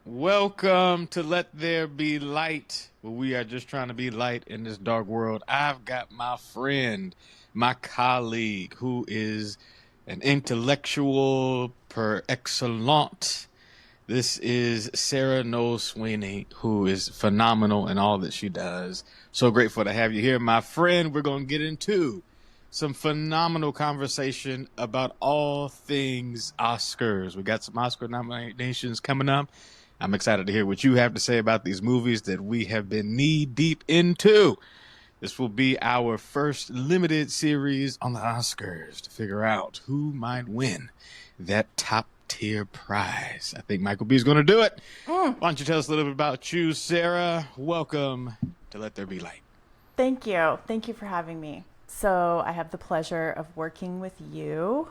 Welcome to Let There Be Light, where we are just trying to be light in this dark world. I've got my friend, my colleague, who is an intellectual per excellence. This is Sarah Noel Sweeney, who is phenomenal in all that she does. So grateful to have you here, my friend. We're going to get into some phenomenal conversation about all things Oscars. We got some Oscar nominations coming up. I'm excited to hear what you have to say about these movies that we have been knee deep into. This will be our first limited series on the Oscars to figure out who might win that top tier prize. I think Michael B is going to do it. Why don't you tell us a little bit about you, Sarah? Welcome to Let There Be Light. Thank you. Thank you for having me. So, I have the pleasure of working with you.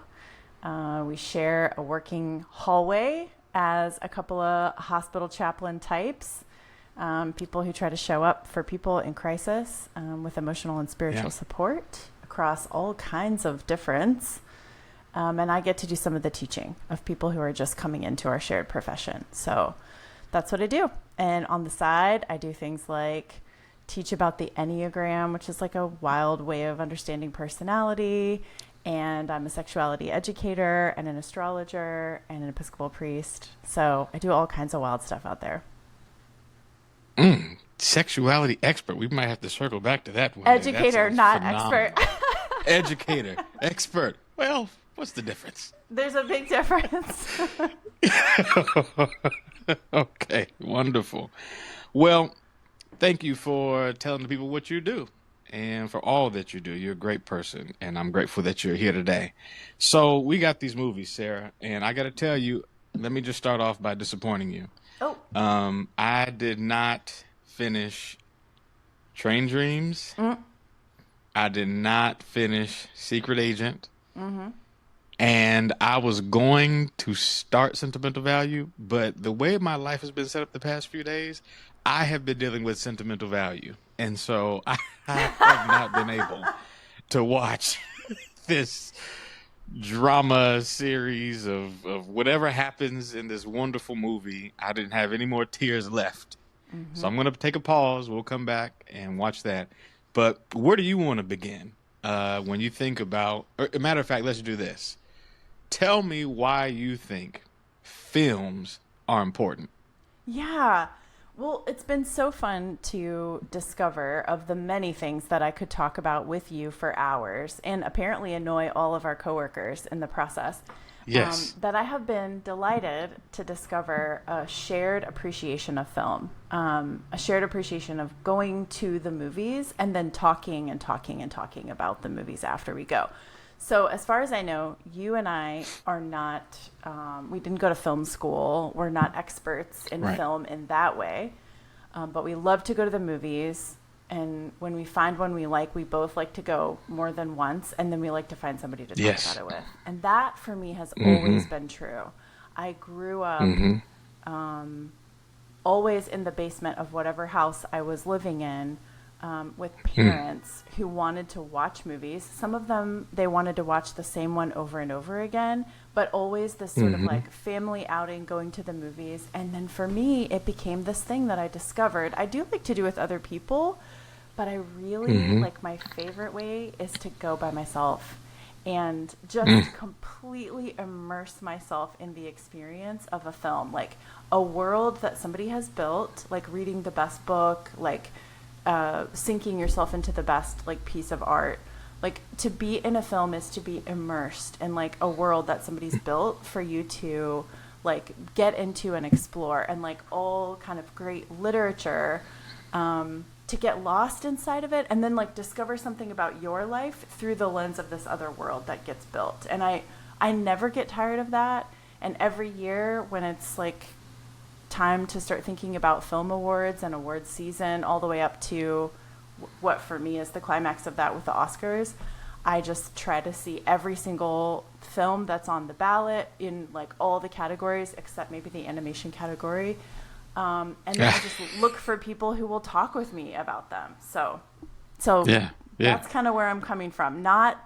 We share a working hallway as a couple of hospital chaplain types, people who try to show up for people in crisis with emotional and spiritual support across all kinds of difference. And I get to do some of the teaching of people who are just coming into our shared profession. So that's what I do. And on the side, I do things like teach about the Enneagram, which is like a wild way of understanding personality. And I'm a sexuality educator and an astrologer and an Episcopal priest. So I do all kinds of wild stuff out there. Sexuality expert. We might have to circle back to that one. Educator, not expert. Educator, expert. Well, what's the difference? There's a big difference. Okay, wonderful. Well, thank you for telling the people what you do and for all that you do. You're a great person, and I'm grateful that you're here today. So we got these movies, Sarah, and I got to tell you, let me just start off by disappointing you. Oh, I did not finish Train Dreams. I did not finish Secret Agent. And I was going to start Sentimental Value, but the way my life has been set up the past few days, I have been dealing with sentimental value. And so I have not been able to watch this drama series of whatever happens in this wonderful movie. I didn't have any more tears left. So I'm going to take a pause. We'll come back and watch that. But where do you want to begin when you think about, or, a matter of fact, let's do this. Tell me why you think films are important. yeah. Well, it's been so fun to discover of the many things that I could talk about with you for hours and apparently annoy all of our coworkers in the process. Yes. That I have been delighted to discover a shared appreciation of film, a shared appreciation of going to the movies and then talking and talking and talking about the movies after we go. So as far as I know, you and I are not, we didn't go to film school. We're not experts in Right. film in that way. But we love to go to the movies. And when we find one we like, we both like to go more than once. And then we like to find somebody to talk Yes. about it with. And that for me has always been true. I grew up always in the basement of whatever house I was living in, with parents who wanted to watch movies. Some of them, they wanted to watch the same one over and over again, but always this sort of like family outing, going to the movies. And then for me, it became this thing that I discovered. I do like to do with other people, but I really like, my favorite way is to go by myself and just completely immerse myself in the experience of a film, like a world that somebody has built, like reading the best book, like sinking yourself into the best like piece of art. Like, to be in a film is to be immersed in like a world that somebody's built for you to like get into and explore, and like all kind of great literature, to get lost inside of it and then like discover something about your life through the lens of this other world that gets built. And I never get tired of that. And every year when it's like time to start thinking about film awards and awards season, all the way up to what for me is the climax of that with the Oscars, I just try to see every single film that's on the ballot in like all the categories except maybe the animation category. And then I just look for people who will talk with me about them. So Yeah. that's kind of where I'm coming from. Not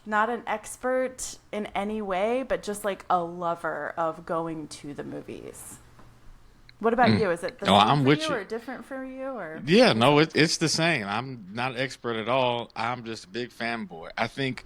an expert in any way, but just like a lover of going to the movies. What about you? Is it the Oh, same I'm for you with you. or different for you or Yeah, what is no, it? it's the same. I'm not an expert at all. I'm just a big fanboy. I think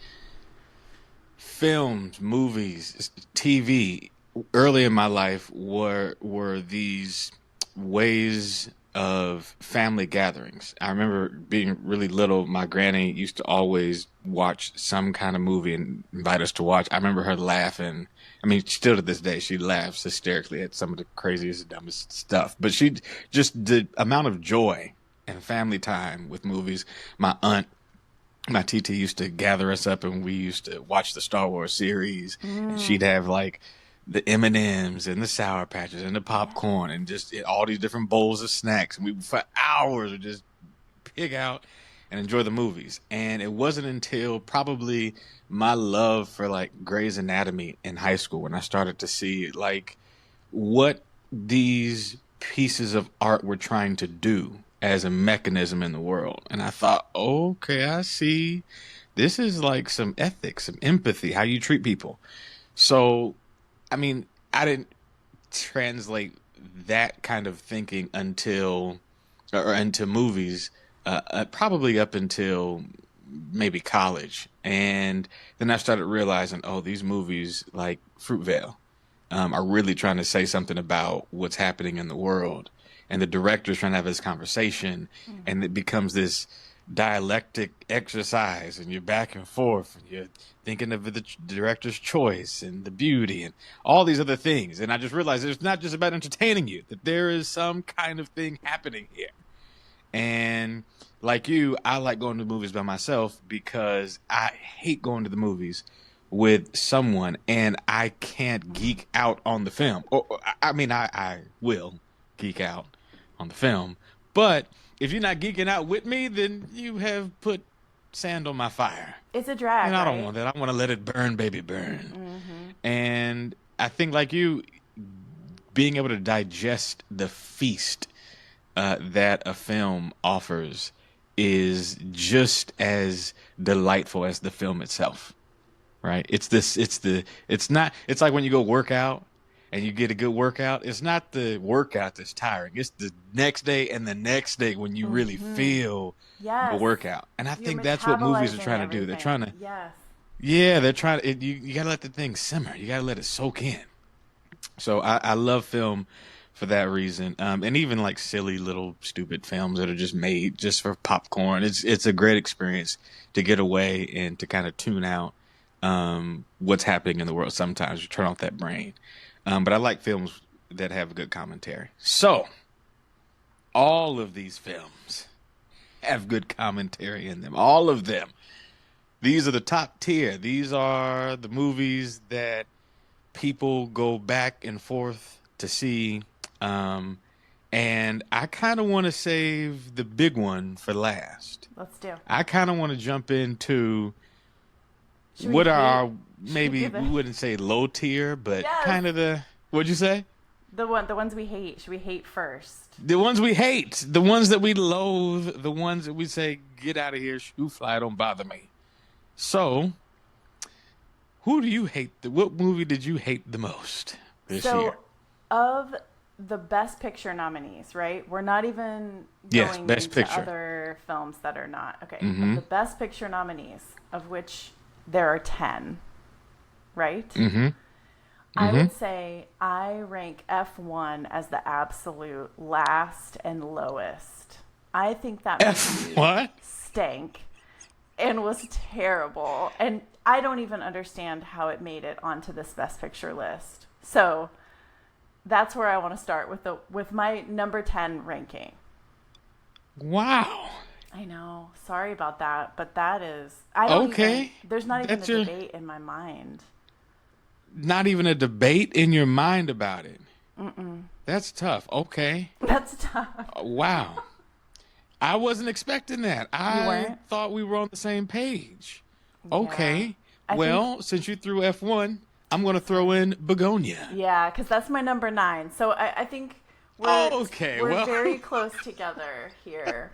films, movies, TV early in my life were these ways of family gatherings. I remember being really little, my granny used to always watch some kind of movie and invite us to watch. I remember her laughing. I mean, still to this day, she laughs hysterically at some of the craziest, dumbest stuff. But she just the amount of joy and family time with movies. My aunt my TT used to gather us up and we used to watch the Star Wars series and she'd have like the M&Ms and the Sour Patches and the Yes. popcorn and just all these different bowls of snacks and we for hours would just pig out and enjoy the movies. And it wasn't until probably my love for like Grey's Anatomy in high school when I started to see like what these pieces of art were trying to do as a mechanism in the world. And I thought, okay, I see. This is like some ethics, some empathy, how you treat people. So, I mean, I didn't translate that kind of thinking until, or into movies, probably up until maybe college. And then I started realizing, oh, these movies like Fruitvale are really trying to say something about what's happening in the world. And the director's trying to have this conversation, and it becomes this dialectic exercise, and you're back and forth, and you're thinking of the director's choice and the beauty and all these other things. And I just realized it's not just about entertaining you, that there is some kind of thing happening here. And like you, I like going to the movies by myself because I hate going to the movies with someone and I can't geek out on the film. I mean, I will geek out on the film, but if you're not geeking out with me, then you have put sand on my fire. It's a And drag, I don't right? want that. I want to let it burn, baby, burn. Mm-hmm. And I think, like you, being able to digest the feast that a film offers is just as delightful as the film itself, right? It's not, it's like when you go work out and you get a good workout. It's not the workout that's tiring. It's the next day and the next day when you really Mm-hmm. feel the Yes. workout. And I You're think that's what movies are metabolizing trying to do. They're trying everything. to, Yes. yeah, they're trying to, you got to let the thing simmer. You got to let it soak in. So I love film for that reason. And even like silly little stupid films that are just made just for popcorn. It's a great experience to get away and to kind of tune out what's happening in the world. Sometimes you turn off that brain. But I like films that have good commentary. So all of these films have good commentary in them. All of them. These are the top tier. These are the movies that people go back and forth to see. Um, and I kind of want to save the big one for last. Let's do. I kind of want to jump into Should we what are hate? our, Should we maybe give we it? wouldn't say low tier, but Yes. kind of the, what'd you say? The ones we hate. Should we hate first? The ones we hate, the ones that we loathe, the ones that we say, get out of here, shoo fly, don't bother me. So, who do you hate? What movie did you hate the most this So, year? of the best picture nominees, right? We're not even Yes, going Best into Picture. other films that are not. Okay. Of Mm-hmm. the best picture nominees, of which there are 10, right? Mm-hmm. I Mm-hmm. would say I rank F1 as the absolute last and lowest. I think that F movie what? stank and was terrible. And I don't even understand how it made it onto this best picture list. So that's where I want to start with my number 10 ranking. Wow. I know. Sorry about that, but that is I don't even Okay. there's not even a That's your debate in my mind. not even a debate in your mind about it. That's tough. Okay. That's tough. Wow. I wasn't expecting that. You I weren't? thought we were on the same page. Yeah. Okay. I think Well, since you threw F1, I'm going to throw in Begonia. yeah, because that's my number 9. So I think we're Okay. we're Well, very close together here.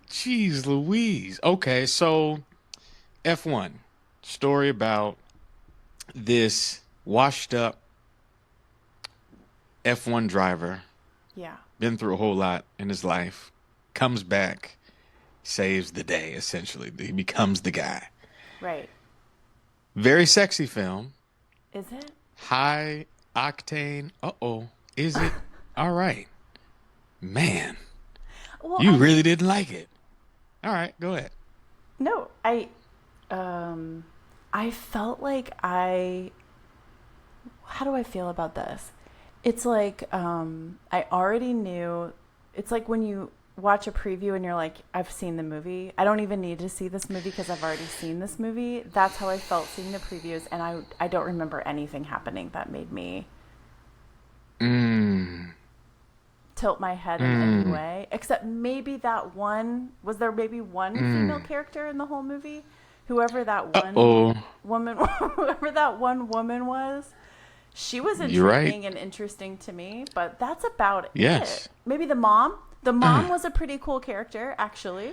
jeez Louise. Okay. So, F1, story about this washed up F1 driver, Yeah. been through a whole lot in his life, comes back, saves the day, essentially. He becomes the guy. Right. Very sexy film, Is it? high octane. Uh-oh, is it? All right. Man, Well, you really didn't like it. All right, go ahead. no, um I felt like how do I feel about this? It's like I already knew. It's like when you watch a preview and you're like, I've seen the movie. I don't even need to see this movie because I've already seen this movie. That's how I felt seeing the previews, and I don't remember anything happening that made me Mm, tilt my head in any mm, way, except maybe that one. Was there maybe one female mm. character in the whole movie? Whoever that one Uh-oh, woman whoever that one woman was, she was you're right. intriguing and interesting to me, but that's about it. Yes. Maybe the mom Uh, was a pretty cool character, actually.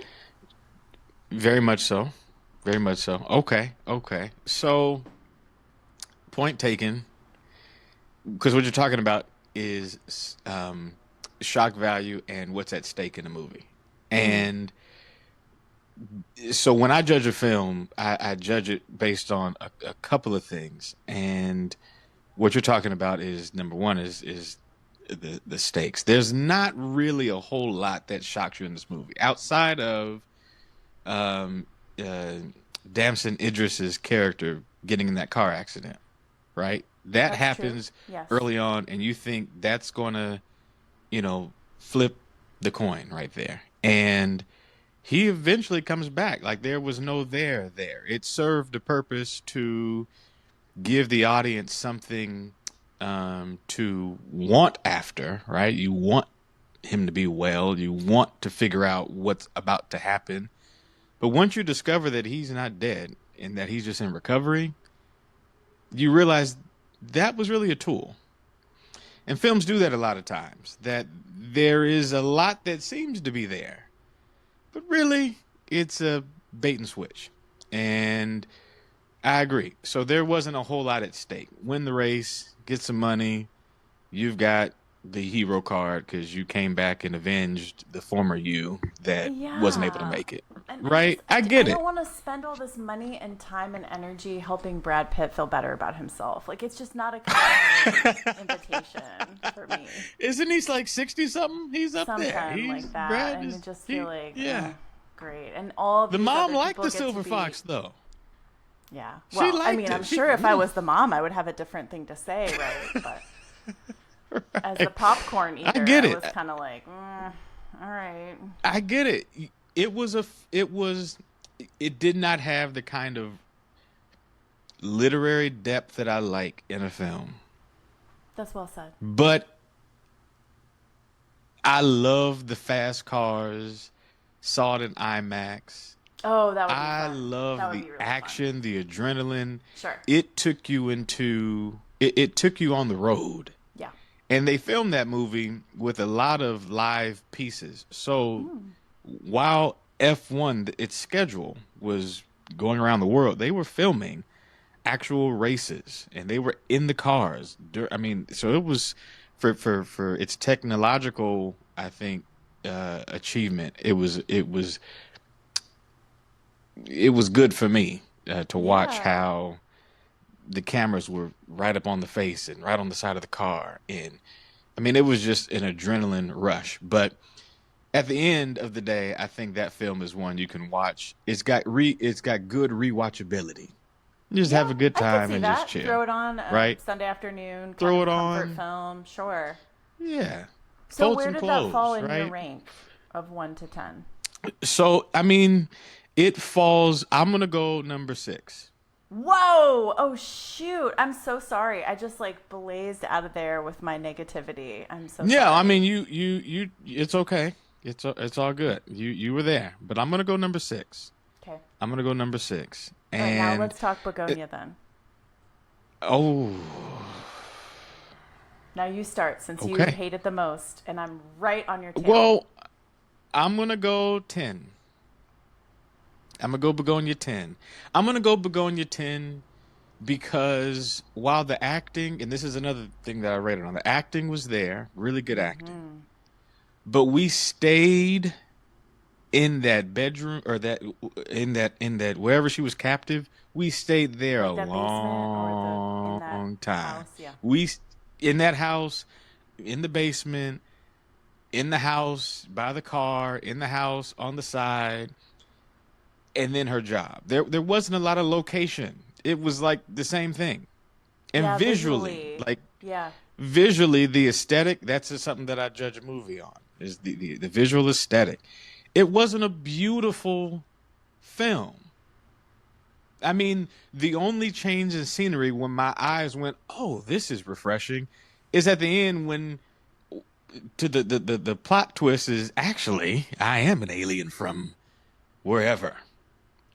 very much so. Very much so. Okay, okay. So, point taken, because what you're talking about is shock value and what's at stake in the movie. Mm, And so when I judge a film, I judge it based on a couple of things. And what you're talking about is number one is the stakes. There's not really a whole lot that shocks you in this movie outside of um, uh, Damson Idris's character getting in that car accident. Right? That that's true. happens Yes. early on, and you think that's gonna, flip the coin right there. And he eventually comes back. Like there was no there. It served a purpose to give the audience something to want after, right? You want him to be well. You want to figure out what's about to happen. But once you discover that he's not dead and that he's just in recovery, you realize that was really a tool. And films do that a lot of times, that there is a lot that seems to be there, but really it's a bait and switch. And I agree. So there wasn't a whole lot at stake. Win the race, get some money. You've got the hero card because you came back and avenged the former you that wasn't able to Yeah. make it. And Right? I I get don't it. want to spend all this money and time and energy helping Brad Pitt feel better about himself. Like, it's just not a compelling invitation for me. Isn't he like 60 something? He's up there. Sometime He's like that. Brad And I is just feel he like, yeah. great. And all of The these mom other liked people the get to silver be, fox though. yeah. She Well, I liked mean, I'm it. sure if I was the mom, I would have a different thing to say, right? But as the popcorn I eater, get I it. was kind of like, all right. I get it. It did not have the kind of literary depth that I like in a film. That's well said. But I love the fast cars, saw it in IMAX. Oh, that would be I fun. That love would the be really fun. action, the adrenaline. Sure. It took you on the road. Yeah. And they filmed that movie with a lot of live pieces. So Mm. while F1, its schedule was going around the world, they were filming actual races and they were in the cars. I mean, so it was for its technological, I think, achievement. It was good for me to watch Yeah. how the cameras were right up on the face and right on the side of the car. And I mean, it was just an adrenaline rush. But at the end of the day, I think that film is one you can watch. It's got good rewatchability. You just have Yeah, a good I could time see and just that. chill, Throw it on a right? Sunday afternoon, kind Throw of it comfort on. film. Sure. Yeah. So Fold where some did that fall clothes, in your right? rank of 1 to 10? So, I mean, I'm going to go number 6. Whoa! Oh shoot! I'm so sorry. I just like blazed out of there with my negativity. I'm so Yeah, I sorry. mean, it's okay. It's all good. You were there, but I'm gonna go number 6. Okay. I'm gonna go number 6, All right, now and let's talk it, Begonia then. oh, Now you start since you okay. hate it the most, and I'm right on your tail. Well, I'm gonna go 10. I'm gonna go Begonia 10. I'm gonna go Begonia 10 because while the acting, and this is another thing that I rated on, the acting was there, really good acting, Mm-hmm. but we stayed in that bedroom or that in that wherever she was captive, we stayed there a Like that basement or the in that long time. house, yeah. We in that house, in the basement, in the house, by the car, in the house, on the side, and then her job. There wasn't a lot of location. It was like the same thing. And Yeah, visually, visually. like Yeah. visually, the aesthetic, that's just something that I judge a movie on, is the visual aesthetic. It wasn't a beautiful film. I mean, the only change in scenery when my eyes went, "Oh, this is refreshing," is at the end when to the plot twist is actually I am an alien from wherever.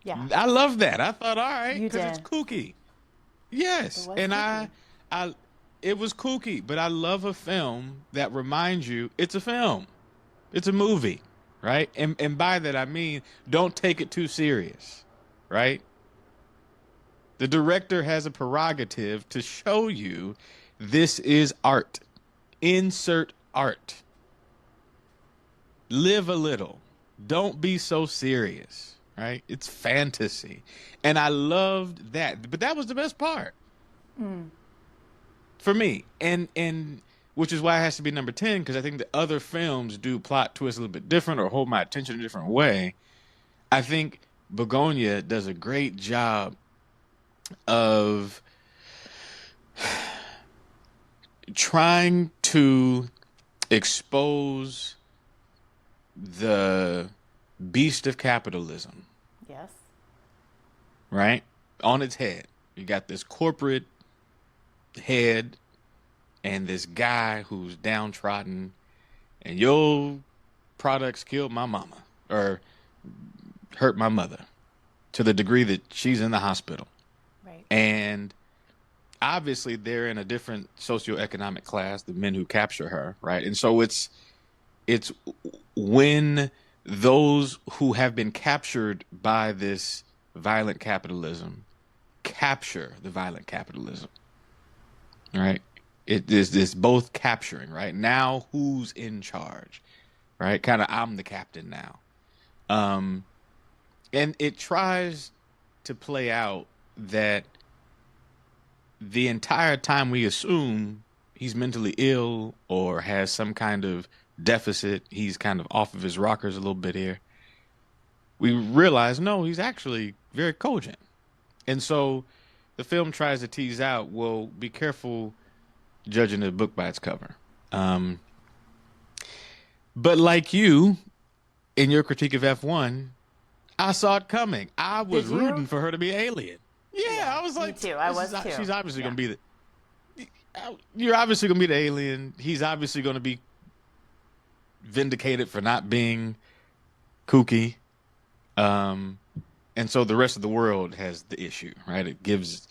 Yeah. I love that. I thought, all right, You because it's did. kooky. It Yes, was and kooky. I, it was kooky, but I love a film that reminds you it's a film, it's a movie, right? And by that I mean don't take it too serious, right? The director has a prerogative to show you this is art. Insert art. Live a little. Don't be so serious, right? It's fantasy. And I loved that. But that was the best part for me. And which is why it has to be number 10 because I think the other films do plot twists a little bit different or hold my attention a different way. I think Begonia does a great job of trying to expose the beast of capitalism, Yes. right? On its head. You got this corporate head and this guy who's downtrodden, and your products killed my mama or hurt my mother to the degree that she's in the hospital. Right. And obviously, they're in a different socioeconomic class, the men who capture her, right? And so it's when those who have been captured by this violent capitalism capture the violent capitalism, right? It is this both capturing, right? Now who's in charge, right? Kind of I'm the captain now. Um, and it tries to play out that the entire time we assume he's mentally ill or has some kind of deficit, he's kind of off of his rockers a little bit here. We realize no, he's actually very cogent. And so the film tries to tease out, well, be careful judging the book by its cover. Um, but like you, in your critique of F1, I saw it coming. I was Did you? rooting for her to be alien. Yeah, Yeah. I was Me like, too. I this is was too. she's obviously Yeah. gonna be the you're obviously gonna be the alien. He's obviously gonna be vindicated for not being kooky. Um, and so the rest of the world has the issue, right? It gives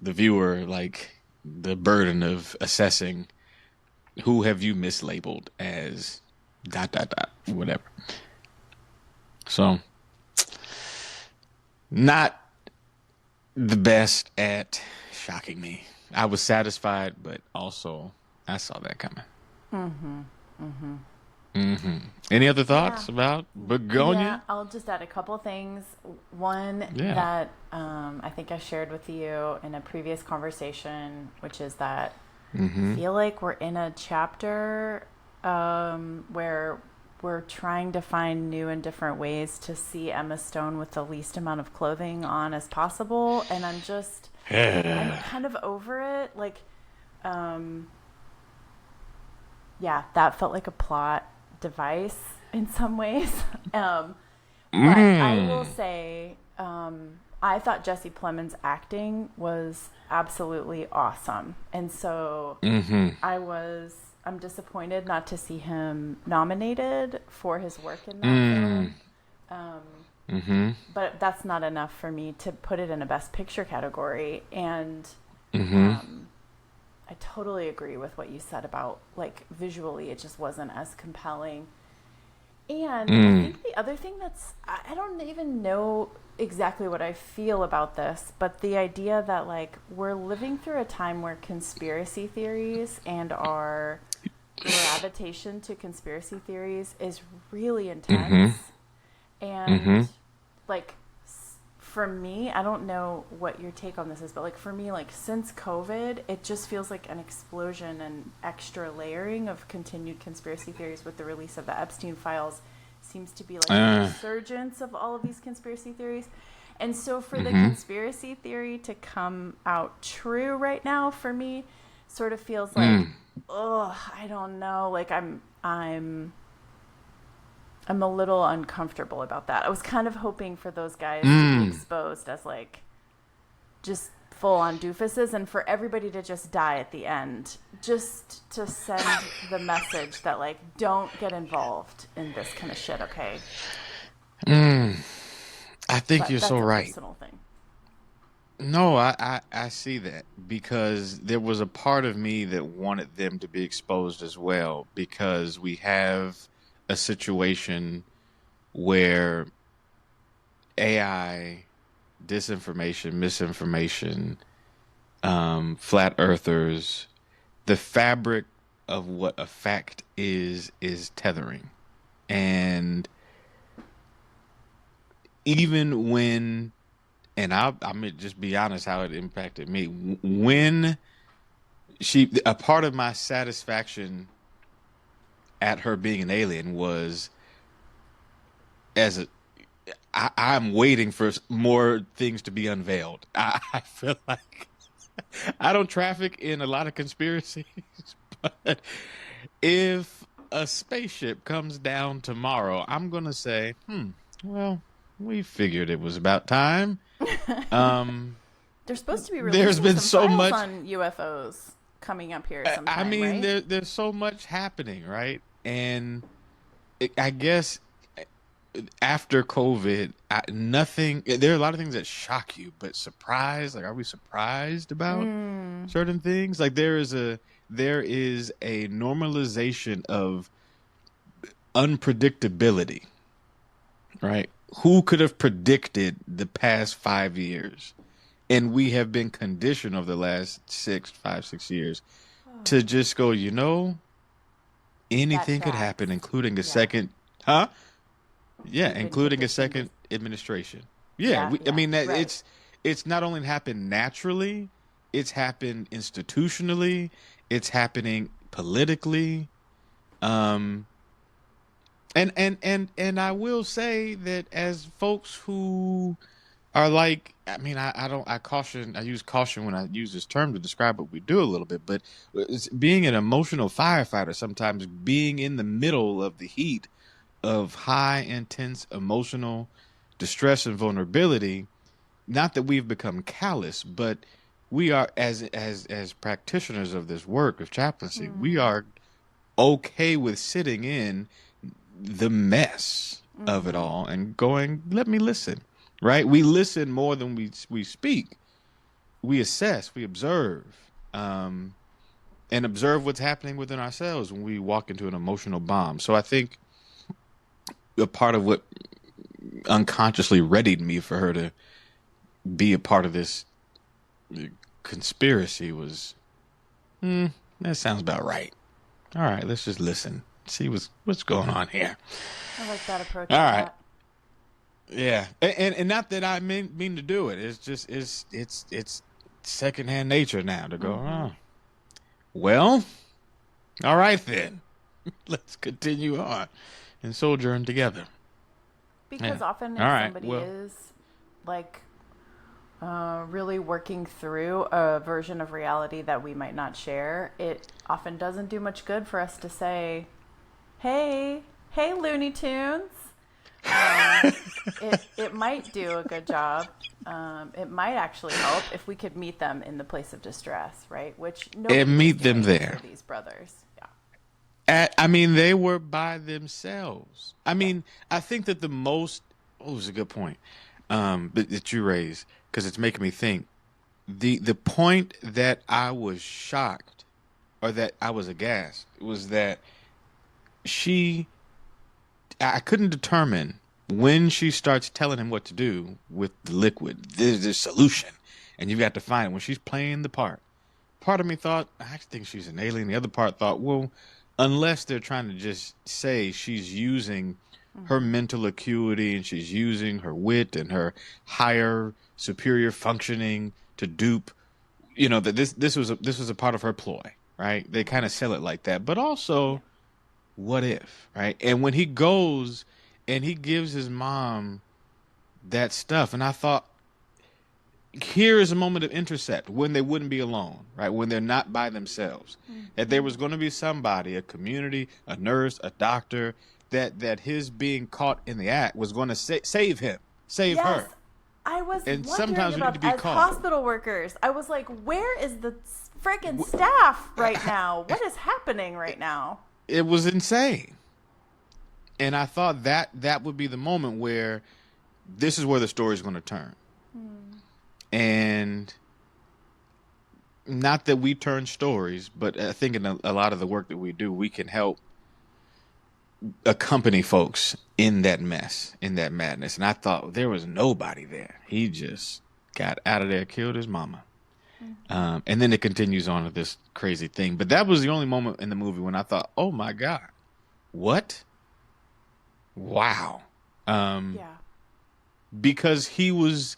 the viewer like the burden of assessing who have you mislabeled as dot dot dot whatever. So not the best at shocking me. I was satisfied, but also I saw that coming. Mm-hmm. Mm-hmm. Hmm. Any other Yeah. thoughts about Yeah, Begonia? I'll just add a couple things. One Yeah. that I think I shared with you in a previous conversation, which is that I Hmm. feel like we're in a chapter where we're trying to find new and different ways to see Emma Stone with the least amount of clothing on as possible. And I'm Yeah. kind of over it. Like, um, yeah, that felt like a plot device in some ways. um, but I will Mm. say, I thought Jesse Plemons' acting was absolutely awesome. And so Hmm. I'm disappointed not to see him nominated for his work in that Mm. film. Um, Hmm. but that's not enough for me to put it in a Best Picture category. And Hmm. um, I totally agree with what you said about like visually, it just wasn't as compelling. And I Mm. think the other thing I don't even know exactly what I feel about this, but the idea that like we're living through a time where conspiracy theories and our gravitation to conspiracy theories is really Mm-hmm. intense. And Mm-hmm. like for me, I don't know what your take on this is, but like for me, like since COVID, it just feels like an explosion and extra layering of continued conspiracy theories with the release of the Epstein files seems to be like a Uh, resurgence of all of these conspiracy theories. And so for the mm-hmm. conspiracy theory to come out true right now for me sort of feels like, Mm. oh, I don't know, like I'm a little uncomfortable about that. I was kind of hoping for those guys to be Mm. exposed as like just full on doofuses and for everybody to just die at the end, just to send the message that like don't get involved in this kind of shit, okay? Mm. I think But you're so that's a right. personal thing. No, I see that because there was a part of me that wanted them to be exposed as well because we have a situation where AI, disinformation, misinformation, flat earthers, the fabric of what a fact is tethering. And even when, and I'm gonna just be honest how it impacted me. When a part of my satisfaction at her being an alien was as a I'm waiting for more things to be unveiled. I feel like I don't traffic in a lot of conspiracies, but if a spaceship comes down tomorrow, I'm gonna say, well, we figured it was about time. Um, They're supposed to be there's releasing been some so files much. on UFOs coming up here I sometime, mean, right? there's so much happening, right? And I guess after COVID, nothing. There are a lot of things that shock you, but surprise. Like, are we surprised about Mm. certain things? Like, there is a normalization of unpredictability, right? Who could have predicted the past 5 years? And we have been conditioned over the last 6 years to just go, That anything could tracks. happen, including a Yeah. second, huh? Yeah, We've been including a conditioned. second administration. Yeah, Yeah, I yeah, mean that right. it's not only happened naturally, it's happened institutionally, it's happening politically. Um, and I will say that as folks who are like, I mean, I don't, I use caution when I use this term to describe what we do a little bit, but being an emotional firefighter, sometimes being in the middle of the heat of high, intense emotional distress and vulnerability. Not that we've become callous, but we are as practitioners of this work of chaplaincy, we Mm. are okay with sitting in the mess of it Mm-hmm. all and going, let me listen. Right? We listen more than we speak. We assess, we observe, and observe what's happening within ourselves when we walk into an emotional bomb. So I think a part of what unconsciously readied me for her to be a part of this conspiracy was, that sounds about right. All right, let's just listen, see what's going on here. I like that approach All a right, lot. yeah, and not that I mean to do it. It's just it's secondhand nature now to go. Mm-hmm. Oh, well, all right then. Let's continue on and sojourn together. Because Yeah. often All if right. somebody Well, is like really working through a version of reality that we might not share, it often doesn't do much good for us to say, "Hey, hey, Looney Tunes." Um, it might do a good job. It might actually help if we could meet them in the place of distress, right? Which and nobody was meet them doing for there. these brothers. Yeah. I mean, they were by themselves. I Yeah. mean, I think that the most. Oh, it's a good point. That you raised because it's making me think. The point that I was shocked or that I was aghast was that she. I couldn't determine. when she starts telling him what to do with the liquid, there's this solution, and you've got to find it. When she's playing the part of me thought, I think she's an alien. The other part thought, well, unless they're trying to just say she's using her Mm-hmm. mental acuity and she's using her wit and her higher superior functioning to dupe, that this was a part of her ploy, right? They kind of sell it like that, but Yeah. also, what if, right? And when he goes and he gives his mom that stuff, and I thought, here is a moment of intercept when they wouldn't be alone, right? When they're not by themselves. That there Mm-hmm. was going to be somebody, a community, a nurse, a doctor, that his being caught in the act was going to save him, save Yes, her. I was And wondering sometimes we need about to be as caught. hospital workers. I was like, where is the freaking staff right now? What is happening right now? It was insane. And I thought that would be the moment where this is where the story is going to turn. Hmm. And not that we turn stories, but I think in a lot of the work that we do, we can help accompany folks in that mess, in that madness. And I thought there was nobody there. He just got out of there, killed his mama. And then it continues on with this crazy thing. But that was the only moment in the movie when I thought, oh my God, what? Wow. Um, Yeah. because he was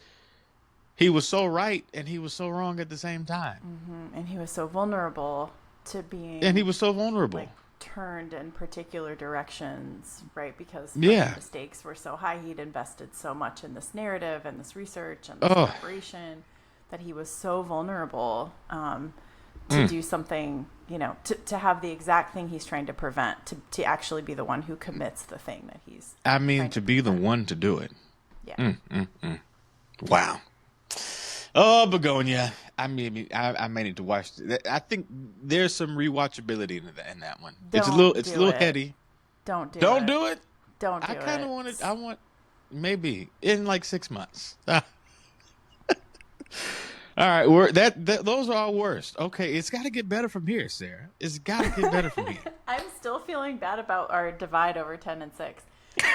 so right and he was so wrong at the same time. And he was so vulnerable to And he being was so vulnerable. like turned in particular directions, right? Because Yeah. the stakes were so high. He'd invested so much in this narrative and this research and this Oh, preparation that he was so vulnerable to mm. do something, to have the exact thing he's trying to prevent, to actually be the one who commits the thing that he's I mean, trying to to be the prevent. one to do it. Yeah. Wow. Oh, Begonia. I may need to watch. I think there's some rewatchability in that one. Don't It's a do little it. heady. Don't do Don't it. do it. Don't I do kind of it. want it. I want maybe in like 6 months. All right, those are our worst. Okay, it's got to get better from here, Sarah. It's got to get better from here. I'm still feeling bad about our divide over 10 and 6.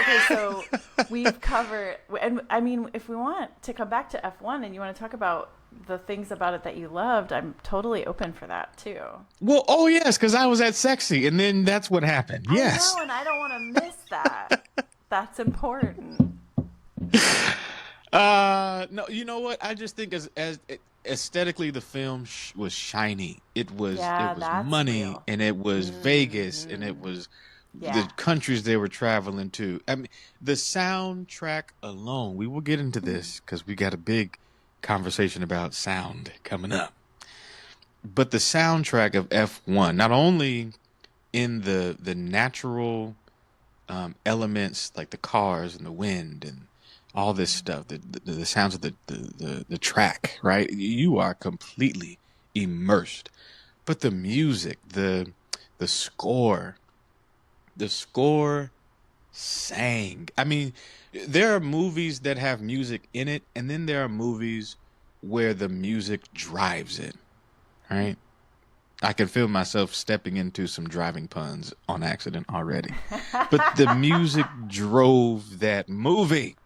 Okay, so we've covered, and I mean, if we want to come back to F1 and you want to talk about the things about it that you loved, I'm totally open for that too. Well, oh yes, because I was at sexy, and then that's what happened. I Yes. know, and I don't want to miss that. That's important. No, you know what? I just think as aesthetically, the film was shiny. It Yeah, was that's money, real. and it was Vegas, and it Hmm. was the Yeah. countries they were traveling to. I mean, the soundtrack alone. We will get into this because we got a big conversation about sound coming up. But the soundtrack of F1, not only in the natural elements like the cars and the wind and all this stuff, the sounds of the track, right? You are completely immersed. But the music, the score, the score sang. I mean, there are movies that have music in it, and then there are movies where the music drives it, right? I can feel myself stepping into some driving puns on accident already. But the music drove that movie.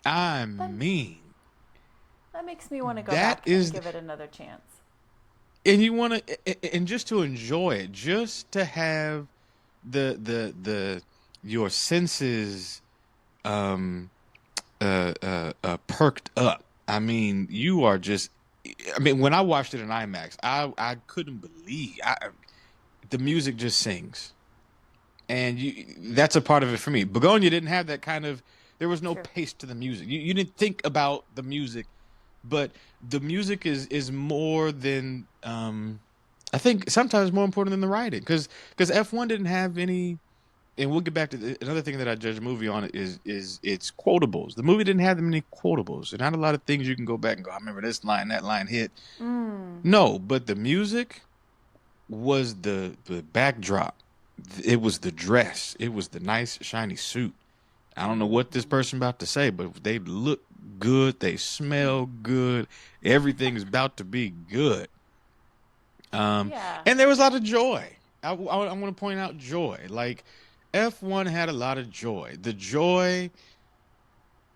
I that, mean, that makes me want to go that back and is, give it another chance. and you want to, and just to enjoy it, just to have the your senses um perked up. I mean, you are just. I mean, when I watched it in IMAX, I couldn't believe the music just sings, and that's a part of it for me. Begonia didn't have that kind of. There was no True. pace to the music. You didn't think about the music, but the music is more than I think sometimes more important than the writing because F1 didn't have any. And we'll get back to another thing that I judge a movie on is its quotables. The movie didn't have that many quotables. There's not a lot of things you can go back and go, I remember this line, that line hit. Mm. No, but the music was the backdrop. It was the dress. It was the nice shiny suit. I don't know what this person about to say, but they look good. They smell good. Everything is about to be good. Um, Yeah. and there was a lot of joy. I want to point out joy. Like F1 had a lot of joy. The joy,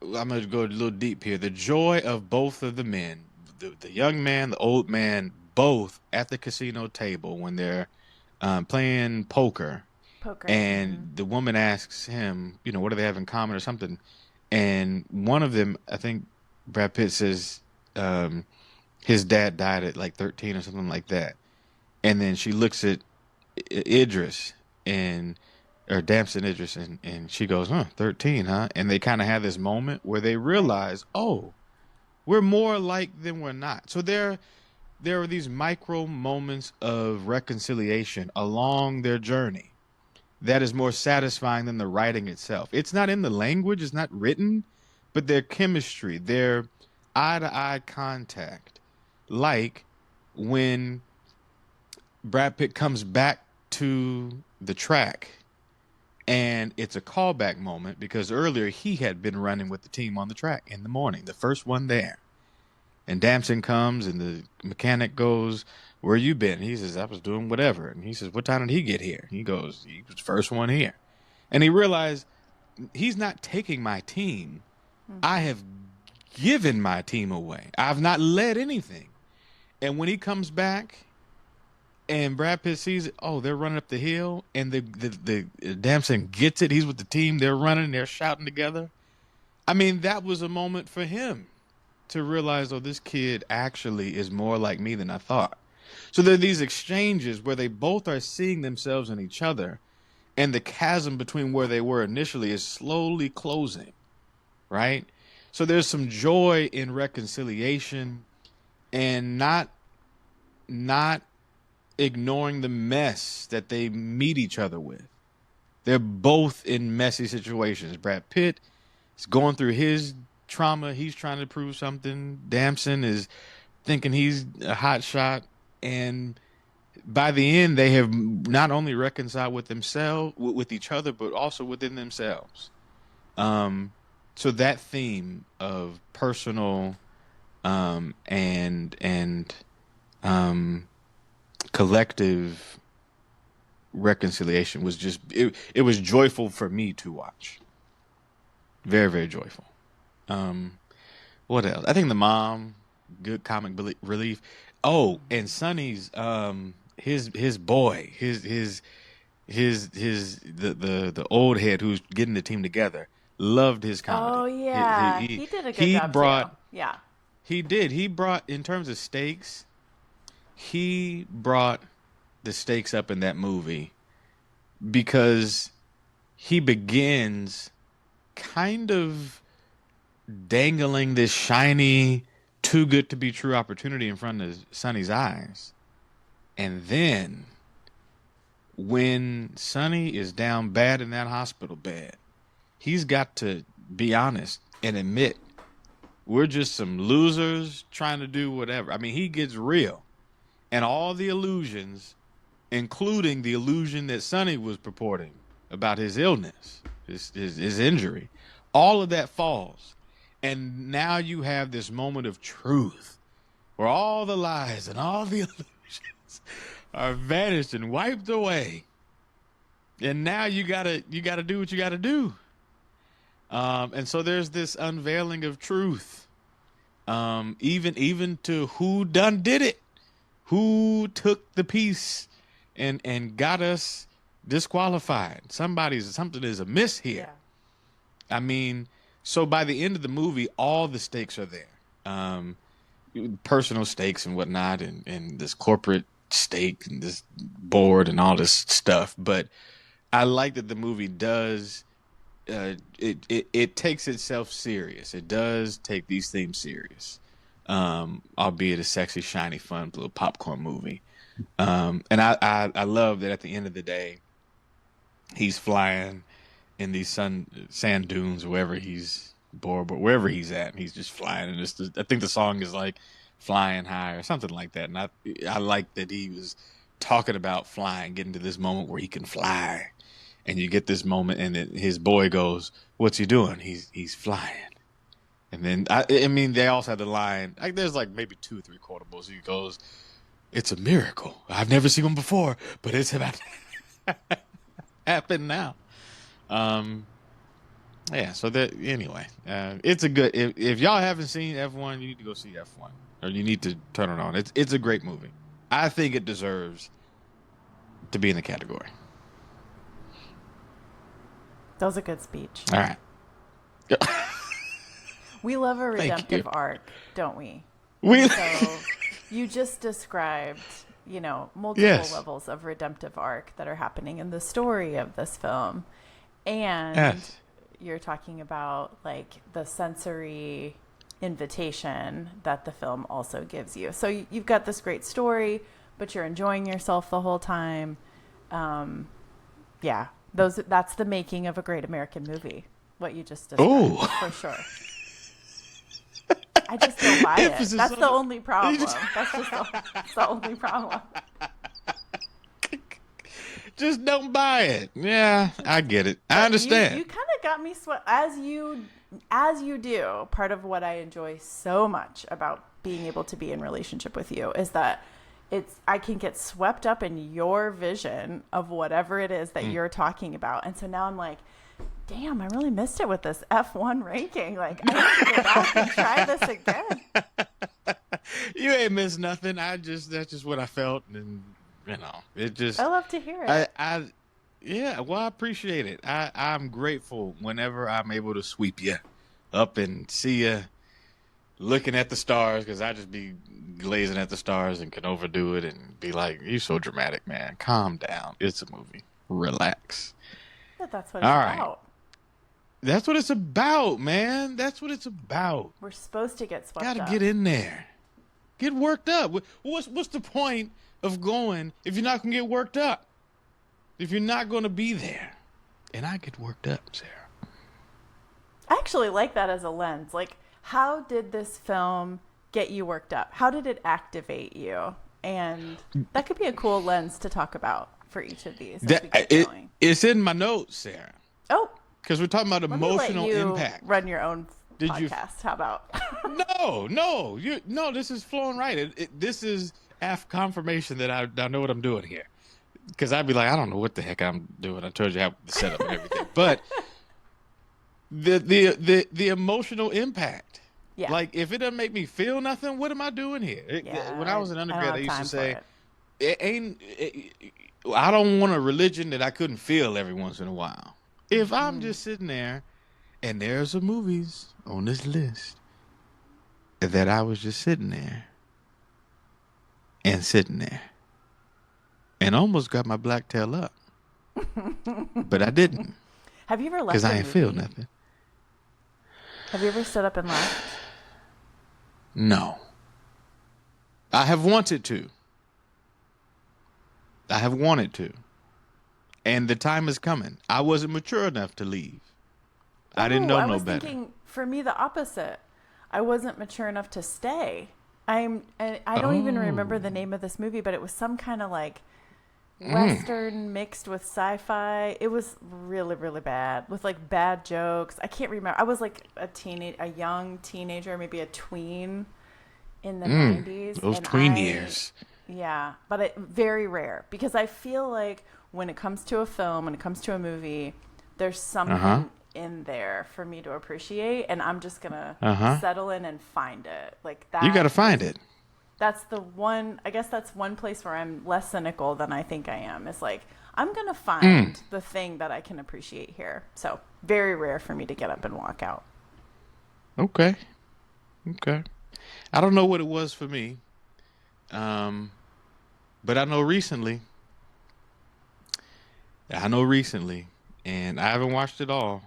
I'm going to go a little deep here. The joy of both of the men, the young man, the old man, both at the casino table when they're playing poker. Poker. And the woman asks him, what do they have in common or something? And one of them, I think Brad Pitt says, um, his dad died at like 13 or something like that. And then she looks at Idris and or Damson Idris and she goes, 13, huh? And they kind of have this moment where they Right. realize, oh, we're more alike than we're not. So there are these micro moments of reconciliation along their journey that is more satisfying than the writing itself. It's not in the language, it's not written, but their chemistry, their eye to eye contact. Like when Brad Pitt comes back to the track and it's a callback moment because earlier he had been running with the team on the track in the morning, the first one there. And Damson comes and the mechanic goes, "Where you been?" He says, "I was doing whatever." And he says, "What time did he get here?" He goes, "He was the first one here." And he realized he's not taking my team. I Mm-hmm. have given my team away. I've not led anything. And when he comes back and Brad Pitt sees it, oh, they're running up the hill, and the Damson gets it. He's with the team. They're running. They're shouting together. I mean, that was a moment for him to realize, oh, this kid actually is more like me than I thought. So there are these exchanges where they both are seeing themselves in each other, and the chasm between where they were initially is slowly closing, right? So there's some joy in reconciliation and not ignoring the mess that they meet each other with. They're both in messy situations. Brad Pitt is going through his trauma. He's trying to prove something. Damson is thinking he's a hot shot. And by the end, they have not only reconciled with themselves, with each other, but also within themselves. Um, so that theme of personal and um, collective reconciliation was just it was joyful for me to watch. Very, very joyful. Um, what else? I think the mom, good comic relief. Oh, and Sonny's his boy, his the old head who's getting the team together loved his Oh comedy. yeah, he did a good He job too. brought Yeah. he did he brought in terms of stakes, he brought the stakes up in that movie because he begins kind of dangling this shiny, too good to be true opportunity in front of Sonny's eyes. And then when Sonny is down bad in that hospital bed, he's got to be honest and admit we're just some losers trying to do whatever. I mean, he gets real. And all the illusions, including the illusion that Sonny was purporting about his illness, his injury, all of that falls. And now you have this moment of truth where all the lies and all the illusions are vanished and wiped away. And now you gotta do what you gotta do. And so there's this unveiling of truth. Even to who done did it, who took the piece and got us disqualified. Something is amiss here. Yeah. I mean, so by the end of the movie, all the stakes are there. Um, Personal stakes and whatnot, and this corporate stake and this board and all this stuff. But I like that the movie does. It takes itself serious. It does take these themes serious, albeit a sexy, shiny, fun little popcorn movie. And I love that at the end of the day, he's flying in these sand dunes, wherever he's bored, but wherever he's at, he's just flying. And I think the song is like "Flying High" or something like that. And I like that he was talking about flying, getting to this moment where he can fly, and you get this moment, and his boy goes, "What's he doing?" He's flying. And then I mean, they also had the line like there's like maybe two or three quotables. He goes, "It's a miracle. I've never seen one before, but it's about to happen now." Um, yeah. So that anyway, it's a good. If y'all haven't seen F1, you need to go see F1, or you need to turn it on. It's a great movie. I think it deserves to be in the category. That was a good speech. All right. We love a Thank you. redemptive arc, don't we? We And so you just described, multiple yes, levels of redemptive arc that are happening in the story of this film. And yes. you're talking about like the sensory invitation that the film also gives you. So you've got this great story, but you're enjoying yourself the whole time. Um, yeah, that's the making of a great American movie. What you just described, Oh, for sure. I just don't buy it. emphasis That's on the it. only You problem. just, That's the only problem. just don't buy it. Yeah, I get it. I But you understand. kind of got me as you do. Part of what I enjoy so much about being able to be in relationship with you is that I can get swept up in your vision of whatever it is that Mm. you're talking about. And so now I'm like, damn, I really missed it with this F1 ranking. Like, I need to go back and try this again. You ain't missed nothing. That's just what I felt, and it I just love to hear I it. I yeah. Well, I appreciate it. I'm grateful whenever I'm able to sweep you up and see you looking at the stars because I just be glazing at the stars and can overdo it and be like, "You're so dramatic, man. Calm down. It's a movie. Relax." But that's what it's All right. about. That's what it's about, man. That's what it's about. We're supposed to get Got swept to up. get in there. Get worked up. What's the point of going if you're not gonna get worked up? If you're not gonna be there, and I get worked up, Sarah. I actually like that as a lens. Like, how did this film get you worked up? How did it activate you? And that could be a cool lens to talk about for each of these as we keep going. It's in my notes, Sarah, Oh, because we're talking about let me let emotional you impact. run your own Did you? podcast. How about? No. No. This is flowing right. This is confirmation that I know what I'm doing here. Because I'd be like, I don't know what the heck I'm doing. I told you how the setup and everything, but the emotional impact. Yeah. Like, if it doesn't make me feel nothing, what am I doing here? Yeah, When I was an I don't undergrad, I have used to time for say, it. it ain't. I don't want a religion that I couldn't feel every once in a while. If I'm just sitting there, and there's some movies on this list that I was just sitting there and almost got my black tail up, but I didn't Have you ever because left a I ain't feel movie? nothing. Have you ever stood up and left? No, I have wanted to. I have wanted to. And the time is coming. I wasn't mature enough to leave. I didn't Oh, know I no was better. thinking for me the opposite. I wasn't mature enough to stay. I don't even remember the Oh. name of this movie, but it was some kind of like Mm. Western mixed with sci-fi. It was really, really bad with like bad jokes. I can't remember. I was like a young teenager, maybe a tween in the Mm. 90s. Those And tween years. yeah, but very rare because I feel like when it comes to a film, when it comes to a movie, there's Uh huh. something in there for me to appreciate, and I'm just gonna Uh huh. settle in and find it. Like You got to find it. that's the one. I guess that's one place where I'm less cynical than I think I am. It's like I'm gonna Mm. find the thing that I can appreciate here. So very rare for me to get up and walk out. Okay. Okay. I don't know what it was for me. Um, but I know recently, and I haven't watched it all.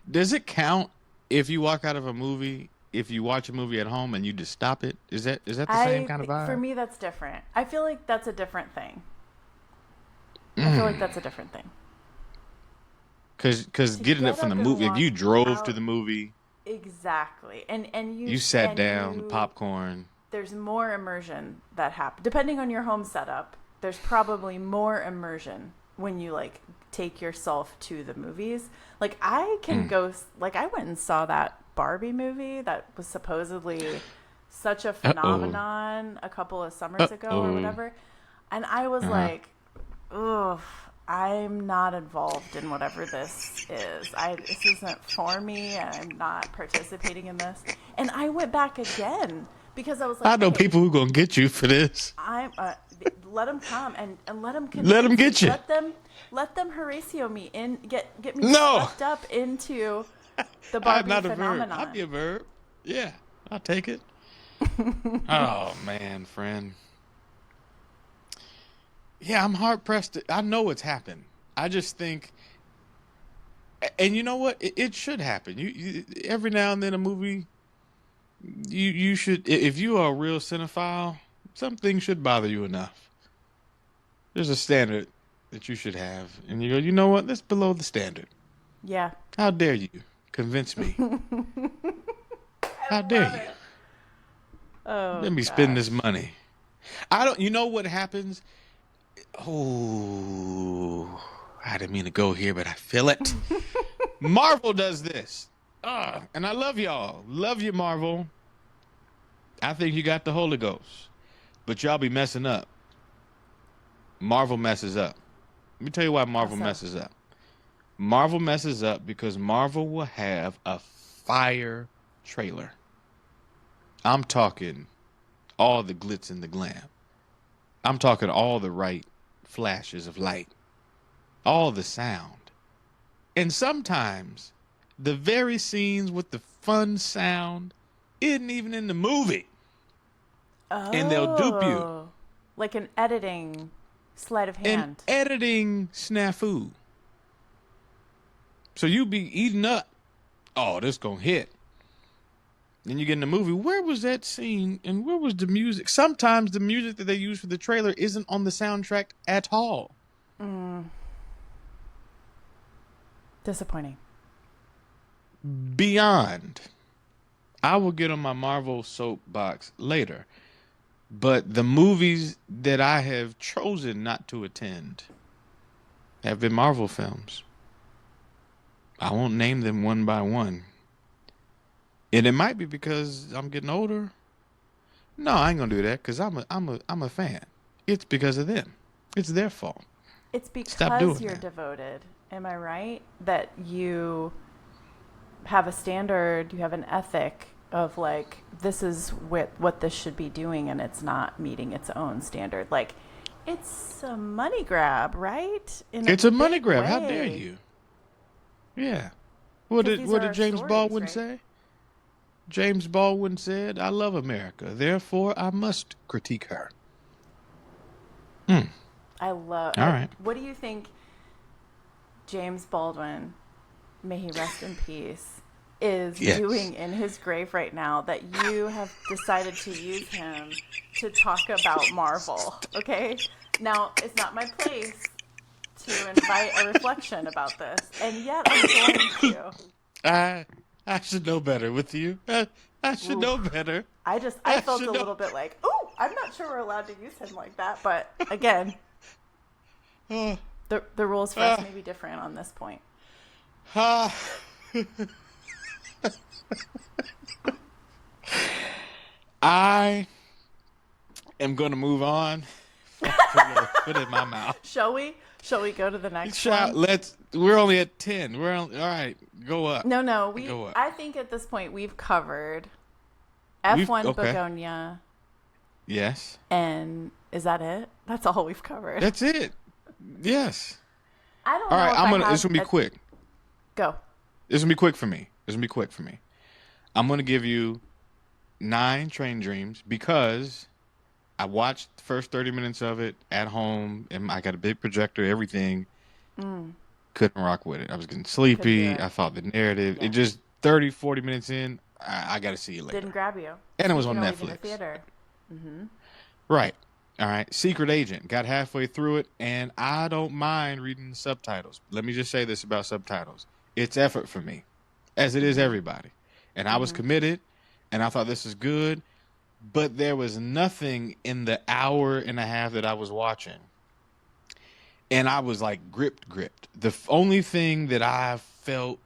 Does it count if you walk out of a movie, if you watch a movie at home and you just stop it? Is that the same kind of For vibe? me, that's different. I feel like that's a different thing. I feel like Mm. that's a different thing. Cause To getting it get from the up and movie, if walk you drove to out the movie, exactly, you sat and down, the you popcorn. there's more immersion that happens depending on your home setup. There's probably more immersion when you like take yourself to the movies. Like I can Mm. go like I went and saw that Barbie movie that was supposedly such a Uh oh. phenomenon a couple of Uh summers ago or oh. whatever. And I was Uh huh. like, ugh, I I'm not involved in whatever this is. This isn't for me. I'm not participating in this. And I went back again because I was like, I know okay, people who gonna get you for this. I'm let them come and let them Let them convince me. get you. Let them Horatio me in, get me No, swept up into the I'm Barbie not a verb. I'll be phenomenon. a verb. Yeah, I'll take it. Oh man, friend. Yeah, I'm hard pressed. I know it's happened. I just think, and you know what? It should happen. Every now and then a movie. You should, if you are a real cinephile, something should bother you enough. There's a standard that you should have, and you go, you know what? That's below the standard. Yeah. How dare you convince me? How I dare love you? it. Oh Let me spend this gosh. money. I don't. You know what happens? Oh, I didn't mean to go here, but I feel it. Marvel does this. And I love y'all. Love you, Marvel. I think you got the Holy Ghost, but y'all be messing up. Marvel messes up. Let me tell you why How Marvel so? messes up. Marvel messes up because Marvel will have a fire trailer. I'm talking all the glitz and the glam. I'm talking all the right flashes of light, all the sound. And sometimes the very scenes with the fun sound isn't even in the movie. And they'll dupe you. Oh, like an editing sleight of An hand. editing snafu. So you be eating up. Oh, this gonna hit. Then you get in the movie. Where was that scene and where was the music? Sometimes the music that they use for the trailer isn't on the soundtrack at all. Disappointing. Beyond. I will get on my Marvel soapbox later. But the movies that I have chosen not to attend have been Marvel films. I won't name them one by one. And it might be because I'm getting older. No, I ain't gonna do that because I'm a fan. It's because of them. It's their fault. It's Stop because doing you're that. devoted. Am I right? That you have a standard, you have an ethic of like, this is what this should be doing, and it's not meeting its own standard. Like, it's a money grab, right? In a It's a money big grab. How dare way. you? Yeah. Because these What are did our James stories, Baldwin right? say? James Baldwin said, "I love America, therefore I must critique her." Hmm. All right. What do you think James Baldwin, may he rest in peace, is Yes. doing in his grave right now that you have decided to use him to talk about Marvel? Okay? Now, it's not my place to invite a reflection about this, and yet I'm going to. I I should know better with you. I should Ooh. know better. I I felt should a know. little bit like, ooh, I'm not sure we're allowed to use him like that, but again, Uh, the rules for us uh, may be different on this point. uh, I am going to move on. Put your foot in my mouth. Shall we? Shall we go to the next Shout. one? Let's. We're only at 10. All right. Go up. No, no. Go up. I think at this point we've covered We've F1 okay. begonia, Yes. and is that it? That's all we've covered. That's it. Yes. I don't All know right. if I This have gonna be a quick. go. This gonna be quick for me. This gonna be quick for me. I'm gonna give you 9 train dreams because I watched the first 30 minutes of it at home and I got a big projector, everything. Mm, Couldn't rock with it. I was getting couldn't do sleepy. it. I thought the narrative, it Yeah, just 30, 40 minutes in, I got to see it didn't later. grab you. And it was on Speaking of leaving the Netflix. theater, mm-hmm. Right. All right. Secret Agent. Got halfway through it and I don't mind reading the subtitles. Let me just say this about subtitles. It's effort for me, as it is Mm-hmm. everybody. And I was Mm-hmm. committed and I thought this is good, but there was nothing in the hour and a half that I was watching. And I was like gripped. The only thing that I felt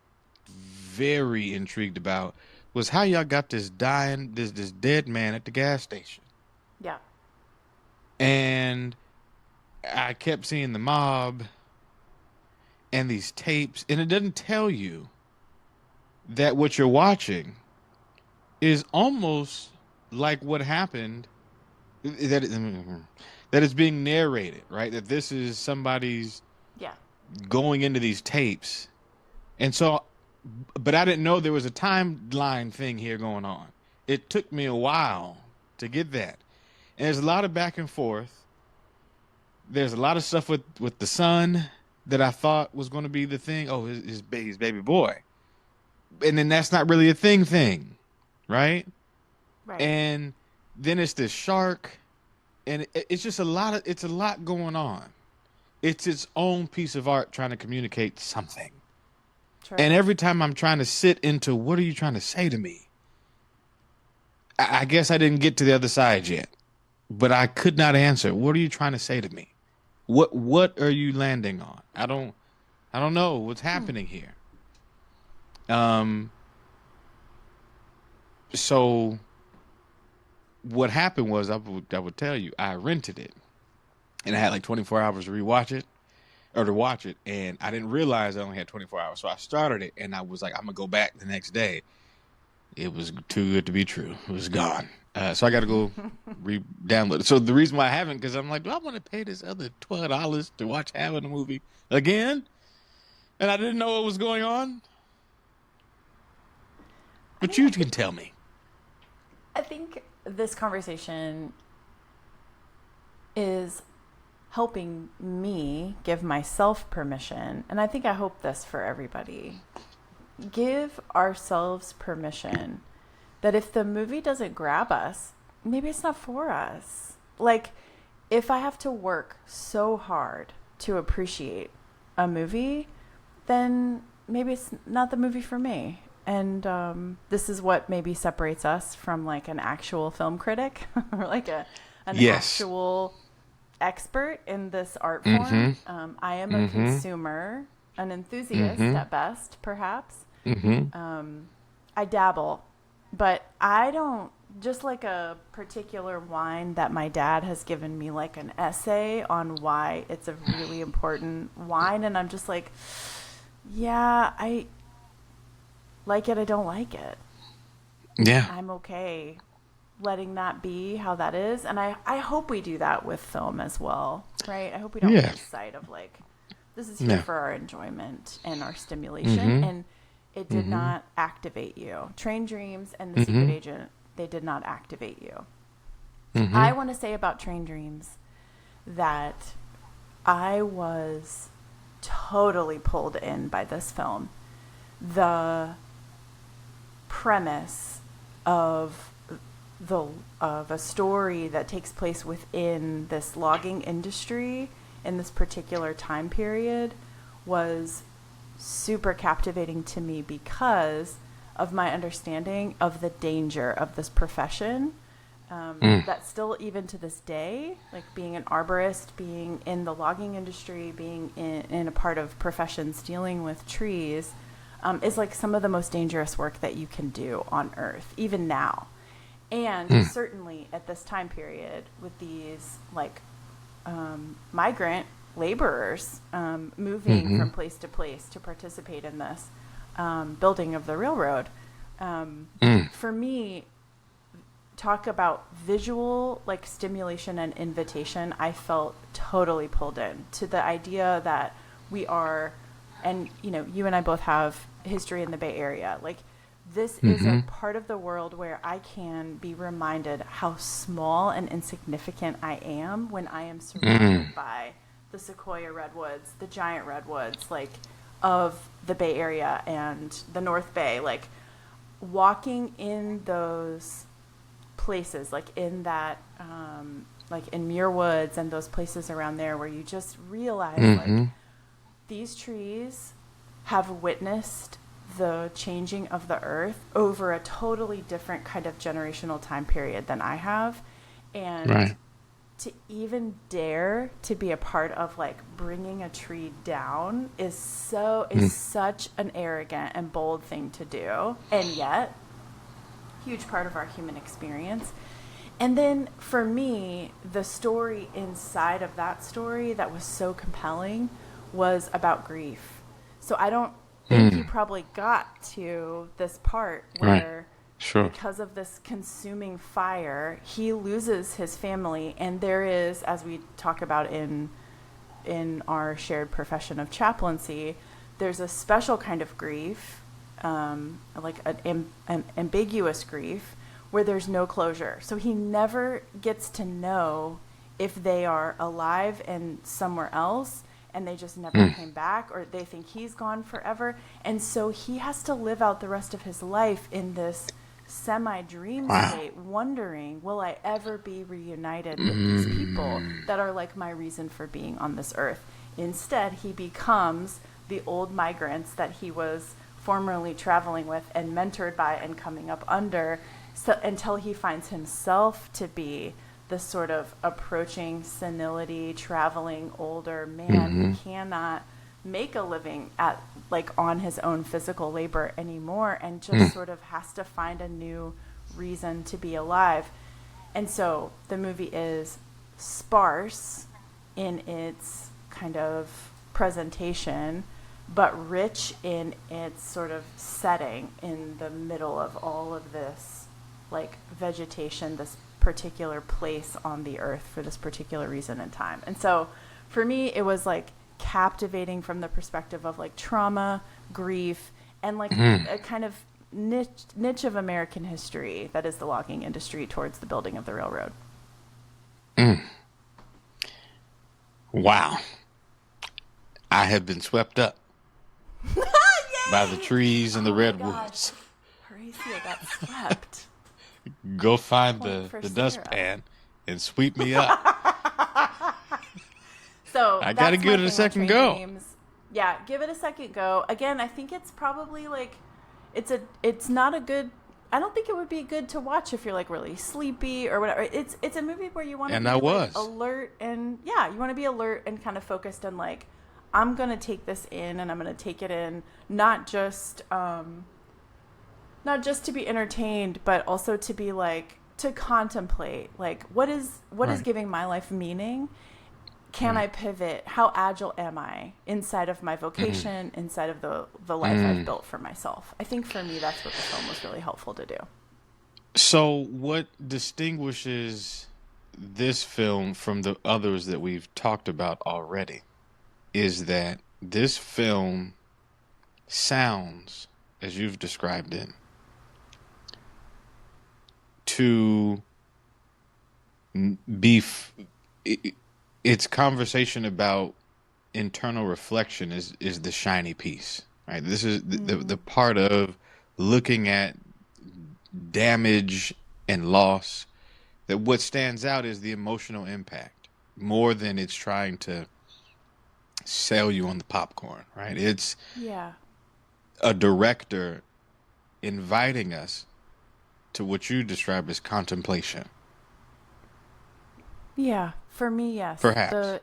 very intrigued about was how y'all got this dead man at the gas station. Yeah. And I kept seeing the mob and these tapes, and it doesn't tell you that what you're watching is almost like what happened, that that is being narrated, right? That this is somebody's Yeah. going into these tapes. And so, but I didn't know there was a timeline thing here going on. It took me a while to get that. And there's a lot of back and forth. There's a lot of stuff with the son that I thought was going to be the thing. Oh, his baby boy. And then that's not really a thing, right? Right. And then it's this shark, and it's just it's a lot going on. It's its own piece of art trying to communicate something. Sure. And every time I'm trying to sit into what are you trying to say to me? I guess I didn't get to the other side yet, but I could not answer. What are you trying to say to me? What are you landing on? I don't know what's happening here. Um so what happened was I would tell you I rented it and I had like 24 hours to rewatch it or to watch it, and I didn't realize I only had 24 hours. So I started it and I was like I'm going to go back the next day. It was too good to be true. It was gone. So I got to go re-download it. So the reason why I haven't, because I'm like, do I want to pay this other $12 to watch half of the movie again? And I didn't know what was going on. I But mean, you can tell me. I think this conversation is helping me give myself permission, and I think I hope this for everybody. Give ourselves permission that if the movie doesn't grab us, maybe it's not for us. Like, if I have to work so hard to appreciate a movie, then maybe it's not the movie for me. And this is what maybe separates us from like an actual film critic or like an Yes. actual expert in this art Mm-hmm. form. I am a Mm-hmm. consumer, an enthusiast Mm-hmm. at best, perhaps. Mm-hmm. I dabble, but I don't, just like a particular wine that my dad has given me like an essay on why it's a really important wine, and I'm just like, yeah, I like it, I don't like it. Yeah. I'm okay letting that be how that is. And I hope we do that with film as well, right? I hope we don't Yeah. lose sight of like, this is here Yeah. for our enjoyment and our stimulation. Mm-hmm. And it did Mm-hmm. not activate you. Train Dreams and The Secret Mm-hmm. Agent, they did not activate you. Mm-hmm. I want to say about Train Dreams that I was totally pulled in by this film. The premise of the of a story that takes place within this logging industry in this particular time period was super captivating to me because of my understanding of the danger of this profession. Mm. That still, even to this day, like being an arborist, being in the logging industry, being in a part of professions dealing with trees, is like some of the most dangerous work that you can do on Earth, even now. And Mm. certainly at this time period with these like migrant laborers moving Mm-hmm. from place to place to participate in this building of the railroad. Mm. For me, talk about visual like stimulation and invitation, I felt totally pulled in to the idea that we are, and you know, you and I both have history in the Bay Area. Like, this is Mm-hmm. a part of the world where I can be reminded how small and insignificant I am when I am Mm. surrounded by the sequoia redwoods, the giant redwoods, like of the Bay Area and the North Bay. Like, walking in those places, like in that, like in Muir Woods and those places around there, where you just realize like Mm-hmm. these trees have witnessed the changing of the earth over a totally different kind of generational time period than I have. And Right. to even dare to be a part of like bringing a tree down is Mm. such an arrogant and bold thing to do, and yet huge part of our human experience. And then for me, the story inside of that story that was so compelling was about grief. So I don't think he Mm. probably got to this part Right. where, Sure. because of this consuming fire, he loses his family. And there is, as we talk about in our shared profession of chaplaincy, there's a special kind of grief, like an ambiguous grief, where there's no closure. So he never gets to know if they are alive and somewhere else and they just never Mm. came back, or they think he's gone forever. And so he has to live out the rest of his life in this semi dream Wow. state, wondering, will I ever be reunited with these people Mm. that are like my reason for being on this earth? Instead, he becomes the old migrants that he was formerly traveling with and mentored by and coming up under, so until he finds himself to be this sort of approaching senility, traveling older man who Mm-hmm. cannot make a living at, like, on his own physical labor anymore, and just Mm. sort of has to find a new reason to be alive. And so the movie is sparse in its kind of presentation, but rich in its sort of setting in the middle of all of this, like, vegetation, this particular place on the earth for this particular reason and time. And so for me, it was like captivating from the perspective of like trauma, grief, and like Mm. a kind of niche of American history that is the logging industry towards the building of the railroad. Mm. Wow. I have been swept up by the Yay! trees and the Oh my gosh. redwoods. Horatio got swept. Go find Point for the Sarah. dustpan and sweep me up. So I gotta that's give my it a thing on second Train go. Dreams. Yeah, give it a second go. Again, I think it's probably like it's not a good. I don't think it would be good to watch if you're like really sleepy or whatever. It's a movie where you want to And I be like was. alert, and yeah, you want to be alert and kind of focused on like, I'm gonna take this in and I'm gonna take it in, not just to be entertained, but also to be like, to contemplate like, what is Right. giving my life meaning. Can Right. I pivot? How agile am I inside of my Mm. vocation, inside of the life I've Mm. built for myself? I think for me, that's what the film was really helpful to do. So, what distinguishes this film from the others that we've talked about already is that this film sounds, as you've described it, to be i- its conversation about internal reflection is the shiny piece, right? This is the Mm. part of looking at damage and loss, that what stands out is the emotional impact more than it's trying to sell you on the popcorn, right? It's Yeah. a director inviting us to what you described as contemplation, Yeah. For me, yes. perhaps. The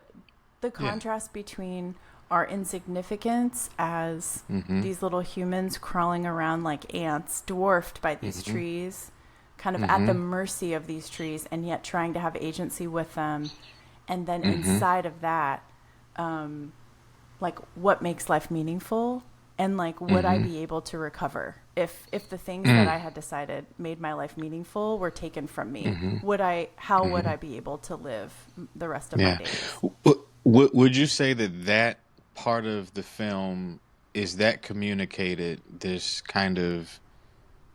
Yeah. contrast between our insignificance as Mm-hmm. these little humans crawling around like ants, dwarfed by these Mm-hmm. trees, kind of at the Mm-hmm. mercy of these trees, and yet trying to have agency with them. And then Mm-hmm. inside of that, like, what makes life meaningful, and like, would I Mm-hmm. be able to recover if the things that Mm. I had decided made my life meaningful were taken from me? Mm-hmm. Would I how would Mm-hmm. I be able to live the rest of my Yeah. days? Would you say that that part of the film is that communicated, this kind of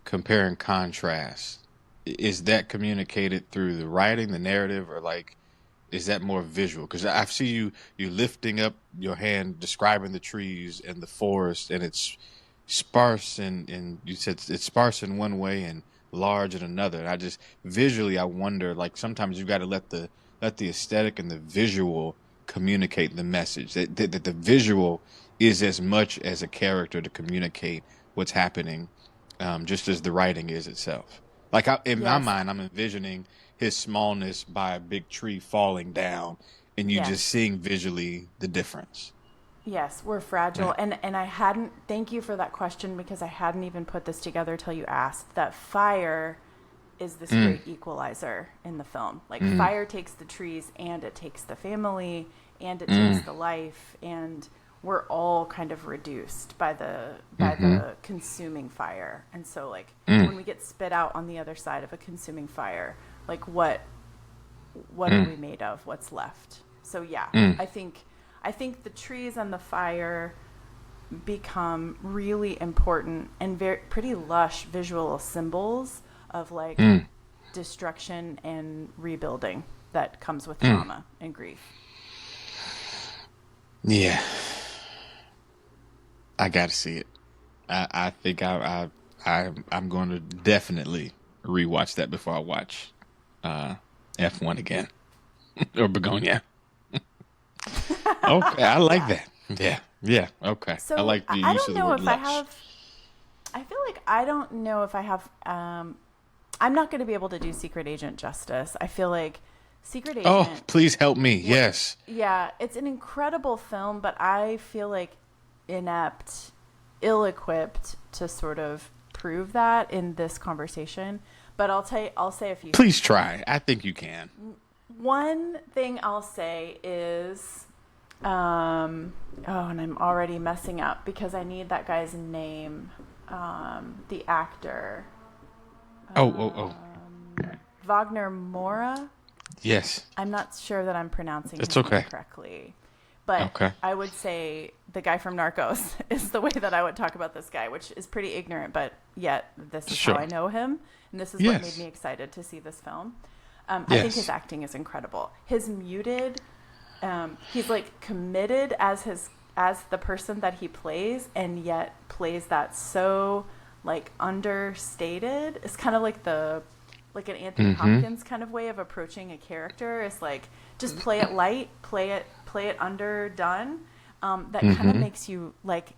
compare and contrast? Is that communicated through the writing, the narrative, or like is that more visual? Because I see you lifting up your hand, describing the trees and the forest, and it's sparse, and you said it's sparse in one way and large in another. And I just visually, I wonder, like sometimes you got to let the aesthetic and the visual communicate the message. That the visual is as much as a character to communicate what's happening, just as the writing is itself. Like in my Yes. mind, I'm envisioning his smallness by a big tree falling down, and you just Yes. seeing visually the difference. Yes, we're Yeah. fragile. And I hadn't, thank you for that question, because I hadn't even put this together till you asked. That fire is this Mm, great equalizer in the film. Like, mm, fire takes the trees and it takes the family and it takes mm, the life. And we're all kind of reduced by Mm-hmm. the consuming fire. And so like Mm, when we get spit out on the other side of a consuming fire, like what are mm, we made of? What's left? So yeah, mm, I think I think the trees and the fire become really important and very pretty lush visual symbols of like mm, destruction and rebuilding that comes with mm. trauma and grief. Yeah, I got to see it. I think I'm going to definitely rewatch that before I watch uh, F1 again or Begonia. Okay, I like Yeah. that. Yeah, yeah. Okay, I So like the I use don't of the know word if I lush. have. I feel like I don't know if I have. I'm not going to be able to do Secret Agent justice. I feel like Secret Oh, Agent. please help me. What? Yes. Yeah, it's an incredible film, but I feel like inept, ill-equipped to sort of prove that in this conversation. But I'll say a few Please things. try. I think you can. One thing I'll say is, oh, and I'm already messing up because I need that guy's name, the actor, Oh, oh, oh. Wagner Mora. Yes. I'm not sure that I'm pronouncing It's his name okay. correctly, but Okay. I would say the guy from Narcos is the way that I would talk about this guy, which is pretty ignorant, but yet this is how I Sure. know him, and this is what made Yes. me excited to see this film. I think his Yes. acting is incredible. His muted, he's like committed as as the person that he plays, and yet plays that so like understated. It's kind of like an Anthony Mm-hmm. Hopkins kind of way of approaching a character. Is like just play it light, play it underdone. That kind of Mm-hmm. makes you like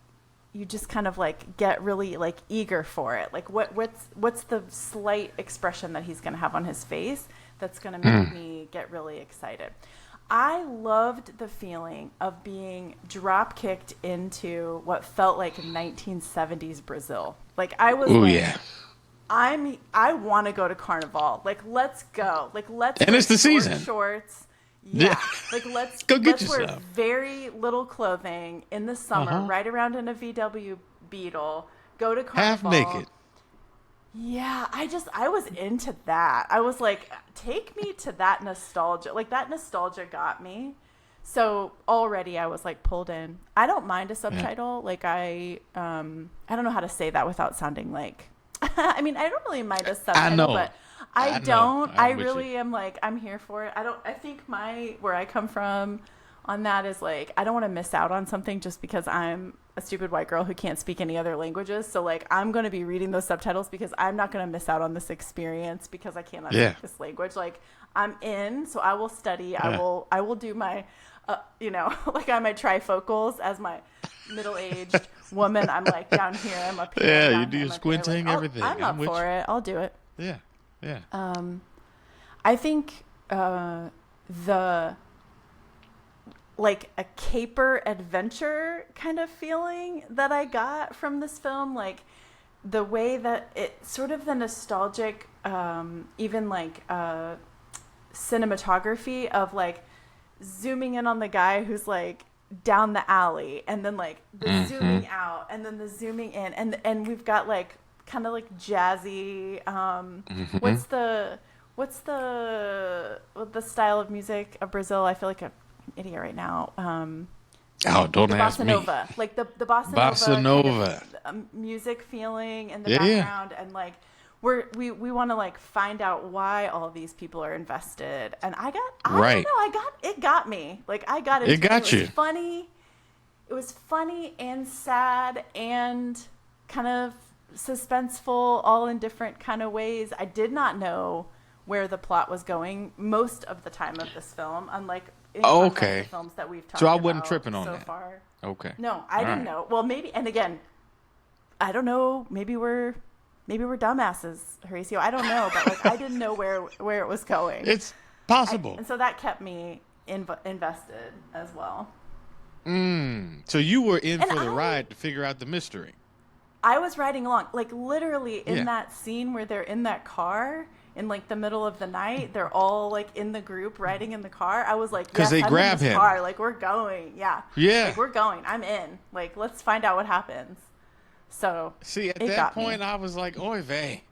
you just kind of like get really like eager for it. Like what's the slight expression that he's going to have on his face that's going to make Mm. me get really excited. I loved the feeling of being drop kicked into what felt like 1970s Brazil. Like I was Oh, like, yeah. I want to go to Carnival. Like let's go. Like let's And wear it's the short season. shorts. Yeah. Yeah. Like Go get let's wear yourself. very little clothing in the summer, Uh-huh. ride around in a VW Beetle, go to Half Carnival. naked. Yeah, I was into that. I was like, take me to that nostalgia. Like that nostalgia got me. So already I was like pulled in. I don't mind a Yeah. subtitle. Like I don't know how to say that without sounding like I mean, I don't really mind a I subtitle, know. but I I know. don't. I I'm with you. really am like I'm here for it. I think my where I come from on that is like I don't want to miss out on something just because I'm a stupid white girl who can't speak any other languages. So like I'm going to be reading those subtitles because I'm not going to miss out on this experience because I cannot Yeah. speak this language. Like I'm in, so I will study. Yeah. I will do my like on my trifocals as my middle-aged woman. I'm like down here, I'm up here, I'm Yeah, you down do here, your I'm up here. Like squinting, everything. I'm I'm up with for it. I'll do it. you. Yeah. Yeah. I think the like a caper adventure kind of feeling that I got from this film, like the way that it sort of the nostalgic, even like cinematography of like zooming in on the guy who's like down the alley and then like the Mm-hmm. zooming out and then the zooming in and we've got like kind of like jazzy Mm-hmm. what's the style of music of Brazil. I feel like I'm an idiot right now. Oh, don't The ask bossa me. nova, like the bossa Bossa nova kind of Nova. music feeling in the Yeah, yeah. background, and like we want to like find out why all these people are invested. And I don't Right. know, it got me. Like I got It into it. It got was you. funny. It was funny and sad and kind of suspenseful, all in different kind of ways. I did not know where the plot was going most of the time of this film, unlike in contrast to Okay. films that we've So talked I wasn't about tripping on so that. far. Okay. No, All I didn't right. know. Well, maybe, and again, I don't know. Maybe we're dumbasses, Horatio. I don't know, but like I didn't know where it was going. It's possible. And so that kept me invested as well. So you were in And for the ride to figure out the mystery. I was riding along, like literally in Yeah. that scene where they're in that car. in like the middle of the night. They're all like in the group riding in the car. I was like, Because yes, they I'm in grab this him. car. Like, we're going. Yeah. Yeah. Like, we're going. I'm in. Like, let's find out what happens. So See, at it that got me. point, I was like, "Oy vey,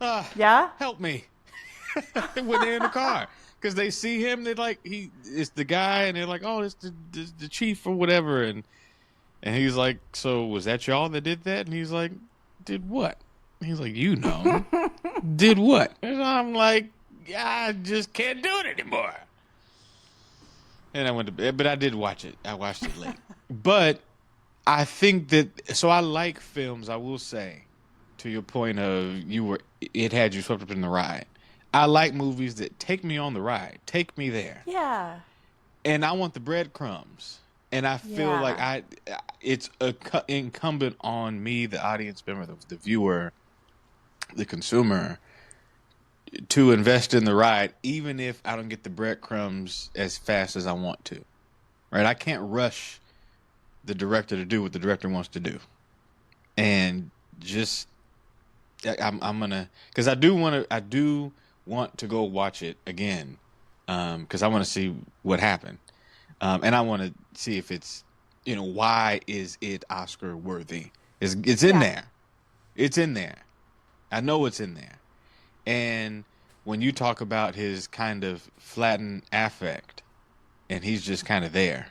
Yeah. help me!" When they're in the car, because they see him, they're like, it's the guy, and they're like, "Oh, it's the chief or whatever," and he's like, "So was that y'all that did that?" And he's like, "Did what?" And he's like, "You know, did what?" And I'm like, "I just can't do it anymore." And I went to bed, but I did watch it. I watched it late, but I think that so I like films. I will say, to your point of it had you swept up in the ride. I like movies that take me on the ride, take me there, Yeah. and I want the breadcrumbs. And I feel like Yeah. it's incumbent on me, the audience member, the viewer, the consumer, to invest in the ride, even if I don't get the breadcrumbs as fast as I want to. Right? I can't rush the director to do what the director wants to do, and just I'm gonna because I do want to go watch it again because I want to see what happened, and I want to see if it's why is it Oscar worthy? It's in Yeah. there, it's in there. I know it's in there, and when you talk about his kind of flattened affect, and he's just kind of there.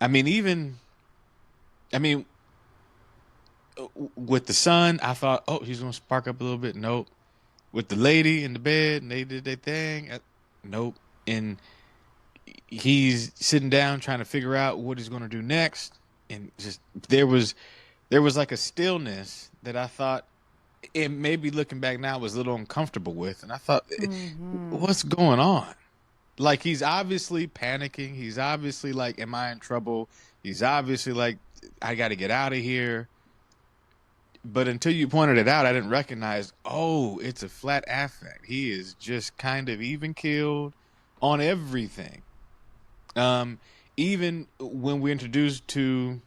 I mean, even I mean with the son, I thought, oh, he's gonna spark up a little bit. Nope. With the lady in the bed, and they did their thing. Nope. And he's sitting down trying to figure out what he's gonna do next. And just there was like a stillness that I thought it maybe looking back now was a little uncomfortable with. And I thought, Mm-hmm. what's going on? Like he's obviously panicking. He's obviously like, am I in trouble? He's obviously like, I got to get out of here. But until you pointed it out, I didn't recognize, oh, it's a flat affect. He is just kind of even keeled on everything. Um, Even when we're introduced to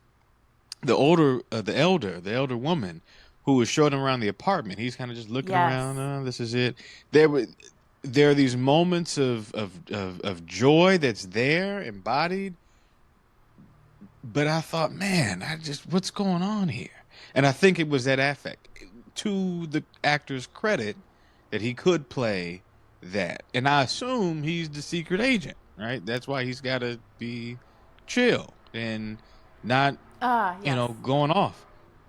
the elder woman who was showing him around the apartment, he's kind of just looking Yes. around. This is it. There were there are these moments of joy that's there embodied, but I thought, man, what's going on here? And I think it was that affect. To the actor's credit, that he could play that, and I assume he's the secret agent, right? That's why he's got to be chill and not, Yes. going off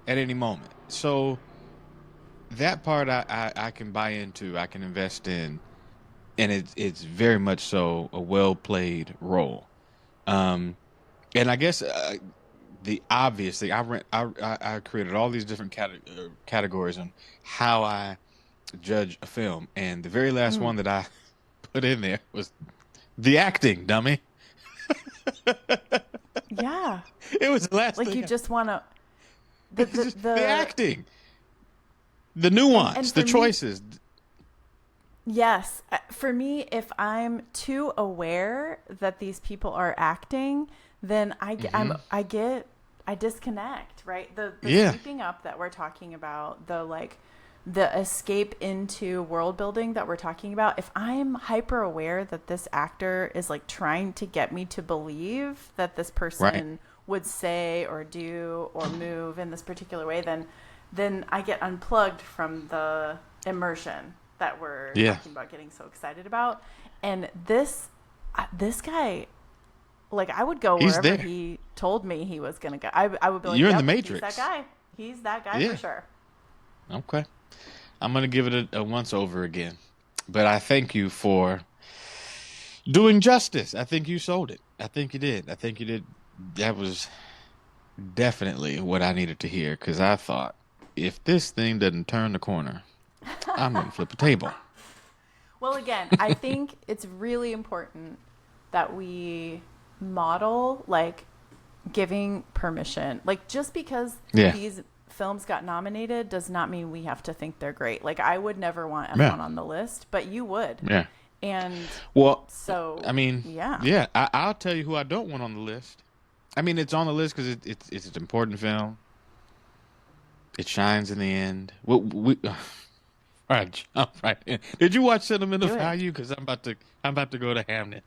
at any moment. So that part I can buy into, I can invest in, and it's very much so a well played role. Um, and I guess the obvious thing I created all these different categories on how I judge a film, and the very last Mm. one that I put in there was the acting, dummy. Yeah. It was the last Like, you thing. just want to It's just the the acting, the and nuance, the for me, choices. yes, for me, if I'm too aware that these people are acting, then Hmm. I disconnect, right? The Yeah, sweeping up that we're talking about, the escape into world building that we're talking about, if I'm hyper aware that this actor is like trying to get me to believe that this right. person would say or do or move in this particular way, then I get unplugged from the immersion that we're Yeah, talking about getting so excited about. And this guy, like, I would go he's wherever there. he told me he was gonna go. I would be like, You're in the yep, he's that Matrix. guy. He's that guy for Yeah. sure. Okay. I'm gonna give it a once over again, but I thank you for doing justice. I think you sold it. I think you did. I think you did. That was definitely what I needed to hear because I thought if this thing doesn't turn the corner, I'm gonna flip a table. Well, again, I think it's really important that we model like giving permission. Like, just because Yeah. these films got nominated does not mean we have to think they're great. Like, I would never want Yeah. F1 on the list, but you would. Yeah. And Well, I so, mean, yeah. yeah. I'll tell you who I don't want on the list. I mean, it's on the list because it's an important film. It shines in the end. right, jump right in. Did you watch Sentimental Do it. Value? Because I'm about to go to Hamnet.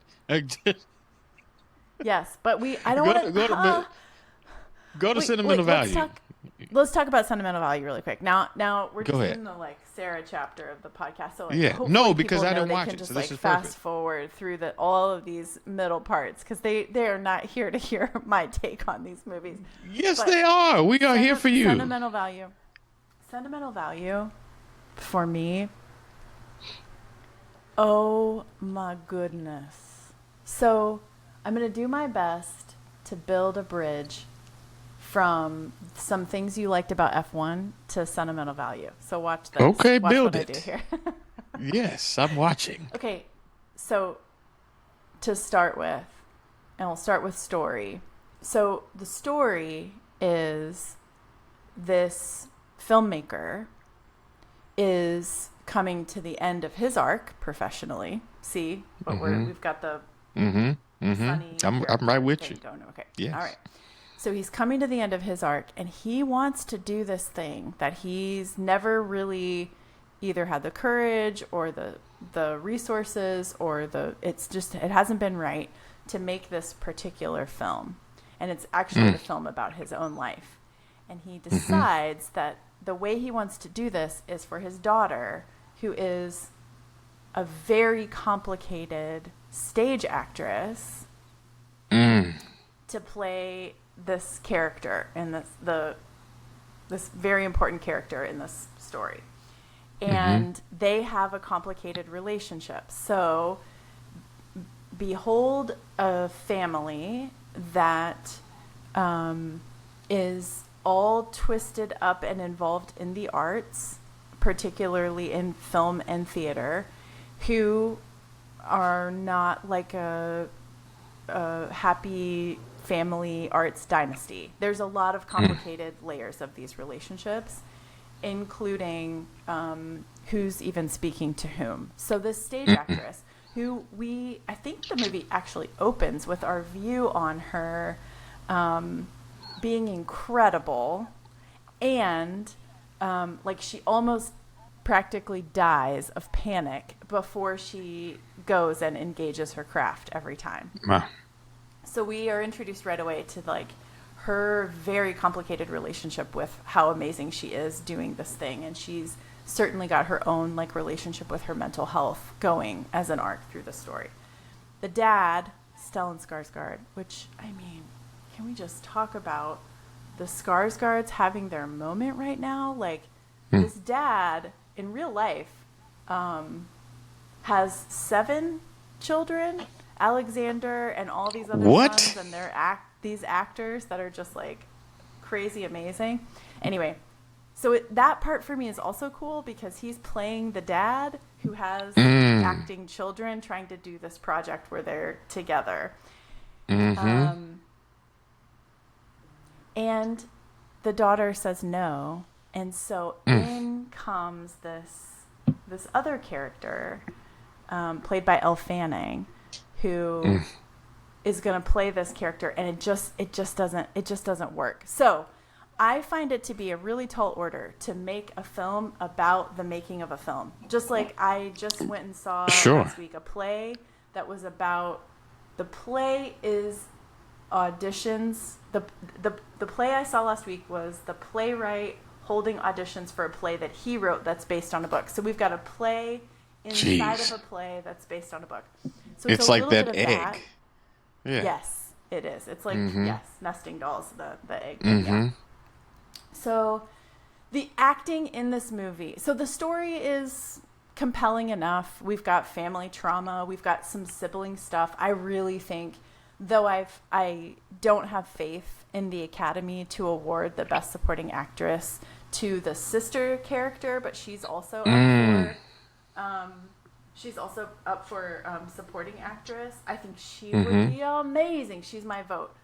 Yes, but I don't Go want to to. go to Sentimental Wait. Value. Let's talk about sentimental value really quick. Now we're Go just ahead. in the like Sarah chapter of the podcast, so like Yeah, no, hopefully because people I know didn't they watch can it, so just this like is fast perfect. forward through all of these middle parts because they are not here to hear my take on these movies. Yes, But they are. We are here for you. sentimental value for me. Oh my goodness! So I'm gonna do my best to build a bridge from some things you liked about F1 to sentimental value. So watch this. Okay, Watch build what I do it. here. Yes, I'm watching. Okay, so to start with, and we'll start with story. So the story is this filmmaker is coming to the end of his arc professionally. See, but Mm-hmm. we've got the Mm-hmm. Mm-hmm. funny I'm right character with you. thing going. Okay, all Yes. right. So he's coming to the end of his arc and he wants to do this thing that he's never really either had the courage or the resources or it hasn't been right to make this particular film. And it's actually Mm. a film about his own life. And he Mm-hmm. decides that the way he wants to do this is for his daughter, who is a very complicated stage actress, Mm. to play this character in this very important character in this story. Mm-hmm. And they have a complicated relationship. So behold a family that is all twisted up and involved in the arts, particularly in film and theater, who are not like a happy family arts dynasty. There's a lot of Mm. complicated layers of these relationships, including who's even speaking to whom. So this stage Mm. actress, I think the movie actually opens with our view on her being incredible, and like she almost practically dies of panic before she goes and engages her craft every time. Ah. So we are introduced right away to like her very complicated relationship with how amazing she is doing this thing, and she's certainly got her own like relationship with her mental health going as an arc through the story. The dad, Stellan Skarsgård, which I mean, can we just talk about the Skarsgårds having their moment right now? Like Mm. this dad in real life has 7 children, Alexander and all these other sons, What? and these actors that are just like crazy amazing. Anyway, so that part for me is also cool because he's playing the dad who has Mm. acting children trying to do this project where they're together. Mm-hmm. And the daughter says no, and so Mm. in comes this other character, played by Elle Fanning, who Mm. is going to play this character, and it just doesn't work. So I find it to be a really tall order to make a film about the making of a film. Just like I just went and saw Sure. last week a play that was about the play is auditions. The play I saw last week was the playwright holding auditions for a play that he wrote that's based on a book. So we've got a play inside Jeez. of a play that's based on a book. So it's It's a like little bit that of that. egg. Yeah. Yes, it is. It's like, Mm-hmm. yes, nesting dolls, the egg. Mm-hmm. Yeah. So the acting in this movie. So the story is compelling enough. We've got family trauma. We've got some sibling stuff. I really think, though I don't have faith in the Academy to award the Best Supporting Actress to the sister character, but she's also up Mm. for supporting actress. I think she Mm-hmm. would be amazing. She's my vote.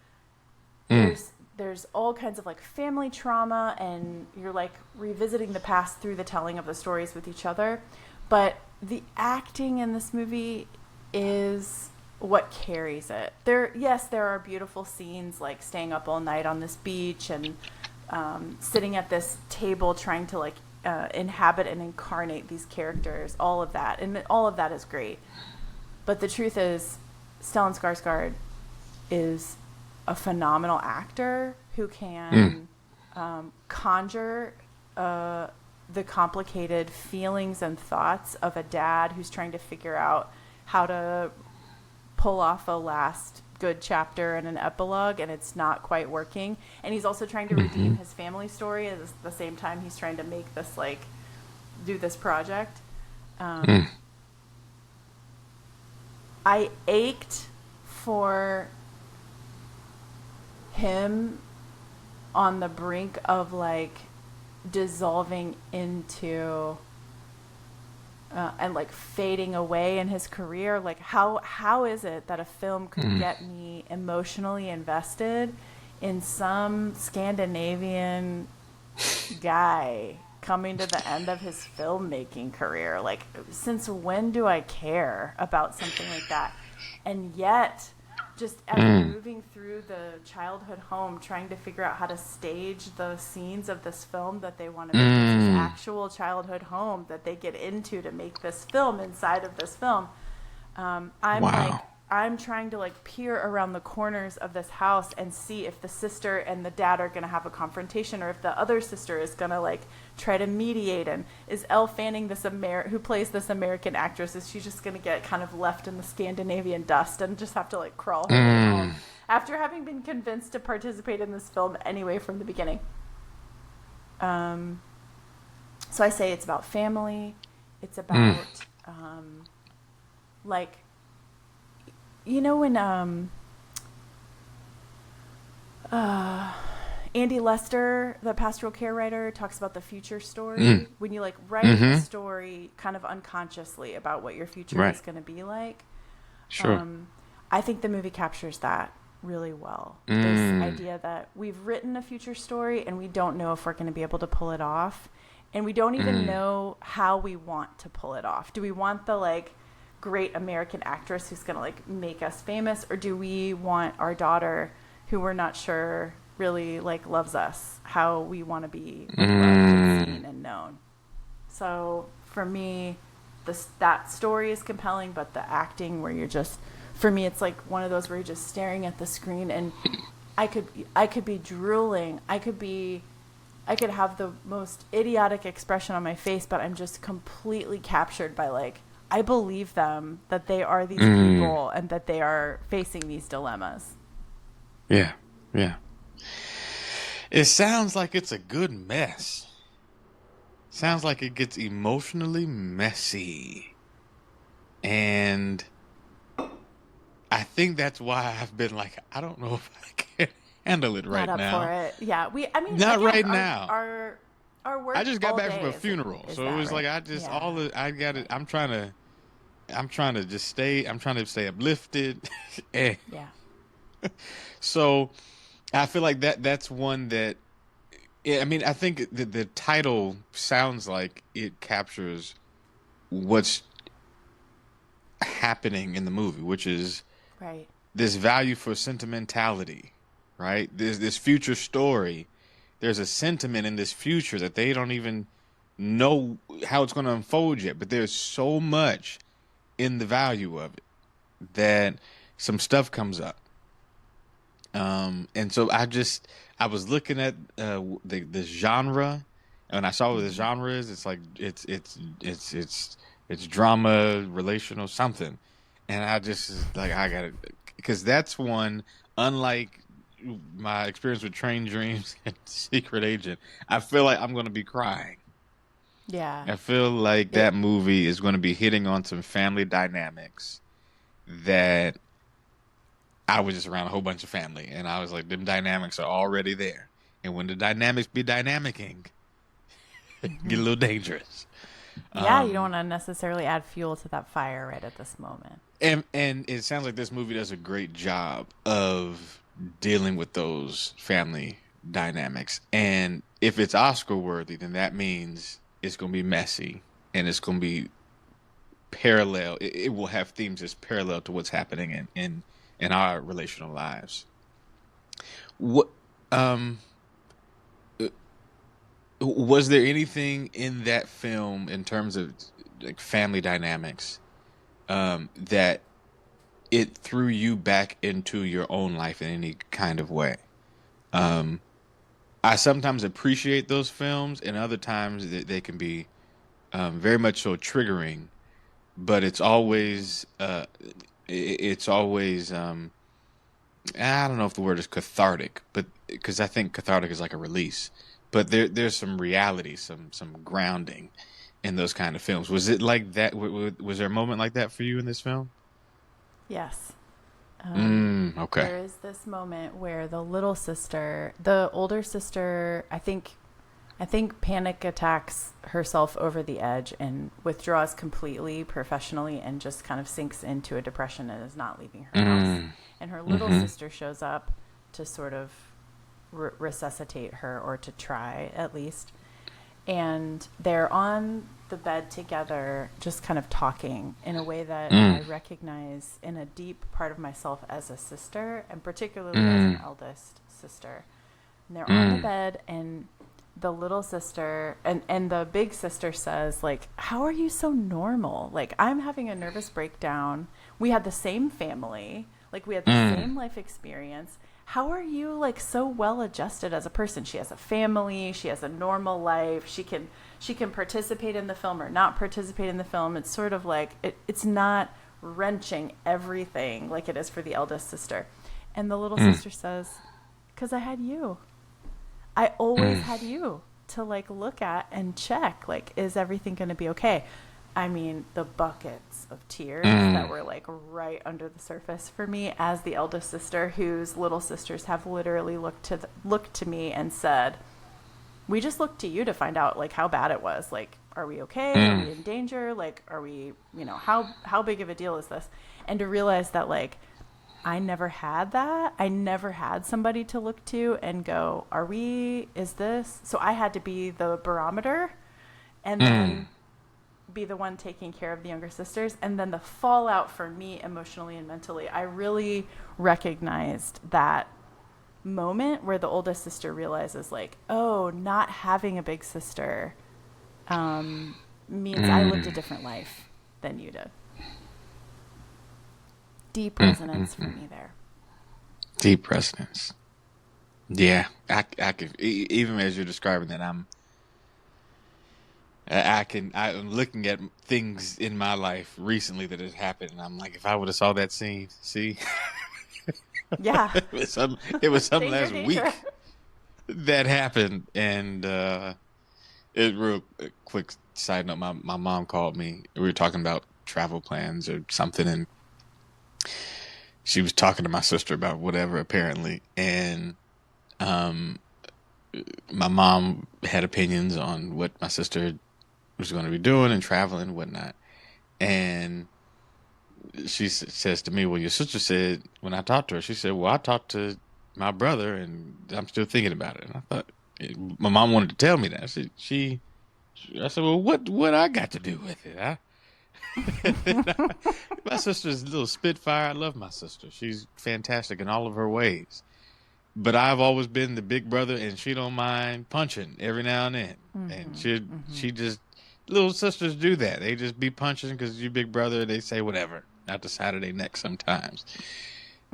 Mm. There's all kinds of like family trauma, and you're like revisiting the past through the telling of the stories with each other. But the acting in this movie is what carries it. There are beautiful scenes like staying up all night on this beach and sitting at this table trying to like inhabit and incarnate these characters, all of that, and all of that is great. But the truth is, Stellan Skarsgård is a phenomenal actor who Mm, can conjure the complicated feelings and thoughts of a dad who's trying to figure out how to pull off a last good chapter and an epilogue, and it's not quite working. And he's also trying to redeem hmm his family story at the same time he's trying to make this like do this project. mm, I ached for him on the brink of like dissolving into and like fading away in his career. Like how is it that a film could mm, get me emotionally invested in some Scandinavian guy coming to the end of his filmmaking career? Like, since when do I care about something like that? And yet, just as we're mm, moving through the childhood home, trying to figure out how to stage the scenes of this film that they want to make, it's his mm. actual childhood home that they get into to make this film inside of this film. I'm like, Wow. I'm trying to like peer around the corners of this house and see if the sister and the dad are going to have a confrontation, or if the other sister is going to like try to mediate. And is Elle Fanning, who plays this American actress, is she just going to get kind of left in the Scandinavian dust and just have to like crawl her way home Mm, after having been convinced to participate in this film anyway from the beginning? Um, so I say it's about family. It's mm, about like, you know, when Andy Lester, the pastoral care writer, talks about the future mm, story. When you like write a hmm story kind of unconsciously about what your future Right. is going to be like, Sure. um, I think the movie captures that really well. This Mm, idea that we've written a future story and we don't know if we're going to be able to pull it off. And we don't even mm, know how we want to pull it off. Do we want the like great American actress who's going to like make us famous, or do we want our daughter who we're not sure really like loves us, how we want to be like loved and mm, seen and known? So for me, that story is compelling, but the acting where you're just, for me, it's like one of those where you're just staring at the screen, and I could be drooling. I could have the most idiotic expression on my face, but I'm just completely captured by like, I believe them that they are these mm. people and that they are facing these dilemmas. Yeah. Yeah. It sounds like it's a good mess. Yeah. Sounds like it gets emotionally messy. And I think that's why I've been like, I don't know if I can handle it Not right up for now. it. Yeah. I mean, Not again, right our now. our our I work just got all back from day a is funeral. is So it that, was like right? I just Yeah. all the I got it. I'm trying to just stay I'm trying to stay uplifted. And Yeah. so I feel like that's one that yeah, I mean, I think the title sounds like it captures what's happening in the movie, which is Right. this value for sentimentality, right? There's this future story. There's a sentiment in this future that they don't even know how it's going to unfold yet, but there's so much in the value of it that some stuff comes up. And so I was looking at the genre, and when I saw what the Mm-hmm. genre is, it's like it's drama, relational, something, and I just is like I got it because that's one unlike my experience with Train Dreams and Secret Agent. I feel like I'm going to be crying. Yeah. I feel like It that movie is going to be hitting on some family dynamics that I was just around a whole bunch of family, and I was like, them dynamics are already there. And when the dynamics be dynamicing, get a mm-hmm. little dangerous. Yeah, you don't Um, want to necessarily add fuel to that fire right at this moment. and it sounds like this movie does a great job of dealing with those family dynamics. And if it's Oscar worthy, then that means it's going to be messy and it's going to be parallel. It will have themes that's parallel to what's happening in our relational lives. What um Was there anything in that film in terms of like family dynamics that it threw you back into your own life in any kind of way? Um, I sometimes appreciate those films, and other times they can be very much so triggering. But it's always I don't know if the word is cathartic, but because I think cathartic is like a release. But there's some reality, some grounding in those kind of films. Was it like that? Was there a moment like that for you in this film? Yes. Okay. There is this moment where the little sister, the older sister, I think panic attacks herself over the edge and withdraws completely professionally and just kind of sinks into a depression and is not leaving her house. Mm, And her little mm-hmm. sister shows up to sort of resuscitate her, or to try at least. And they're on the bed together, just kind of talking in a way that I Mm, recognize in a deep part of myself as a sister, and particularly as an mm, eldest sister. And they're on the mm, bed, and the little sister and the big sister says, like, how are you so normal? Like, I'm having a nervous breakdown. We had the same family, like we had the mm, same life experience. How are you like so well adjusted as a person? She has a family, she has a normal life, she can participate in the film or not participate in the film. It's sort of like it's not wrenching everything like it is for the eldest sister. And the little mm, sister says, because I had you. I always mm, had you to like look at and check, like, is everything going to be okay? I mean, the buckets of tears that mm, were like right under the surface for me as the eldest sister, whose little sisters have literally looked to me and said, "We just looked to you to find out like how bad it was. Like, are we okay? Are mm, we in danger? Like, are we, how big of a deal is this?" And to realize that like I never had that. I never had somebody to look to and go, "Are we, is this?" So I had to be the barometer and mm, then be the one taking care of the younger sisters. And then the fallout for me emotionally and mentally, I really recognized that moment where the oldest sister realizes, like, oh, not having a big sister means I lived a mm, different life than you did. Deep mm, resonance for mm. me there. Deep resonance. Yeah, I could even as you're describing that, I'm looking at things in my life recently that has happened, and I'm like, if I would have saw that scene, see, Yeah. it was some Danger, last danger. week that happened, and it real quick side note, my mom called me. We were talking about travel plans or something, and she was talking to my sister about whatever apparently, and um, my mom had opinions on what my sister was going to be doing and traveling and whatnot, and she says to me, "Well, your sister said when I talked to her, she said, well, I talked to my brother, and I'm still thinking about it." And I thought my mom wanted to tell me that. I said, "Well, what I got to do with it?" My sister's a little spitfire. I love my sister. She's fantastic in all of her ways. But I've always been the big brother, and she don't mind punching every now and then. And she just little sisters do that. They just be punching because you big brother. They say whatever out the side of their neck sometimes.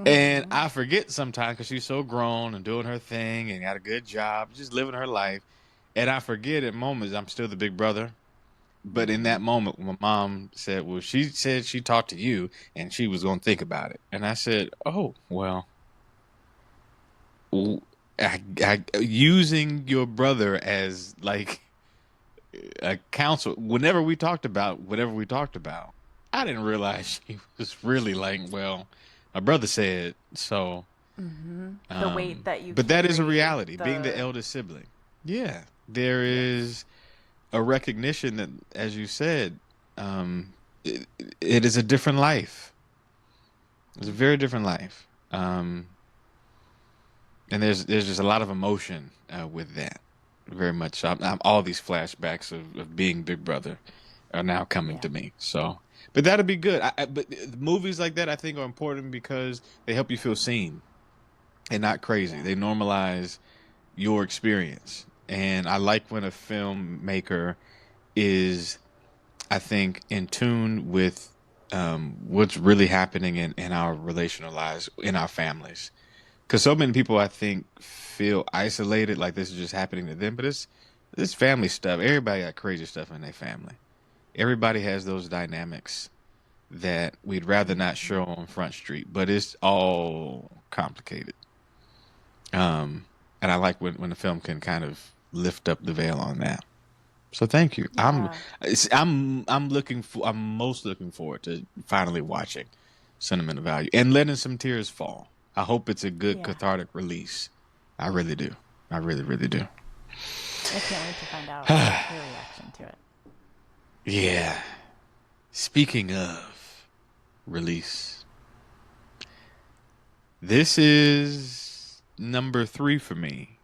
And I forget sometimes because she's so grown and doing her thing and got a good job, just living her life. And I forget at moments I'm still the big brother. But in that moment, when my mom said, "Well, she said she talked to you and she was going to think about it," and I said, "Oh, well, using your brother as like a counsel, whenever we talked about whatever we talked about, I didn't realize she was really like, well, my brother said so." The weight that you But that is a carry, reality, being the the eldest sibling. Yeah, there yes. is a recognition that, as you said, um, it, it is a different life. It's a very different life, and there's just a lot of emotion with that. Very much. So all these flashbacks of being Big Brother are now coming Yeah. to me. So, but that'll be good. But movies like that I think are important because they help you feel seen and not crazy. Yeah. They normalize your experience. And I like when a filmmaker is, I think, in tune with what's really happening in our relational lives, in our families. Because so many people, I think, feel isolated, like this is just happening to them. But it's family stuff. Everybody got crazy stuff in their family. Everybody has those dynamics that we'd rather not show on Front Street, but it's all complicated. And I like when the film can kind of lift up the veil on that. So thank you. Yeah. I'm most looking forward to finally watching Sentimental Value and letting some tears fall. I hope it's a good Yeah. cathartic release. I really do. I really, really do. I can't wait to find out your reaction to it. Yeah. Speaking of release, this is number 3 for me.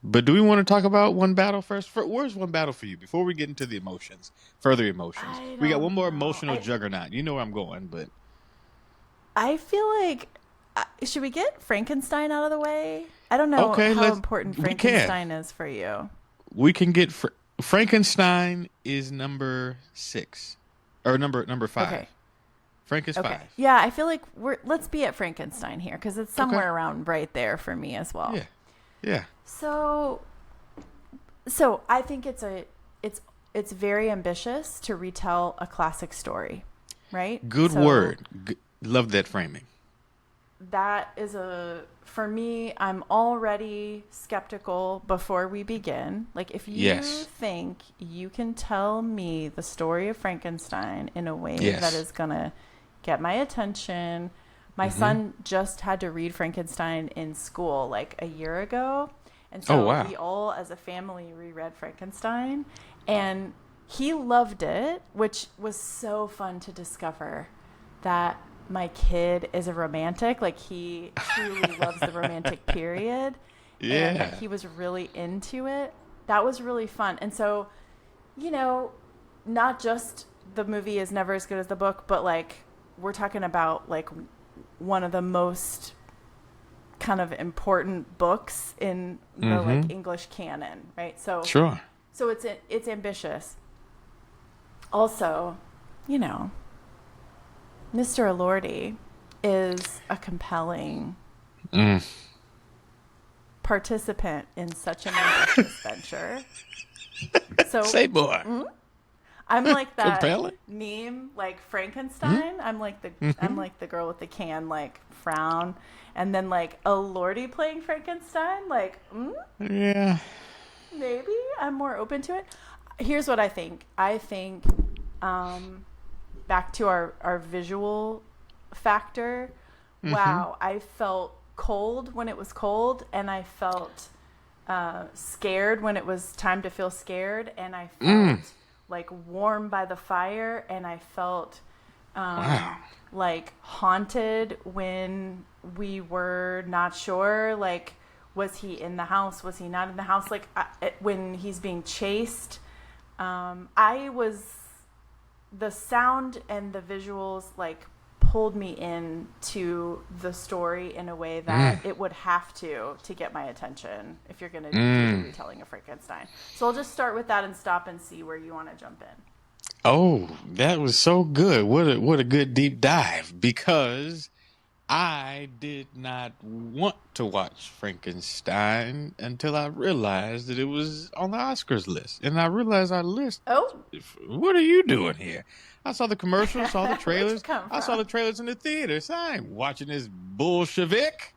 But do we want to talk about One Battle first? Where's One Battle for you before we get into the emotions, further emotions? I We got one don't more know. emotional juggernaut. You know where I'm going, but I feel like should we get Frankenstein out of the way? I don't know okay, how let's. important We can. Frankenstein is for you. We can get Frankenstein is number 6 or number 5. Okay. Frank is Okay. 5. Yeah, I feel like let's be at Frankenstein here because it's Okay. somewhere around right there for me as well. Yeah. Yeah. So I think it's it's very ambitious to retell a classic story, right? Good So word. Love that framing. that is for me, I'm already skeptical before we begin. Like, if you Yes. think you can tell me the story of Frankenstein in a way that Yes. is going to get my attention. My son just had to read Frankenstein in school like a year ago. And Oh so wow. we all, as a family, reread Frankenstein. And he loved it, which was so fun to discover that my kid is a romantic. Like, he truly loves the romantic period. And that Yeah. he was really into it. That was really fun. And so, you know, not just the movie is never as good as the book, but like, we're talking about like one of the most kind of important books in the like Mm-hmm. English canon, right? So Sure. it's ambitious. Also, you know, Mr. Elordi is a compelling Mm. participant in such an ambitious venture. So Say more. I'm like that Compelling. meme, like Frankenstein. I'm like the girl with the can, like frown, and then like a Lordy playing Frankenstein. Like, Yeah. maybe I'm more open to it. Here's what I think. I think back to our visual factor. Wow, I felt cold when it was cold, and I felt scared when it was time to feel scared, and I felt like warm by the fire, and I felt Wow. like haunted when we were not sure, like, was he in the house, was he not in the house, like when he's being chased. I was The sound and the visuals like pulled me into the story in a way that it would have to get my attention if you're going to do the retelling of Frankenstein. So I'll just start with that and stop and see where you want to jump in. Oh, that was so good. What a good deep dive because I did not want to watch Frankenstein until I realized that it was on the Oscars list. And I realized our list, Oh, what are you doing here? I saw the commercials, saw the where'd you trailers. come I saw the from? trailers in the theater. So I ain't watching this Bolshevik.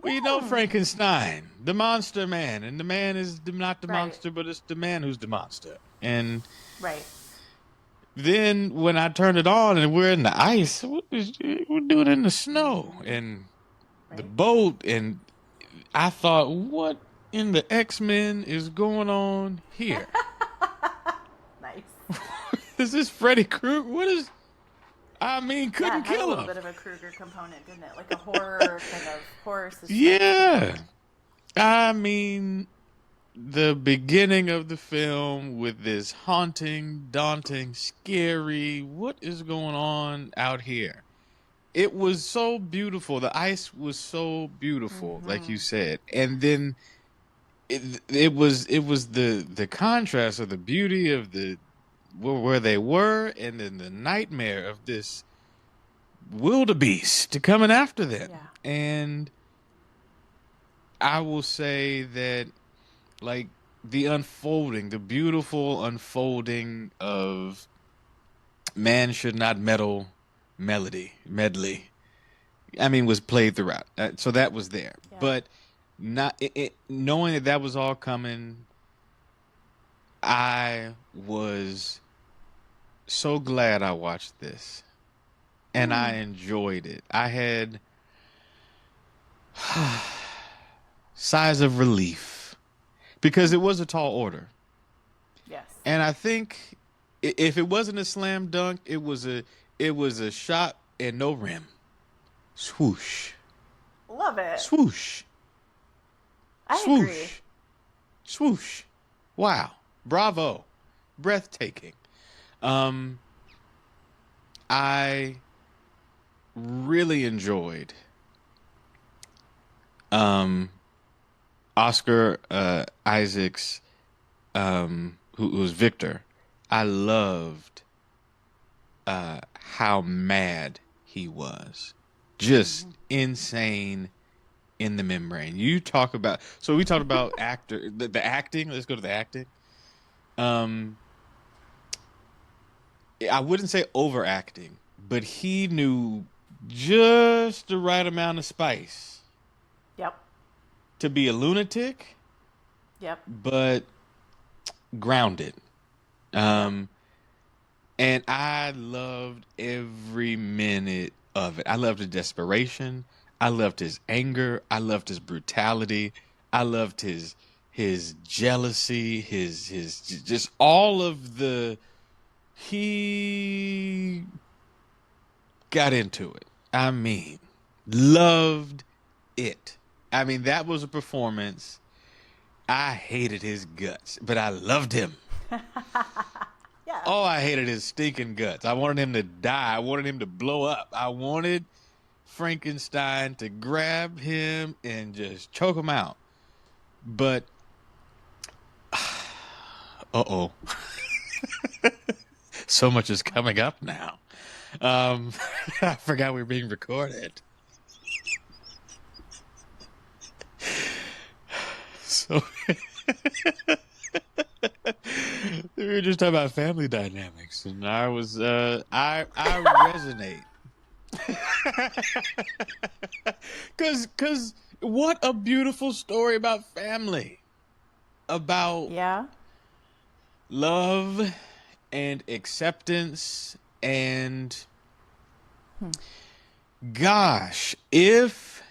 We know Frankenstein, the monster man. And the man is not the Right, monster, but it's the man who's the monster. And right, then when I turned it on and we're in the ice, we're doing it in the snow and the right. boat, and I thought, what in the X-Men is going on here? Nice. Is this Freddy Krueger? What is? I mean, Yeah, couldn't it had a kill little him. bit of a Krueger component, didn't it? Like a horror kind of horror suspense Yeah, component. I mean, the beginning of the film with this haunting, daunting, scary. What is going on out here? it was so beautiful. The ice was so beautiful, like you said. And then it was the contrast of the beauty of the where they were, and then the nightmare of this wildebeest coming after them. Yeah. And I will say that, like, the unfolding, the beautiful unfolding of man should not meddle medley. I mean, was played throughout. So that was there. Yeah. But not knowing that that was all coming, I was so glad I watched this, and I enjoyed it. I had sighs of relief because it was a tall order. Yes. And I think if it wasn't a slam dunk, it was a shot and no rim. Swoosh, Love it. swoosh, I agree. swoosh, swoosh. Wow. Bravo. Breathtaking. Um I really enjoyed um Oscar Isaac's who was Victor. I loved how mad he was. Just insane in the membrane. You talk about, so we talked about the acting. Let's go to the acting. Um I wouldn't say overacting, but he knew just the right amount of spice Yep. to be a lunatic, Yep. but grounded. Yep. Um, and I loved every minute of it. I loved his desperation. I loved his anger. I loved his brutality. I loved his jealousy. His just all of the he got into it. I mean, loved it. I mean, that was a performance. I hated his guts, but I loved him. Yeah. Oh, I hated his stinking guts. I wanted him to die. I wanted him to blow up. I wanted Frankenstein to grab him and just choke him out. But, uh-oh. So much is coming up now. Um, I forgot we were being recorded. So we were just talking about family dynamics, and I was I resonate. Cause what a beautiful story about family, about Yeah. love and acceptance, and gosh, if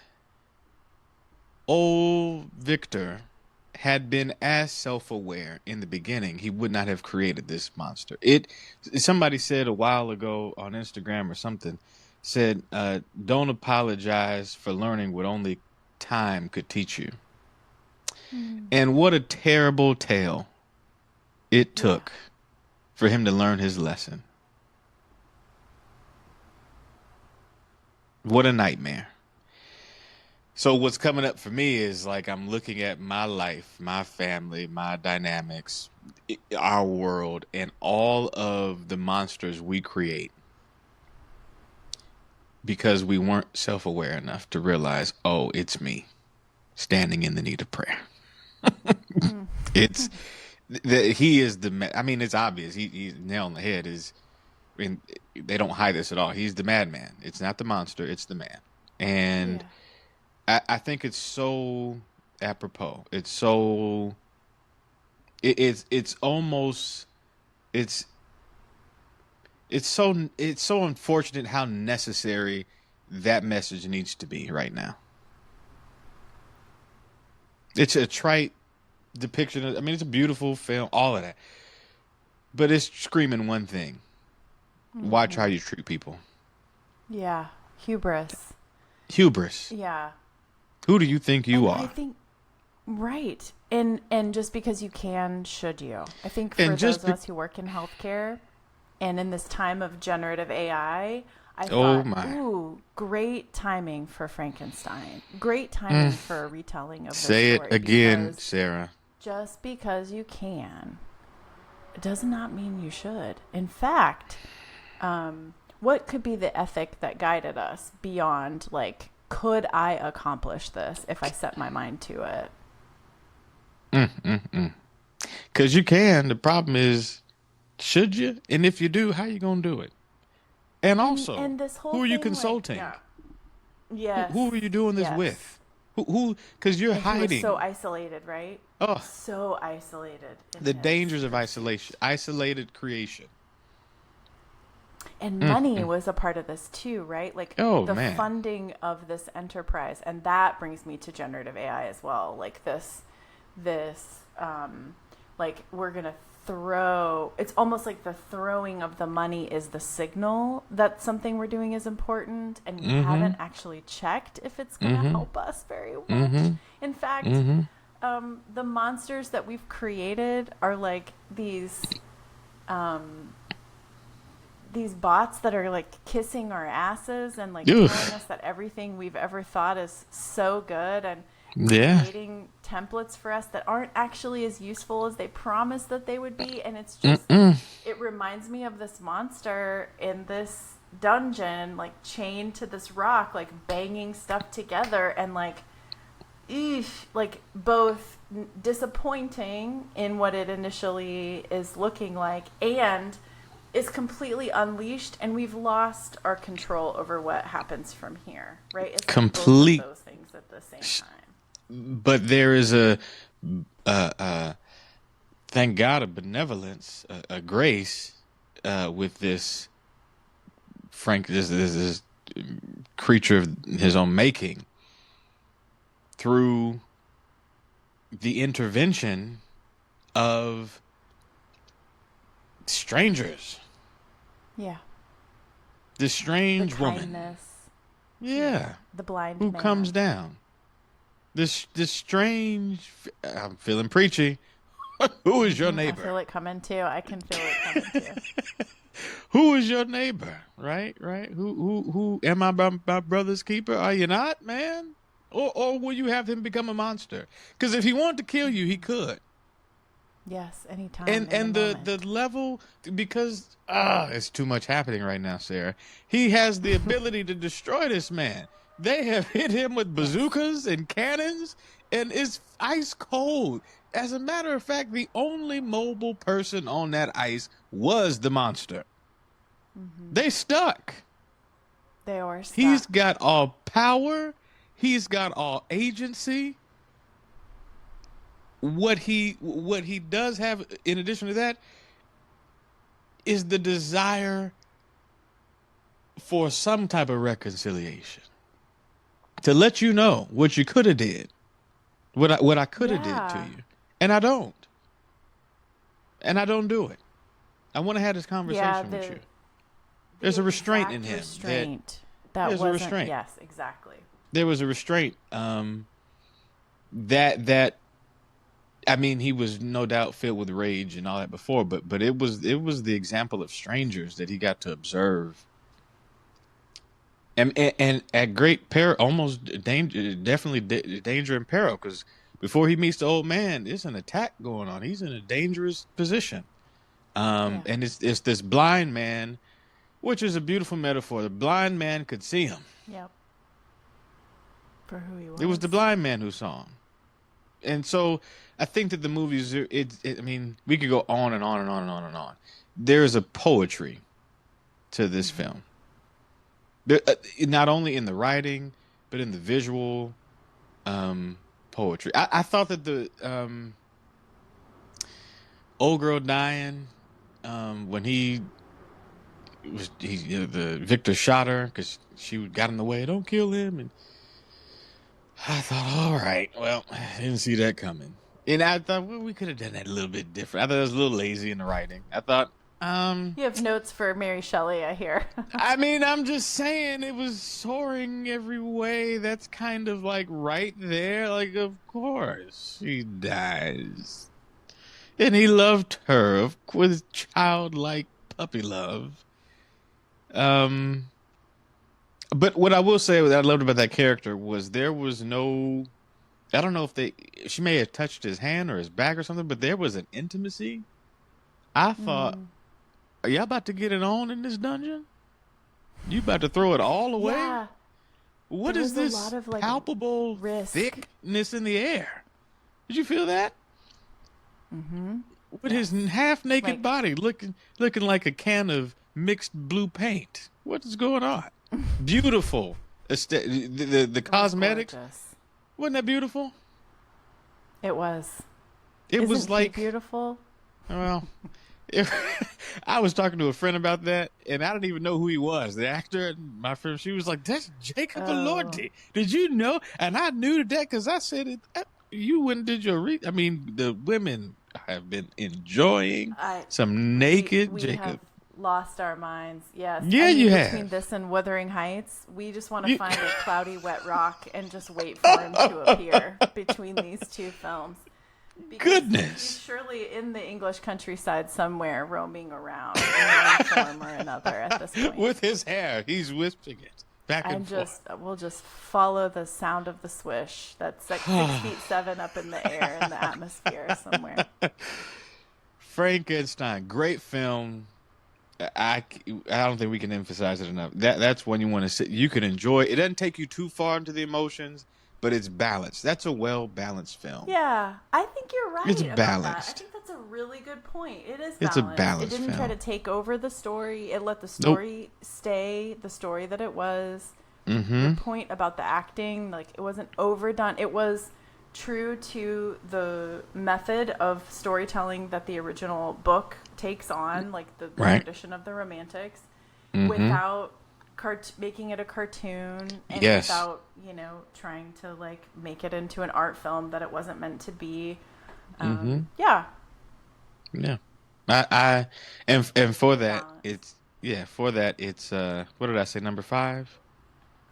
old Victor had been as self-aware in the beginning, he would not have created this monster. Somebody said a while ago on Instagram or something, said, don't apologize for learning what only time could teach you. And what a terrible tale it Yeah. took for him to learn his lesson. What a nightmare. So what's coming up for me is, like, I'm looking at my life, my family, my dynamics, our world, and all of the monsters we create because we weren't self-aware enough to realize, oh, it's me standing in the need of prayer. It's he is I mean, it's obvious. He's nail on the head. And they don't hide this at all. He's the madman. It's not the monster. It's the man. And Yeah. I think it's so apropos. It's so it's almost it's it's so unfortunate how necessary that message needs to be right now. It's a trite depiction of, I mean, it's a beautiful film, all of that. But it's screaming one thing. Watch how you treat people. Yeah. Hubris. Hubris. Yeah. Who do you think you And I are? think right. And just because you can, should you? I think for And those just of us who work in healthcare and in this time of generative AI, I Oh thought, my. ooh, great timing for Frankenstein. Great timing for a retelling of this Say it story again, because Sarah. just because you can does not mean you should. In fact, what could be the ethic that guided us beyond, like, could I accomplish this if I set my mind to it? Because you can. The problem is, should you? And if you do, how you gonna do it? And also, And this whole who are you thing, like, consulting? yeah, Who are yes, you doing this yes. with? Who? Because you're And he was so hiding. isolated, right? Oh, So isolated in the his dangers of pursuit. isolation, isolated creation. And money was a part of this too, right? Like Oh the man. funding of this enterprise, and that brings me to generative AI as well. Like this, like we're gonna throw. It's almost like the throwing of the money is the signal that something we're doing is important, and we Mm-hmm. haven't actually checked if it's gonna Mm-hmm. help us very much. Mm-hmm. In fact, Mm-hmm. the monsters that we've created are like these bots that are like kissing our asses and like telling Oof. us that everything we've ever thought is so good and Yeah. creating templates for us that aren't actually as useful as they promised that they would be. And it's just, Mm-mm. it reminds me of this monster in this dungeon, like chained to this rock, like banging stuff together and like, eesh, like both disappointing in what it initially is looking like and is completely unleashed, and we've lost our control over what happens from here, right? It's like both of Complete. those things at the same time. But there is a thank God, a benevolence, a grace with this Frank, this creature of his own making through the intervention of strangers. Yeah. This The strange woman, kindness. Yeah. yeah, The blind who comes man. down. This strange. I'm feeling preachy. Who is your I neighbor? feel it coming too. I can feel it coming too. Who is your neighbor? Right, right. Who? Am I my brother's keeper? Are you not, man? Or will you have him become a monster? Because if he wanted to kill you, he could. Yes, anytime, And in the the moment. level, because it's too much happening right now, Sarah. He has the ability to destroy this man. They have hit him with Yes. bazookas and cannons, and it's ice cold. As a matter of fact, the only mobile person on that ice was the monster. They stuck. They are He's stuck. got all power. He's got all agency. What he does have in addition to that is the desire for some type of reconciliation. To let you know what you could have did. What I could have did to Yeah. you. And I don't. And I don't do it. I want to have this Yeah, conversation with the you. the There's a restraint in exact him that restraint that there's a wasn't, restraint. yes, exactly. There was a restraint that I mean, he was no doubt filled with rage and all that before, but it was the example of strangers that he got to observe, and at great peril, almost danger, definitely danger and peril, because before he meets the old man, there's an attack going on. He's in a dangerous position, Yeah. and it's this blind man, which is a beautiful metaphor. The blind man could see him. Yep. For who he It was the was. blind man who saw him. And so I think that the movies, I mean, we could go on and on and on and on and on. There's a poetry to this film. There, not only in the writing, but in the visual um, poetry. I thought that the old girl dying when the Victor shot her because she got in the way. Don't kill him, and I thought, all right, well, I didn't see that coming. And I thought, well, we could have done that a little bit different. I thought it was a little lazy in the writing. I thought, You have notes for Mary Shelley, I hear. I mean, I'm just saying it was soaring every way. That's kind of like right there. Like, of course she dies. And he loved her with childlike puppy love. Um, But what I will say that I loved about that character was there was no. I don't know if she may have touched his hand or his back or something, but there was an intimacy. I thought, Mm. are y'all about to get it on in this dungeon? You about to throw it all away? Yeah, What there is was a lot this of like palpable risk. thickness in the air? Did you feel that? Mm-hmm. With his Yes. half naked Like body looking like a can of mixed blue paint. What is going on? Beautiful. The it was cosmetics, gorgeous. wasn't that beautiful? It was. It was Isn't he like, beautiful? well, if, I was talking to a friend about that, and I didn't even know who he was. The actor, my friend, she was like, "That's Jacob Oh, Elordi. Did you know?" And I knew that because I said it. You went and did your I mean, the women have been enjoying I some we naked we have Jacob. lost our minds. Yes, I Yeah, mean you between have. this and Wuthering Heights, we just want to You, find a cloudy, wet rock and just wait for him to appear between these two films. Because he's goodness. surely in the English countryside somewhere, roaming around in one form or another at this point. With his hair, he's wisping it back and And forth. just we'll just follow the sound of the swish. That's like 6 feet 7 up in the air in the atmosphere somewhere. Frankenstein, great film. I don't think we can emphasize it enough. That's when you want to sit. You can enjoy. It doesn't take you too far into the emotions, but it's balanced. That's a well balanced film. Yeah, I think you're It's right about that. I balanced. think that's a really good point. It is It's a balanced. It balanced didn't try to film. take over the story. It let the Nope. story stay the story that it was. Your Mm-hmm. point about the acting, like it wasn't overdone. It was true to the method of storytelling that the original book takes on, like the Right. tradition of the Romantics, Mm-hmm. without making it a cartoon and Yes. without trying to like make it into an art film that it wasn't meant to be. Mm-hmm. Yeah, Yeah. And for good that, balance. it's yeah. For that, it's what did I say? Number five.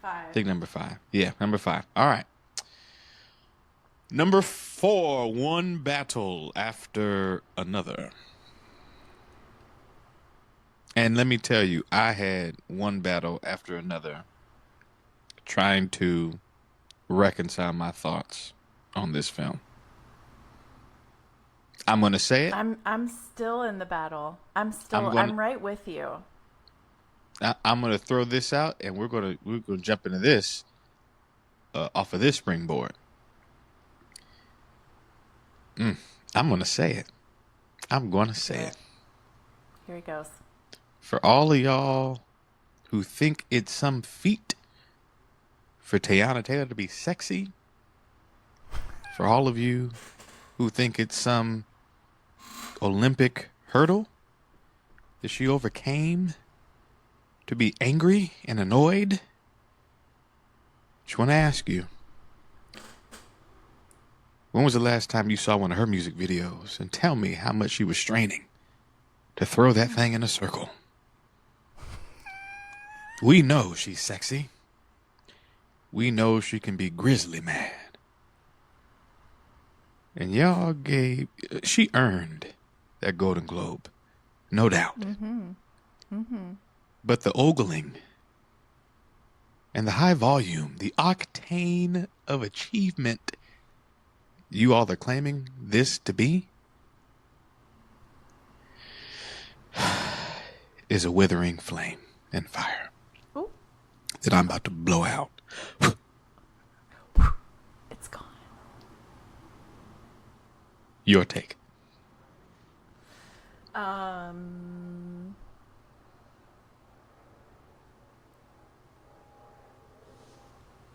I Five. think number five. Yeah, number five. All right. Number four. One battle after another. And let me tell you, I had one battle after another trying to reconcile my thoughts on this film. I'm going to say it. I'm still in the battle. I'm going to I'm right with you. I'm going to throw this out and we're going to jump into this off of this springboard. I'm going to say it. I'm going to Let's hear say it. it. Here he goes. For all of y'all who think it's some feat for Teyana Taylor to be sexy, for all of you who think it's some Olympic hurdle that she overcame to be angry and annoyed, just want to ask you, when was the last time you saw one of her music videos and tell me how much she was straining to throw that thing in a circle? We know she's sexy. We know she can be grizzly mad. And she earned that Golden Globe, no doubt. But the ogling and the high volume, the octane of achievement you all are claiming this to be is a withering flame and fire Ooh, that I'm about to blow out. it's gone. Your take.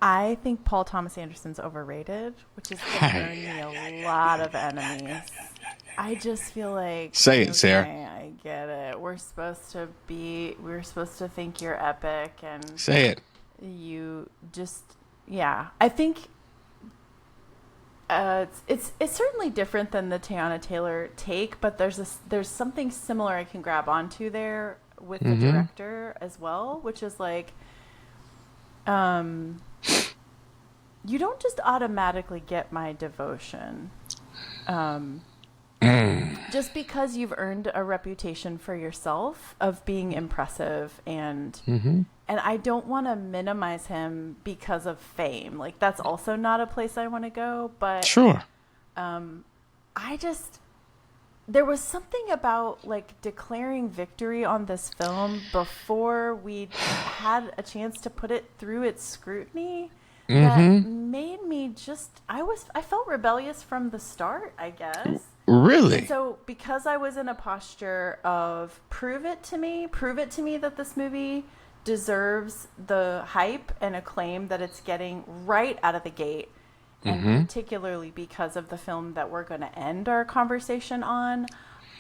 I think Paul Thomas Anderson's overrated, which is going to earn me a lot of enemies. I just feel like, Say it, okay, Sarah. I get it. We're supposed to think you're epic, and Say it. you just, yeah. I think it's certainly different than the Teyana Taylor take, but there's something similar I can grab onto there with the director as well, which is like, you don't just automatically get my devotion. Just because you've earned a reputation for yourself of being impressive and and I don't want to minimize him because of fame. Like that's also not a place I want to go, but Sure. I just there was something about like declaring victory on this film before we had a chance to put it through its scrutiny that Mm-hmm. made me just I felt rebellious from the start, I guess. And Really? so because I was in a posture of prove it to me that this movie deserves the hype and acclaim that it's getting right out of the gate, and Mm-hmm. particularly because of the film that we're going to end our conversation on,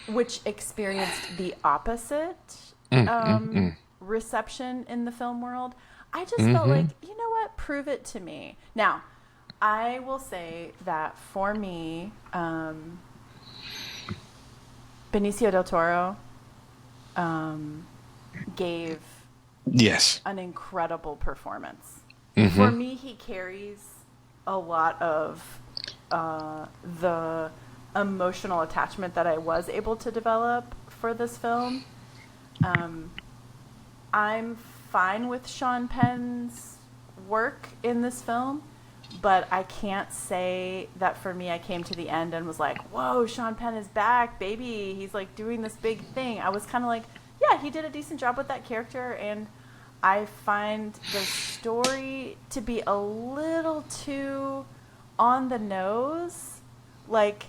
which experienced the opposite Mm-hmm. reception in the film world. I just felt Mm-hmm. like, you know what, prove it to me. Now, I will say that for me, Benicio del Toro gave Yes. an incredible performance. For Mm-hmm. me, he carries a lot of the emotional attachment that I was able to develop for this film. Um, I'm fine with Sean Penn's work in this film, but I can't say that for me I came to the end and was like, whoa, Sean Penn is back, baby. He's like doing this big thing. I was kind of like, yeah, he did a decent job with that character, and I find the story to be a little too on the nose. Like,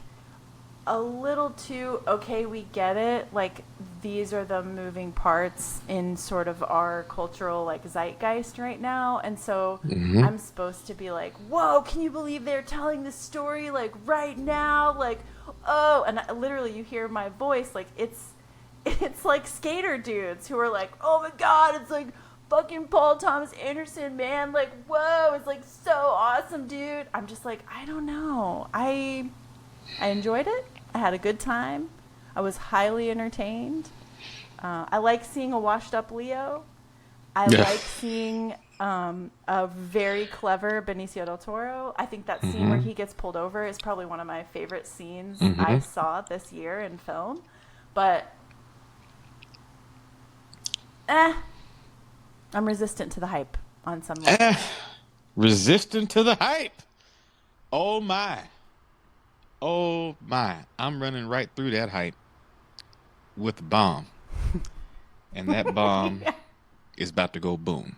a little too okay, we get it, like these are the moving parts in sort of our cultural like zeitgeist right now, and so Mm-hmm. I'm supposed to be like, whoa, can you believe they're telling this story like right now, like, oh, and literally you hear my voice like it's like skater dudes who are like, oh my god, it's like fucking Paul Thomas Anderson, man, like whoa, it's like so awesome, dude. I'm just like, I don't know, I enjoyed it. I had a good time. I was highly entertained. I like seeing a washed up Leo. I Yeah. like seeing a very clever Benicio del Toro. I think that scene where Mm-hmm. he gets pulled over is probably one of my favorite scenes I Mm-hmm. saw this year in film. But, eh, I'm resistant to the hype on some Eh, levels. resistant to the hype. Oh my. Oh my. I'm running right through that hype with a bomb. And that bomb Yeah. is about to go boom.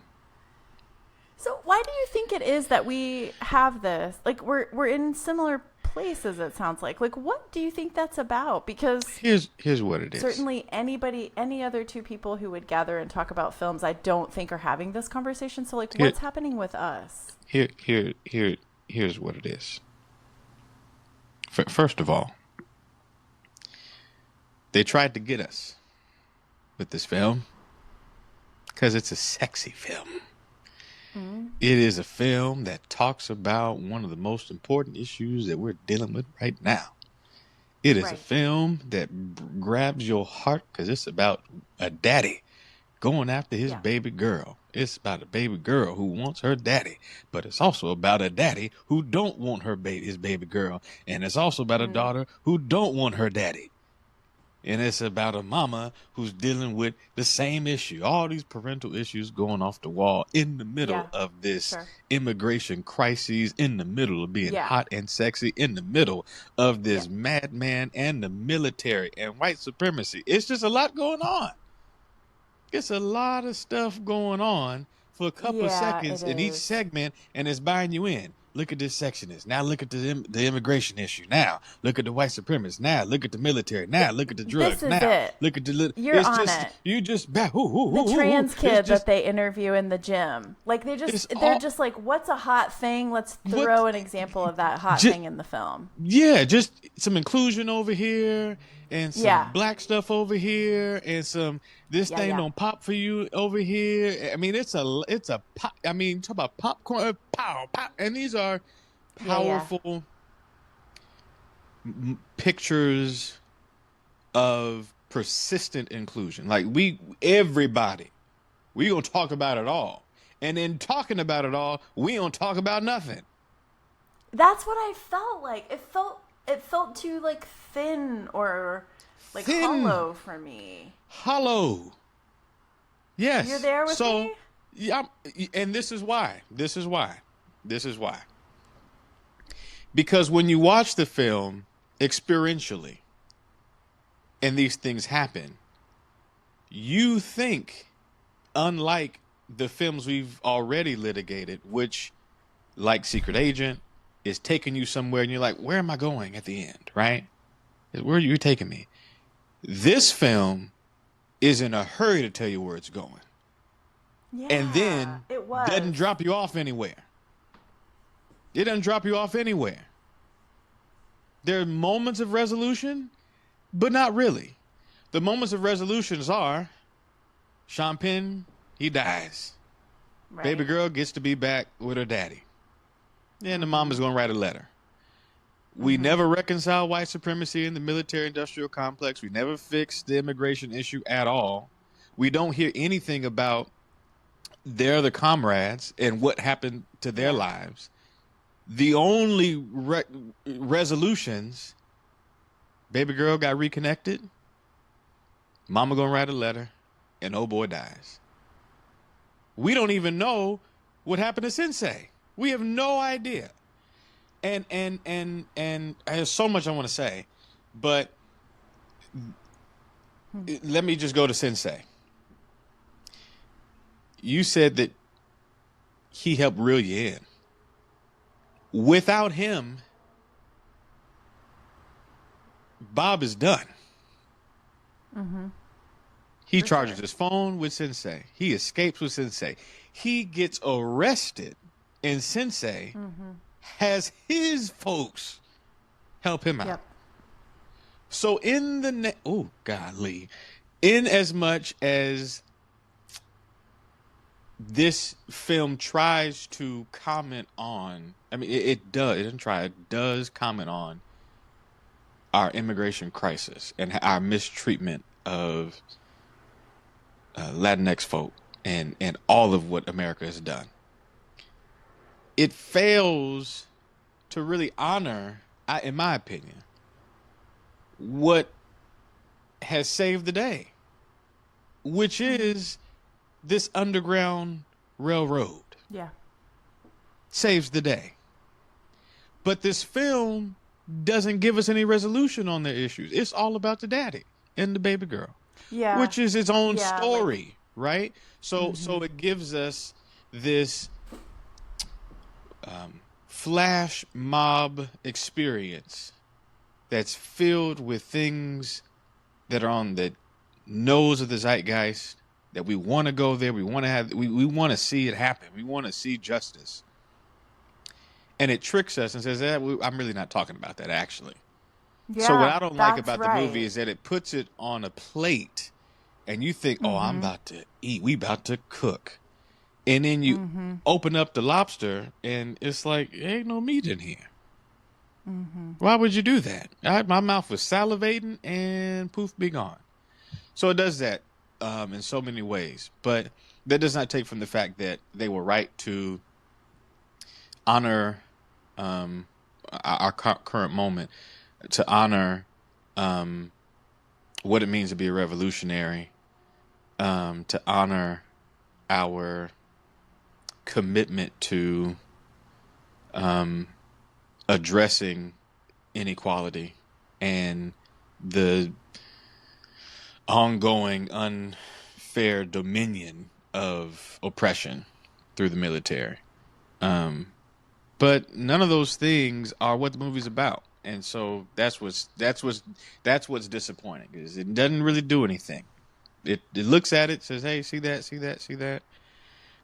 So why do you think it is that we have this? Like we're in similar places, it sounds like. Like what do you think that's about? Because Here's what it is. certainly any other two people who would gather and talk about films, I don't think are having this conversation. So like Here what's happening with us? here here here here's what it is. First of all, they tried to get us with this film because it's a sexy film. It is a film that talks about one of the most important issues that we're dealing with right now. It is a Right. film that grabs your heart because it's about a daddy going after his Yeah. baby girl. It's about a baby girl who wants her daddy, but it's also about a daddy who don't want his baby girl, and it's also about a Mm. daughter who don't want her daddy. And it's about a mama who's dealing with the same issue, all these parental issues going off the wall in the middle Yeah. of this Sure. immigration crises, in the middle of being Yeah. hot and sexy, in the middle of Yeah. this madman and the military and white supremacy. It's just a lot going on. It's a lot of stuff going on for a couple of Yeah, it seconds in each is. segment, and it's buying you in. Look at this sectionist. Now look at the immigration issue. Now look at the white supremacists. Now look at the military. Now look at the This drugs. is Now it. look at the. You're It's on just it. you just back. Hoo, hoo, The hoo, hoo, hoo. trans It's kid that just they interview in the gym. Like it's they're all just like, what's a hot thing? Let's what. throw an example of that hot Just, thing in the film. yeah, just some inclusion over here and some Yeah. black stuff over here and some this Yeah, thing yeah. don't pop for you over here. I mean, it's a pop. I mean, talk about popcorn, pow, pop, and these are Yeah, yeah. powerful pictures of persistent inclusion. Like everybody, we gonna talk about it all, and in talking about it all, we don't talk about nothing. That's what I felt like. It felt too like thin or like Thin, hollow for me. hollow. You're Yes. there with So me? Yeah, and this is why. This is why. This is why. Because when you watch the film experientially and these things happen, you think, unlike the films we've already litigated, which, like Secret Agent, is taking you somewhere and you're like, where am I going at the end, right? Where are you taking me? This film is in a hurry to tell you where it's going and Yeah, then it doesn't was. drop you off anywhere. It doesn't drop you off anywhere. There are moments of resolution, but not really. The moments of resolutions are Sean Penn, he dies. Baby Right. girl gets to be back with her daddy. And the mom is going to write a letter. We never reconcile white supremacy in the military industrial complex. We never fix the immigration issue at all. We don't hear anything about their other comrades and what happened to their Yeah. lives. The only resolutions, baby girl got reconnected, mama gonna write a letter, and oh boy dies. We don't even know what happened to Sensei. We have no idea. And there's so much I want to say, but let me just go to Sensei. You said that he helped reel you in. Without him, Bob is done. He For charges sure. his phone with Sensei. He escapes with Sensei. He gets arrested, and Sensei has his folks help him out. Yep. So oh golly, in as much as this film tries to comment on, I mean, it does. It doesn't try. It does comment on our immigration crisis and our mistreatment of Latinx folk and all of what America has done. It fails to really honor, in my opinion, what has saved the day, which is this underground railroad Yeah. saves the day. But this film doesn't give us any resolution on their issues. It's all about the daddy and the baby girl, Yeah. which is its own Yeah. Like. story, right? So it gives us this flash mob experience that's filled with things that are on the nose of the zeitgeist, that we want to go there. We want to we want to see it happen. We want to see justice. And it tricks us and says, I'm really not talking about that, actually. So what Yeah. I don't like That's about the movie right. is that it puts it on a plate and you think, oh, I'm about to eat. We about to cook. And then you open up the lobster and it's like, there ain't no meat in here. Why would you do that? My mouth was salivating and poof, be gone. So it does that in so many ways. But that does not take from the fact that they were right to honor um, our current moment, to honor um, what it means to be a revolutionary, to honor our commitment to addressing inequality and the ongoing unfair dominion of oppression through the military. Um, but none of those things are what the movie's about, and so that's what's disappointing is it doesn't really do anything. It looks at it, says, "Hey, see that, see that, see that,"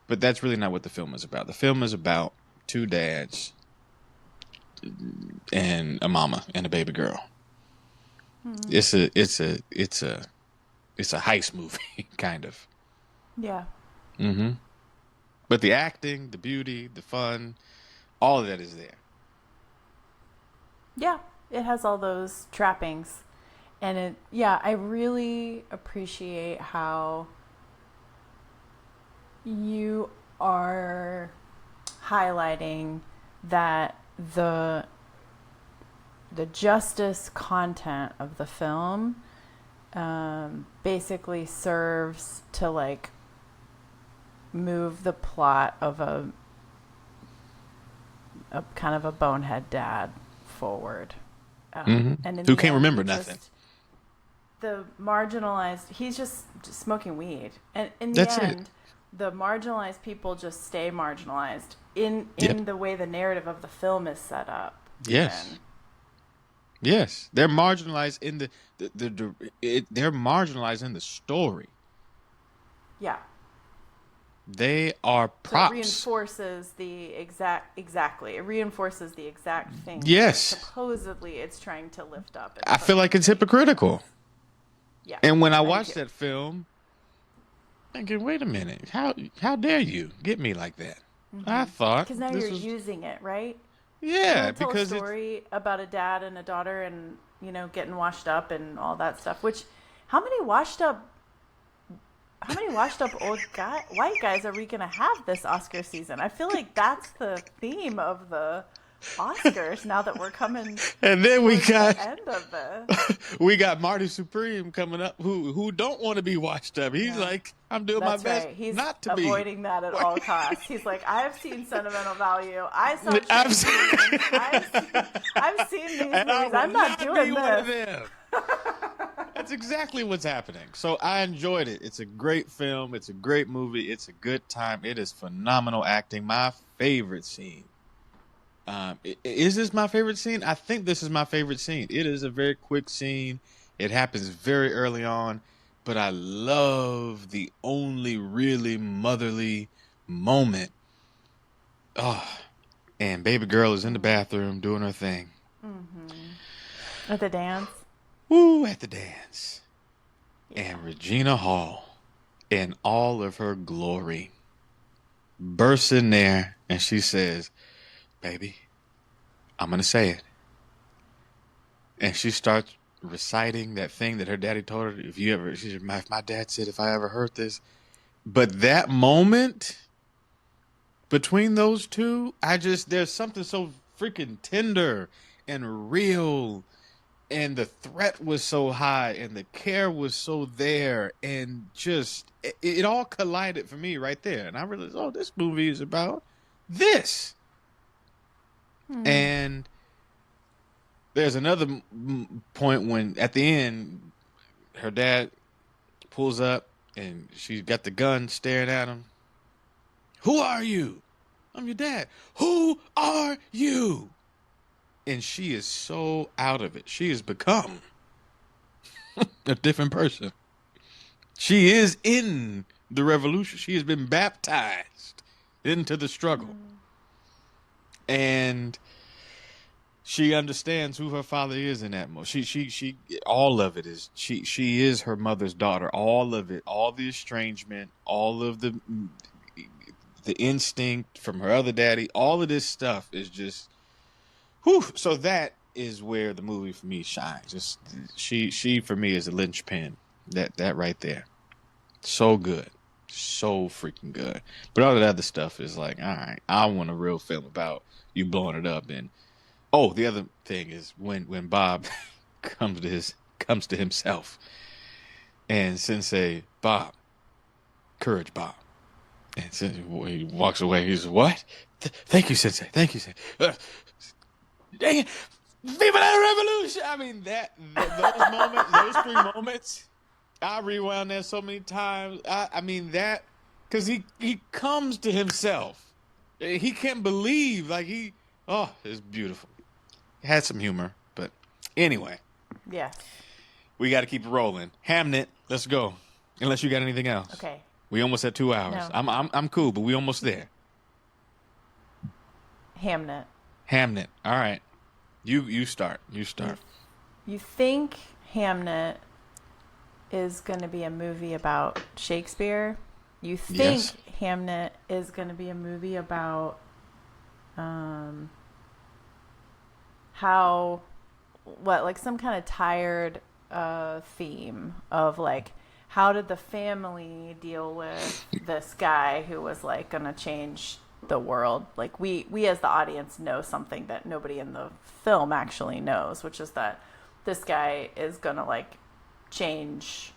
but that's really not what the film is about. The film is about two dads and a mama and a baby girl. It's a heist movie, kind of. Yeah. Hmm. But the acting, the beauty, the fun, all of that is there. Yeah. It has all those trappings. And yeah, I really appreciate how you are highlighting that the justice content of the film basically serves to like move the plot of a kind of a bonehead dad forward. And in Who the can't end, remember he nothing. just, the marginalized, he's just smoking weed. And in the That's it. end, the marginalized people just stay marginalized Yep. in the way the narrative of the film is set up, Yes. even. Yes. They're marginalized in they're marginalized in the story. Yeah. They are So it props. reinforces exactly. It reinforces the exact things that Yes. supposedly it's trying to lift up and I feel like it's portray. hypocritical. Yeah, And when I I do watched too. that film, thinking, wait a minute, how dare you get me like that? I thought Because now you're this was using it, right? You yeah, want to tell a because it's story about a dad and a daughter and, getting washed up and all that stuff, which how many washed up how many washed up white guys are we going to have this Oscar season? I feel like that's the theme of the Oscars now that we're coming and then we towards the got end of this. we got Marty Supreme coming up who don't want to be washed up. He's Yeah. like, I'm doing my That's best right. He's not to be. avoiding that at all costs. He's like, I have seen sentimental value. I saw I've Channing Tatum. seen, I've seen these and I movies. will I'm not not be doing one of this. them. That's exactly what's happening. So I enjoyed it. It's a great film. It's a great movie. It's a good time. It is phenomenal acting. My favorite scene. Is this my favorite scene? I think this is my favorite scene. It is a very quick scene. It happens very early on, but I love the only really motherly moment. Oh, and baby girl is in the bathroom doing her thing. At the dance. Woo, at the dance. Yeah. And Regina Hall, in all of her glory, bursts in there and she says, baby, I'm going to say it. And she starts reciting that thing that her daddy told her. She said, my dad said, if I ever heard this. But that moment between those two, there's something so freaking tender and real. And the threat was so high and the care was so there. And just, it all collided for me right there. And I realized, oh, this movie is about this. And there's another point when at the end, her dad pulls up and she's got the gun staring at him. Who are you? I'm your dad. Who are you? And she is so out of it. She has become a different person. She is in the revolution. She has been baptized into the struggle. And she understands who her father is in that moment. She all of it is she is her mother's daughter. All of it, all the estrangement, all of the instinct from her other daddy, all of this stuff is just whew. So that is where the movie for me shines. Just she for me is a linchpin. That right there. So good. So freaking good. But all that other stuff is like, all right, I want a real film about you blowing it up. And oh, the other thing is when Bob comes to himself and Sensei Bob, courage Bob. And Sensei, he walks away. He says, what? Thank you, Sensei. Thank you, Sensei. Dang it. Viva la Revolution! I mean, those moments, those three moments, I rewound that so many times. I mean, that, because he comes to himself. He can't believe, oh, it's beautiful. It had some humor, but anyway, Yes. we got to keep it rolling. Hamnet, let's go. Unless you got anything else. Okay. We almost at 2 hours. No. I'm cool, but we almost there. Hamnet. Hamnet, all right. You start. You You, start. you think Hamnet is going to be a movie about Shakespeare? You think Yes. Hamnet is going to be a movie about how like some kind of tired theme of like how did the family deal with this guy who was like gonna change the world? Like we as the audience know something that nobody in the film actually knows, which is that this guy is gonna like change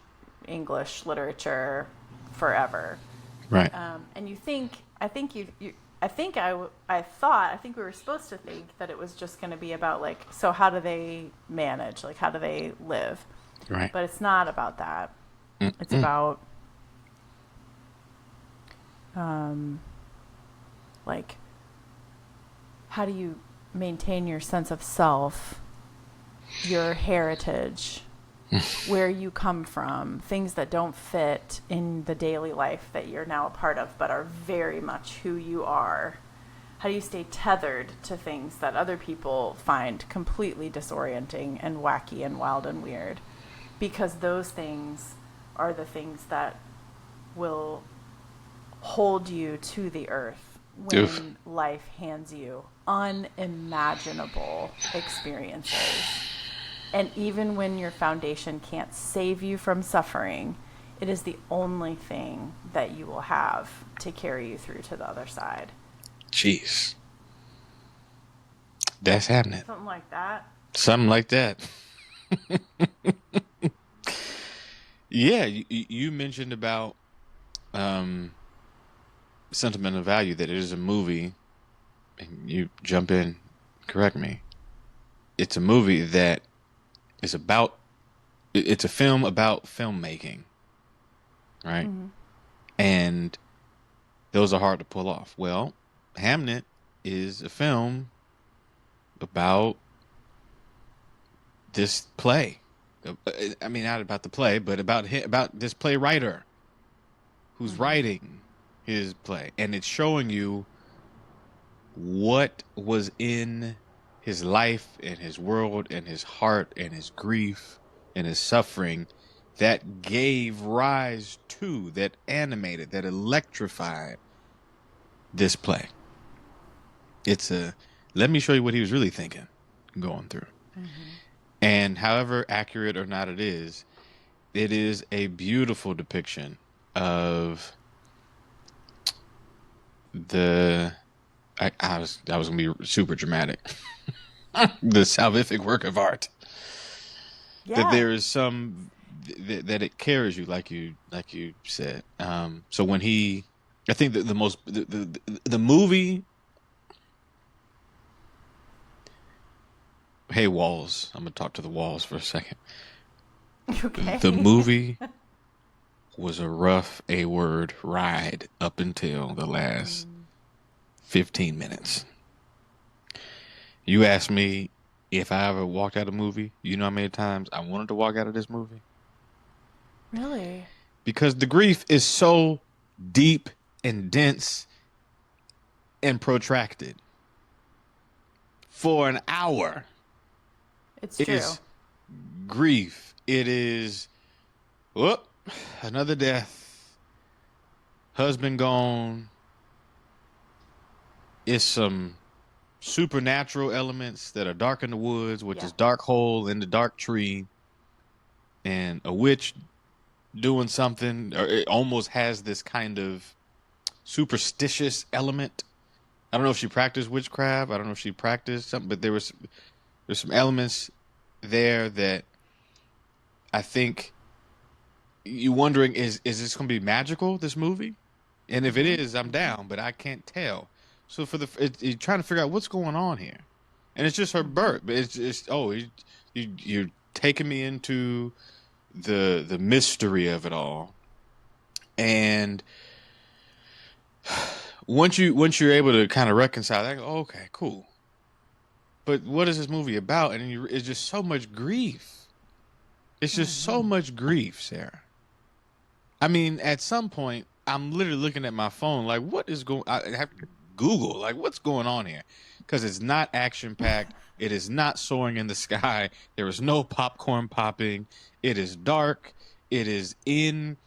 English literature forever. Right. And you think, I think I think I thought, I think we were supposed to think that it was just going to be about like, so how do they manage? Like, how do they live? Right. But it's not about that. It's Mm-mm. about, um, like, how do you maintain your sense of self, your heritage, where you come from, things that don't fit in the daily life that you're now a part of, but are very much who you are. How do you stay tethered to things that other people find completely disorienting and wacky and wild and weird? Because those things are the things that will hold you to the earth Oof. when life hands you unimaginable experiences. And even when your foundation can't save you from suffering, it is the only thing that you will have to carry you through to the other side. Jeez. That's happening. Something like that. Something like that. Yeah, you mentioned about um, sentimental value, that it is a movie, and you jump in, correct me. It's a movie that is about, it's a film about filmmaking, right? Mm-hmm. And those are hard to pull off. Well, Hamnet is a film about this play. I mean, not about the play, but about this playwriter who's Mm-hmm. writing his play, and it's showing you what was in his life and his world and his heart and his grief and his suffering that gave rise to, that animated, that electrified this play. It's a, let me show you what he was really thinking going through. Mm-hmm. And however accurate or not it is a beautiful depiction of the, I was gonna be super dramatic. The salvific work of art. That Yeah. there is some that it carries you, like you said. So when he, I think that the movie. Hey walls, I'm gonna talk to the walls for a second. The Okay. movie was a rough A word ride up until the last Mm. 15 minutes. You asked me if I ever walked out of a movie. You know how many times I wanted to walk out of this movie? Really? Because the grief is so deep and dense and protracted. For an hour, It's it true. is grief. It is, whoop, another death, husband gone. It's some supernatural elements that are dark in the woods, which Yeah. is dark hole in the dark tree, and a witch doing something, or it almost has this kind of superstitious element. I don't know if she practiced witchcraft. I don't know if she practiced something, but there's some elements there that I think you wondering, is this going to be magical, this movie? And if it Mm-hmm. is, I'm down, but I can't tell. So for you're trying to figure out what's going on here, and it's just her Mm-hmm. birth. But it's just, oh, you're taking me into the mystery of it all, and once you're able to kind of reconcile that, oh, okay, cool. But what is this movie about? And it's just so much grief. It's just so Mm-hmm. much grief, Sarah. I mean, at some point, I'm literally looking at my phone like, what is going? I have to Google like, what's going on here? Because it's not action packed. It is not soaring in the sky. There is no popcorn popping. It is dark. It is in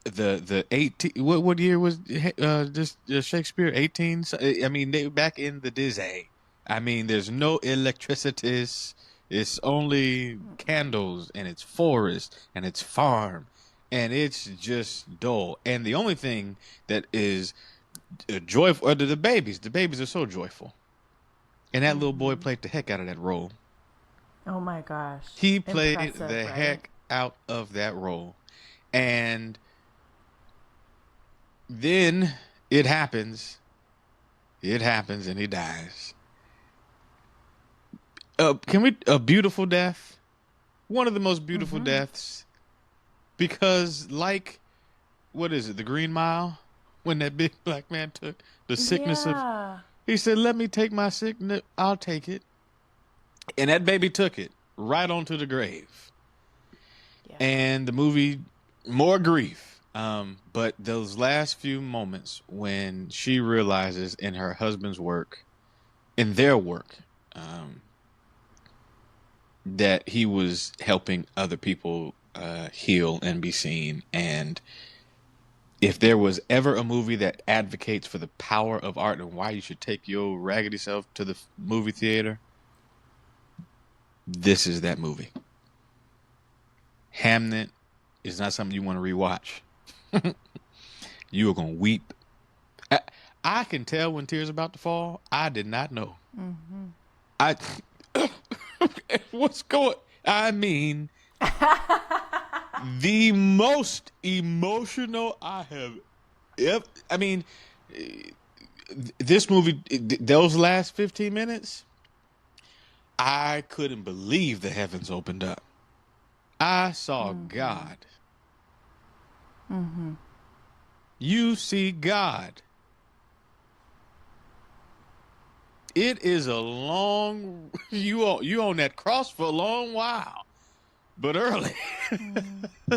the 18. What year was this Shakespeare? 18. I mean, they back in the Disney. I mean, there's no electricity. It's only candles, and it's forest, and it's farm, and it's just dull. And the only thing that is joyful are the babies. The babies are so joyful, and that little boy Mm-hmm. played the heck out of that role. Oh my gosh. He played Impressive, the right? heck out of that role, and Then it happens. It happens, and he dies. Can we a beautiful death? One of the most beautiful Mm-hmm. deaths because, like, what is it? The Green Mile when that big black man took the sickness of. Yeah. He said, "Let me take my sickness. I'll take it," and that baby took it right onto the grave. Yeah. And the movie, more grief. But those last few moments when she realizes in her husband's work, in their work, um, that he was helping other people heal and be seen. And if there was ever a movie that advocates for the power of art and why you should take your raggedy self to the movie theater, this is that movie. Hamnet is not something you want to rewatch. You are going to weep. I, I can tell when tears are about to fall. I did not know. Mm-hmm. I what's going? I mean, the most emotional I have ever. I mean, this movie, those last 15 minutes, I couldn't believe the heavens opened up. I saw Mm-hmm. God. Mm-hmm. You see God. It is a long you on that cross for a long while, but early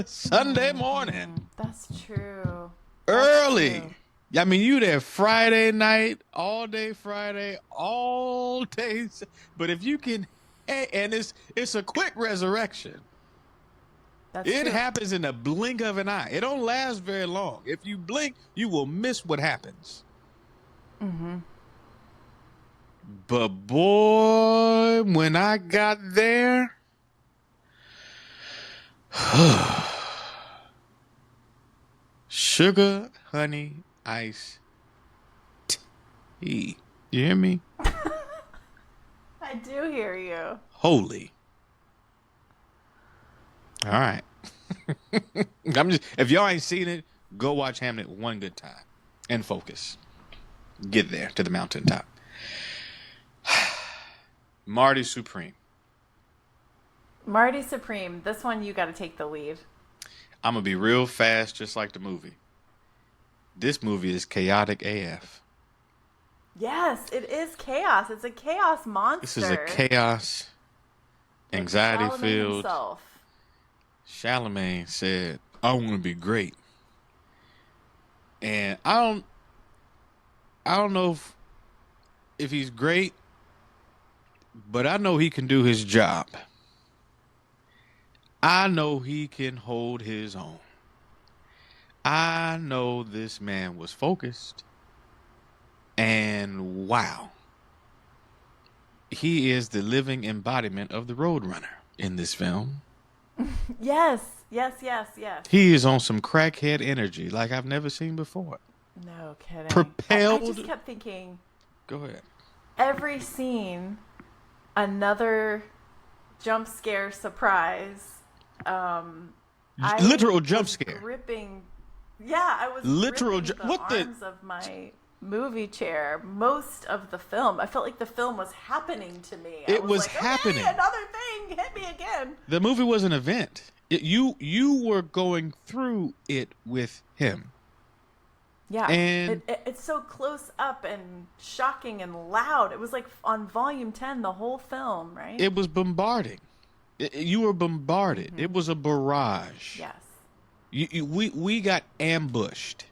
Sunday morning, Mm-hmm. That's true. That's early. true. I mean, you there Friday night, all day Friday, all days. But if you can, and it's a quick resurrection. That's It true. happens in a blink of an eye. It don't last very long. If you blink, you will miss what happens. Mm-hmm. But boy, when I got there, sugar, honey, ice, tea. You hear me? I do hear you. Holy. All right. I'm just if y'all ain't seen it, go watch Hamlet one good time and focus. Get there to the mountaintop. Marty Supreme. Marty Supreme. This one you got to take the lead. I'm gonna be real fast, just like the movie. This movie is chaotic AF. Yes, it is chaos. It's a chaos This is a monster. chaos, Like anxiety Chalamet filled. himself. Charlemagne said, "I want to be great," and I don't know if he's great, but I know he can do his job. I know he can hold his own. I know this man was focused, and wow, he is the living embodiment of the Roadrunner in this film. Yes, yes, yes, yes. He is on some crackhead energy like I've never seen before. No kidding. I just Propelled. kept thinking Go ahead. every scene, another jump scare surprise. I Literal jump was scare. gripping, yeah, I was Literal. gripping the What the? arms of my movie chair most of the film. I felt like the film was happening to me. I It was was like, okay, happening. another thing, hit me again. The movie was an event. You were going through it with him, Yeah, and it's so close up and shocking and loud. It was like on volume 10 the whole film, right? it was bombarding. You were bombarded. Mm-hmm. It was a barrage. Yes. We got ambushed.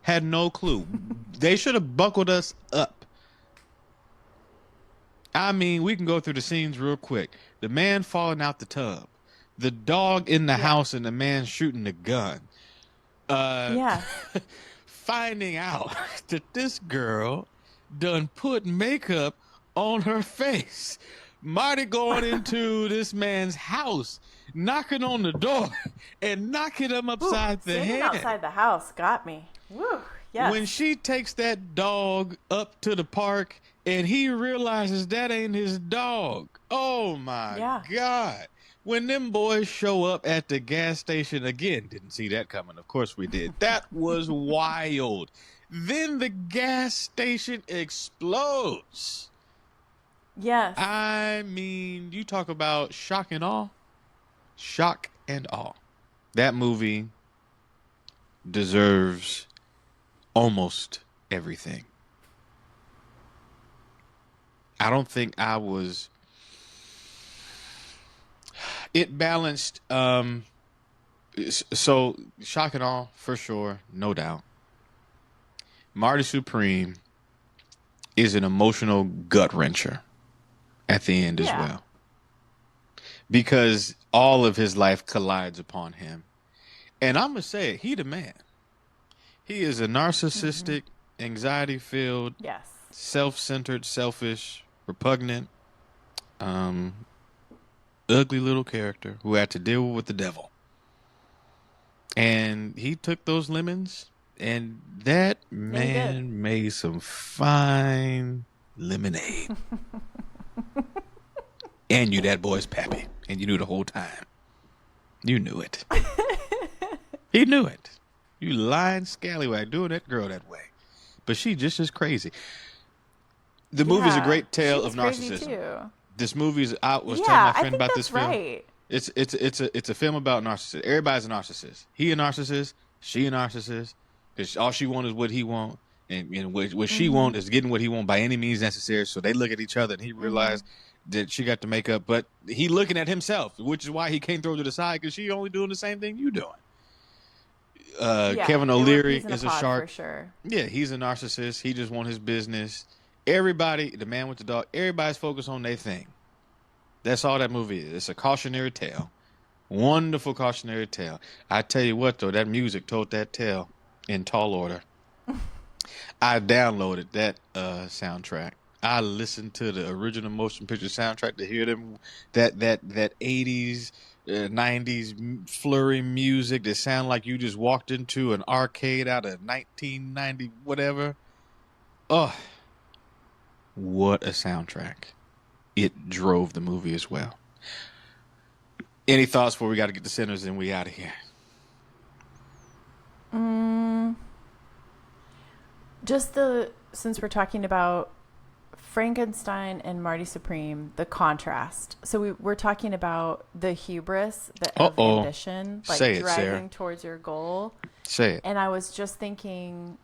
Had no clue. They should have buckled us up. I mean, we can go through the scenes real quick. The man falling out the tub, the dog in the Yeah. house, and the man shooting the gun. Uh, Yes. finding out that this girl done put makeup on her face. Marty going into this man's house, knocking on the door, and knocking him Ooh, upside the standing head. outside the house got me. Woo. Yes. When she takes that dog up to the park and he realizes that ain't his dog. Oh my Yeah. God. When them boys show up at the gas station again, didn't see that coming. Of course we did. That was wild. Then the gas station explodes. Yes. I mean, you talk about shock and awe. Shock and awe. That movie deserves almost everything. I don't think I was. It balanced. So shock and awe for sure, no doubt. Marty Supreme is an emotional gut wrencher at the end as Yeah. well, because all of his life collides upon him. And I'm gonna say it, he the man. He is a narcissistic, anxiety-filled, Yes. self-centered, selfish, repugnant, um, ugly little character who had to deal with the devil. And he took those lemons, and that Yeah, he did. man made some fine lemonade. And you that boy's pappy, and you knew the whole time. You knew it. He knew it. You lying scallywag doing that girl that way. But she just as crazy. The movie's a Yeah. great She tale was of crazy narcissism. too. This movie's I was telling my Yeah, I friend think about this that's film. right. It's a film about narcissist. Everybody's a narcissist. He a narcissist. She a narcissist. Because all she wants is what he want, and what she want is getting what he want by any means necessary. So they look at each other, and he realized that she got to make up, but he looking at himself, which is why he can't throw her to the side because she only doing the same thing you doing. Yeah, Kevin they were O'Leary peas in a is a pod for shark. sure. Yeah, he's a narcissist. He just want his business. Everybody, the man with the dog, everybody's focused on their thing. That's all that movie is. It's a cautionary tale. Wonderful cautionary tale. I tell you what, though, that music told that tale in tall order. I downloaded that soundtrack. I listened to the original motion picture soundtrack to hear them that 80s 90s flurry music that sound like you just walked into an arcade out of 1990 whatever. Oh, what a soundtrack. It drove the movie as well. Any thoughts before we got to get the sinners and we out of here? Just since we're talking about Frankenstein and Marty Supreme, the contrast. So we're talking about the hubris, of ambition, like Say it, driving Sarah. towards your goal. Say it. And I was just thinking,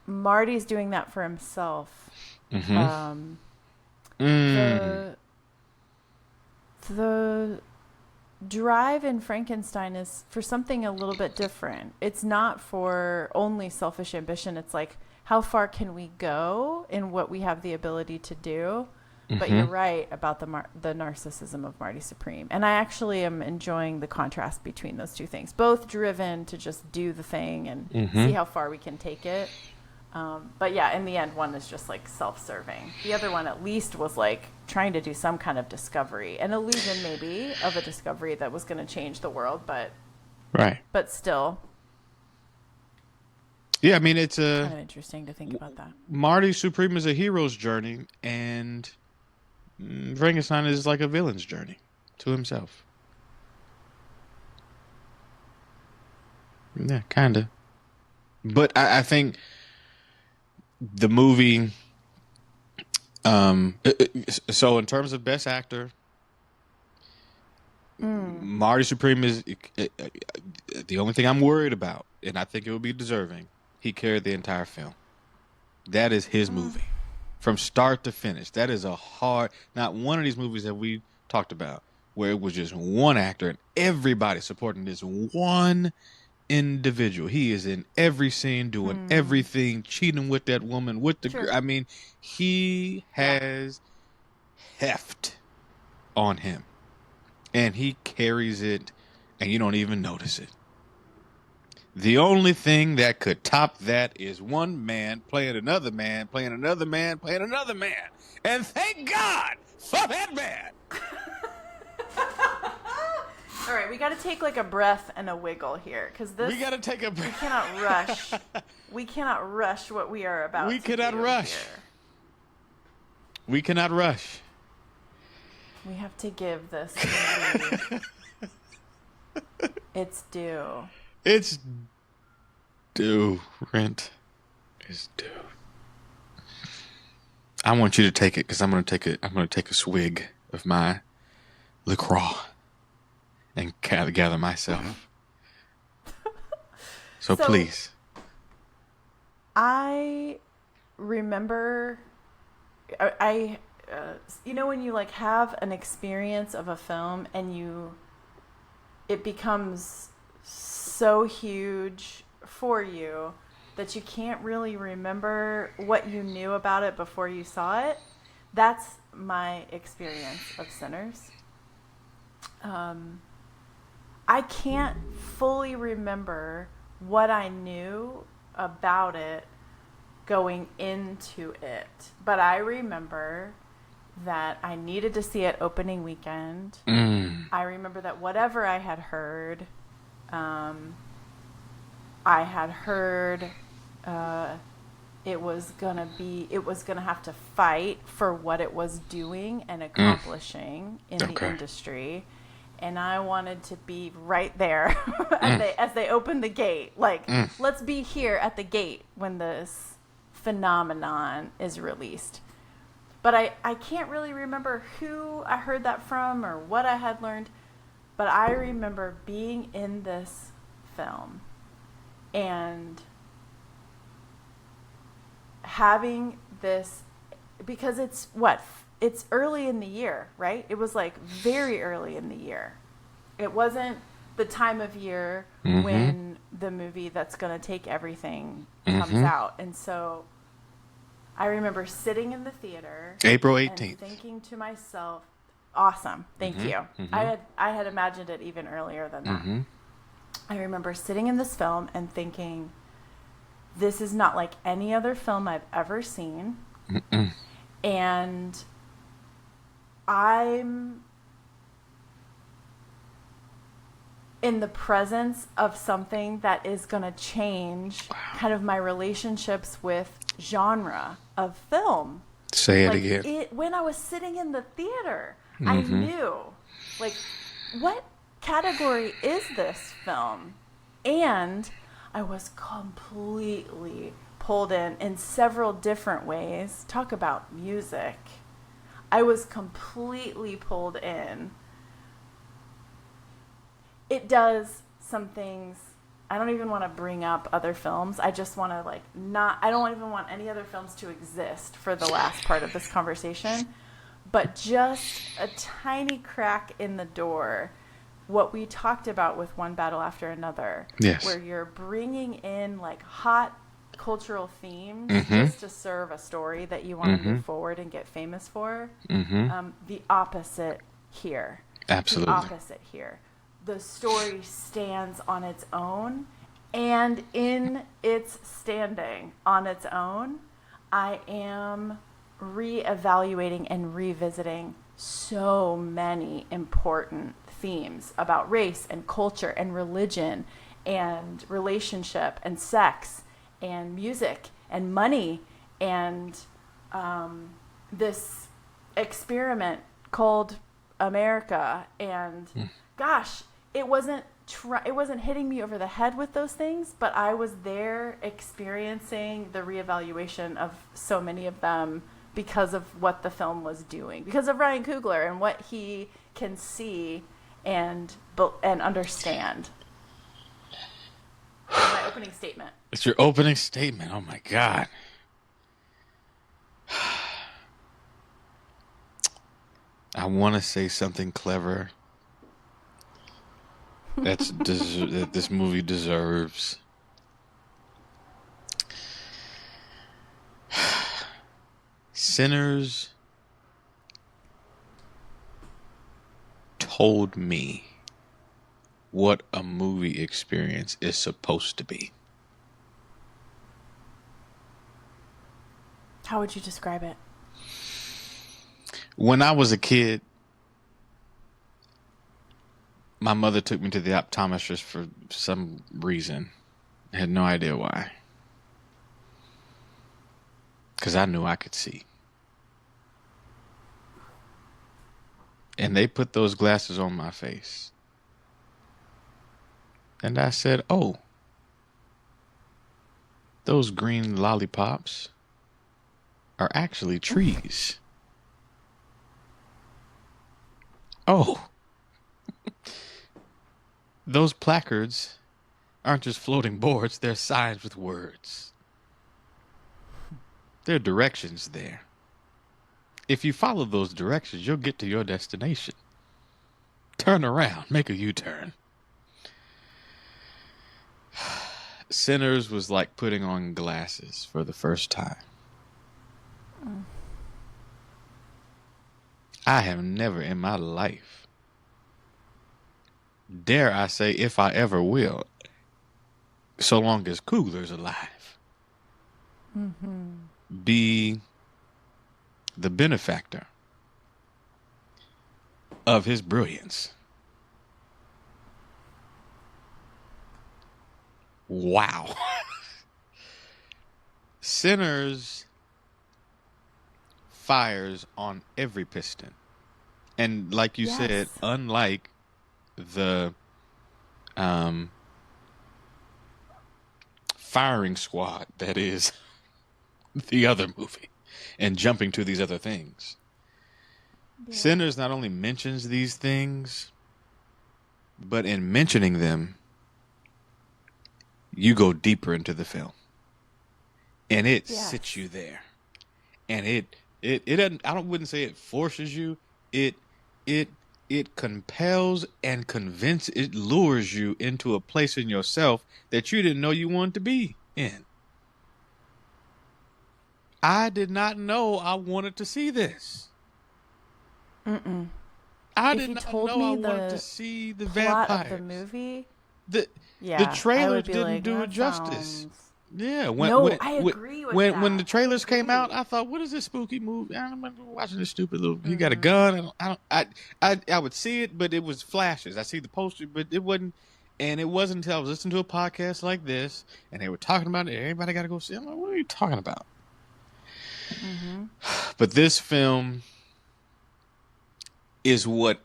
Marty's doing that for himself. Mm-hmm. The drive in Frankenstein is for something a little bit different. It's not for only selfish ambition. It's like, how far can we go in what we have the ability to do? But you're right about the narcissism of Marty Supreme. And I actually am enjoying the contrast between those two things, both driven to just do the thing and see how far we can take it. But yeah, in the end, one is just like self-serving. The other one at least was like trying to do some kind of discovery, an illusion maybe of a discovery that was going to change the world, but Right. but still Yeah, I mean, it's kind of interesting to think about that. Marty Supreme is a hero's journey, and Frankenstein is like a villain's journey to himself. Yeah, kind of. But I think the movie. So in terms of best actor, Marty Supreme is the only thing I'm worried about, and I think it would be deserving. He carried the entire film. That is his movie. From start to finish. That is not one of these movies that we talked about where it was just one actor and everybody supporting this one individual. He is in every scene, doing everything, cheating with that woman, with the girl. I mean, he has heft on him. And he carries it, and you don't even notice it. The only thing that could top that is one man playing another man, playing another man, playing another man. And thank God for that man. All right, we got to take like a breath and a wiggle here because We got to take a we breath. cannot rush. We cannot rush what we are about. We to cannot do rush. here. We cannot rush. We have to give this movie its due. It's due. Rent is due. I want you to take it because I'm gonna take a swig of my LaCroix and gather myself. So So please. I remember, you know, when you like have an experience of a film and it becomes so huge for you that you can't really remember what you knew about it before you saw it. That's my experience of Sinners. Um, I can't fully remember what I knew about it going into it, but I remember that I needed to see it opening weekend. Mm. I remember that whatever um, I had heard uh, it was gonna have to fight for what it was doing and Mm. accomplishing in the Okay. industry. And I wanted to be right there Mm. as they opened the gate. Like, Mm. let's be here at the gate when this phenomenon is released. But I can't really remember who I heard that from or what I had learned. But I remember being in this film and having this, because it's early in the year, right? It was like very early in the year. It wasn't the time of year Mm-hmm. when the movie that's going to take everything comes Mm-hmm. out. And so I remember sitting in the theater April and 18th. thinking to myself, awesome, thank Mm-hmm. you. Mm-hmm. I had imagined it even earlier than that. Mm-hmm. I remember sitting in this film and thinking, this is not like any other film I've ever seen. Mm-mm. And I'm in the presence of something that is going to change kind of my relationships with genre of film. Say it Like again. it when I was sitting in the theater, I Mm-hmm. knew like what category is this film? And I was completely pulled in several different ways. Talk about music. I was completely pulled in. It does some things. I don't even want to bring up other films. I just want to like not I don't even want any other films to exist for the last part of this conversation. But just a tiny crack in the door, what we talked about with One Battle After Another, Yes. where you're bringing in like hot cultural themes Mm-hmm. just to serve a story that you want to Mm-hmm. move forward and get famous for. Mm-hmm. The opposite here. The Absolutely. opposite here. The story stands on its own, and in its standing on its own, I am reevaluating and revisiting so many important themes about race and culture and religion and relationship and sex and music and money and this experiment called America. And gosh, it wasn't hitting me over the head with those things, but I was there experiencing the reevaluation of so many of them because of what the film was doing, because of Ryan Coogler and what he can see and understand. That's my opening statement. It's your opening statement. Oh my God. I want to say something clever that this movie deserves. Sinners told me what a movie experience is supposed to be. How would you describe it? When I was a kid, my mother took me to the optometrist for some reason. I had no idea why. Because I knew I could see. and they put those glasses on my face. And I said, oh, those green lollipops are actually trees. Oh, those placards aren't just floating boards, they're signs with words. There are directions there. If you follow those directions, you'll get to your destination. Turn around, make a U-turn. Sinners was like putting on glasses for the first time. I have never in my life, dare I say, if I ever will, so long as Coogler's alive, be the benefactor of his brilliance. Wow. Sinners fires on every piston. And like you said, Yes. unlike the firing squad that is the other movie and jumping to these other things, Yeah. Sinners not only mentions these things, but in mentioning them, you go deeper into the film. And it Yes. sits you there. And it doesn't, wouldn't say it forces you. It compels and convinces, it lures you into a place in yourself that you didn't know you wanted to be in. I did not know I wanted to see this. I If did you not told know I me wanted to the see the plot of vampires. the movie, The yeah, I trailers would be didn't like, do it that justice. sounds. Yeah, No, I agree with when the that. I trailers came out, agree. I thought, "What is this spooky movie?" I'm watching this stupid little. He got a gun. I would see it, but it was flashes. I see the poster, but it wasn't. And it wasn't until I was listening to a podcast like this, and they were talking about it. Everybody got to go see. I'm like, "What are you talking about?" But this film is what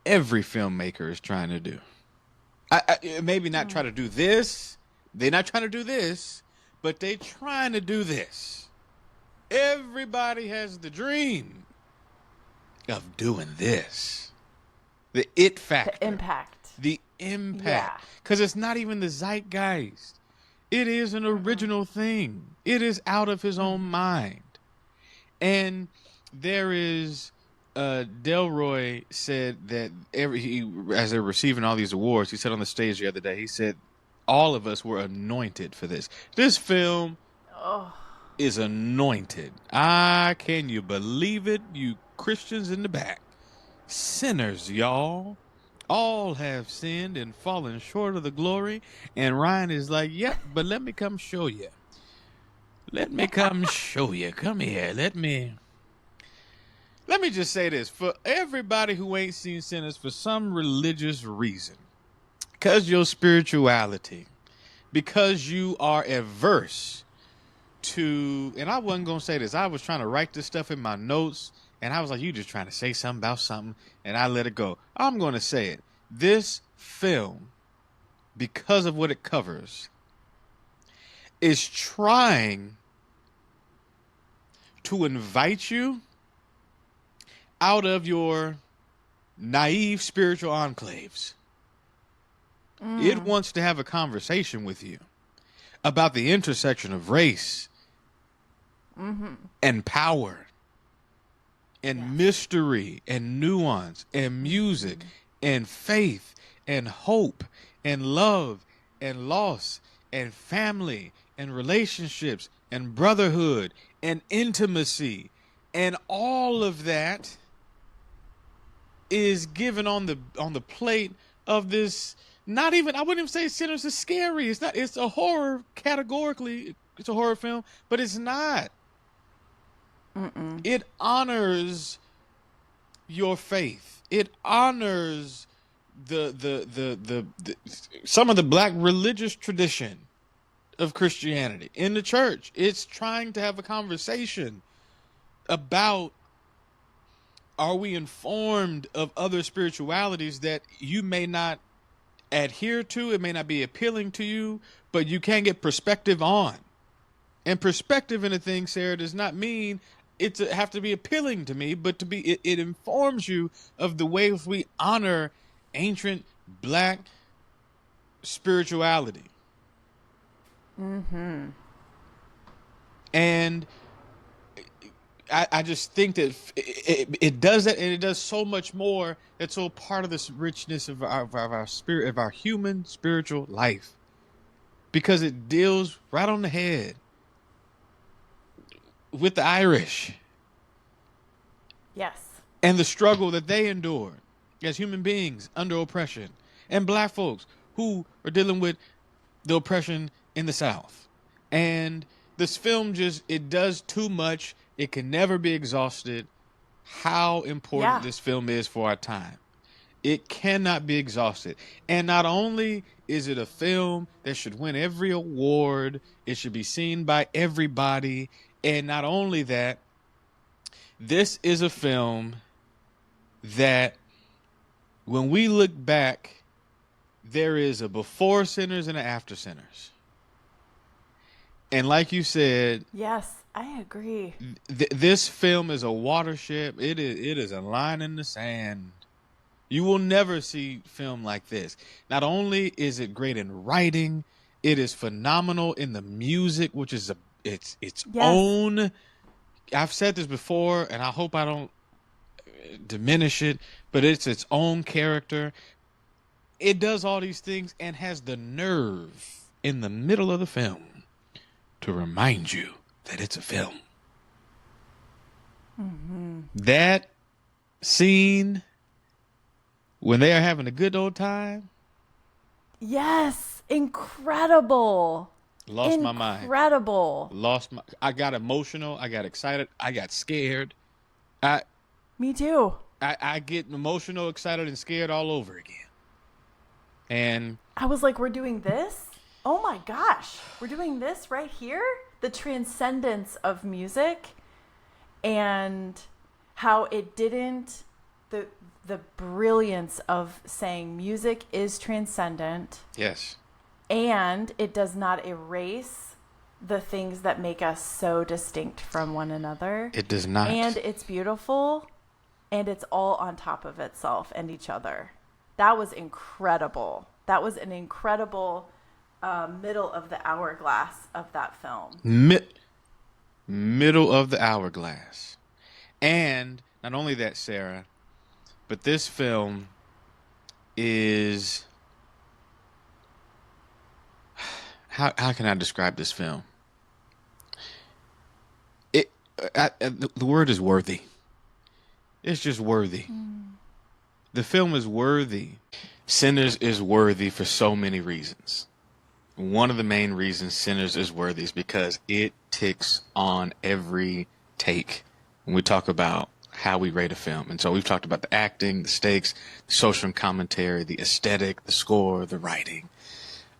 every filmmaker is trying to do. Maybe not try to do this. They're not trying to do this, but they trying to do this. Everybody has the dream of doing this. The it factor. The impact. The impact. Because it's not even the zeitgeist. It is an original thing. It is out of his own mind. And there is... Delroy said that as they're receiving all these awards, he said on the stage the other day, he said, all of us were anointed for this. This film is anointed. Can you believe it, you Christians in the back? Sinners, y'all. All have sinned and fallen short of the glory. And Ryan is like, yep, but let me come show you. Let me come show you. Come here. Let me just say this. For everybody who ain't seen Sinners for some religious reason, because your spirituality, because you are averse to, and I wasn't going to say this. I was trying to write this stuff in my notes, and I was like, you just trying to say something about something, and I let it go. I'm going to say it. This film, because of what it covers, is trying to invite you out of your naive spiritual enclaves. It wants to have a conversation with you about the intersection of race and power and mystery and nuance and music and faith and hope and love and loss and family and relationships and brotherhood and intimacy, and all of that is given on the plate of this. Not even, I wouldn't even say Sinners is scary. It's not. It's a horror categorically. It's a horror film, but it's not. It honors your faith. It honors the some of the black religious tradition of Christianity in the church. It's trying to have a conversation about are we informed of other spiritualities that you may not adhere to? It may not be appealing to you, but you can get perspective on. And perspective in a thing, Sarah, does not mean have to be appealing to me, but it informs you of the ways we honor ancient black spirituality. Mm-hmm. And I just think that it does that, and it does so much more. That's all part of this richness of our spirit, of our human spiritual life, because it deals right on the head with the Irish. Yes. And the struggle that they endured as human beings under oppression, and black folks who are dealing with the oppression in the South. And this film it does too much. It can never be exhausted how important this film is for our time. It cannot be exhausted. And not only is it a film that should win every award, it should be seen by everybody. And not only that, this is a film that when we look back, there is a before Sinners and an after Sinners. And like you said, yes, I agree. This film is a watershed. It is a line in the sand. You will never see film like this. Not only is it great in writing, it is phenomenal in the music, which is its own. I've said this before, and I hope I don't diminish it, but it's its own character. It does all these things and has the nerve in the middle of the film to remind you that it's a film. Mm-hmm. That scene when they are having a good old time. Yes, incredible. Lost my mind. Incredible. I got emotional. I got excited. I got scared. Me too. I get emotional, excited, and scared all over again. And I was like, we're doing this? Oh my gosh, we're doing this right here? The transcendence of music and how it didn't, the brilliance of saying music is transcendent. Yes. And it does not erase the things that make us so distinct from one another. It does not. And it's beautiful, and it's all on top of itself and each other. That was incredible. That was an incredible middle of the hourglass of that film. Middle of the hourglass. And not only that, Sarah, but this film is... How can I describe this film? The word is worthy. It's just worthy. The film is worthy. Sinners is worthy for so many reasons. One of the main reasons Sinners is worthy is because it ticks on every take when we talk about how we rate a film. And so we've talked about the acting, the stakes, the social commentary, the aesthetic, the score, the writing,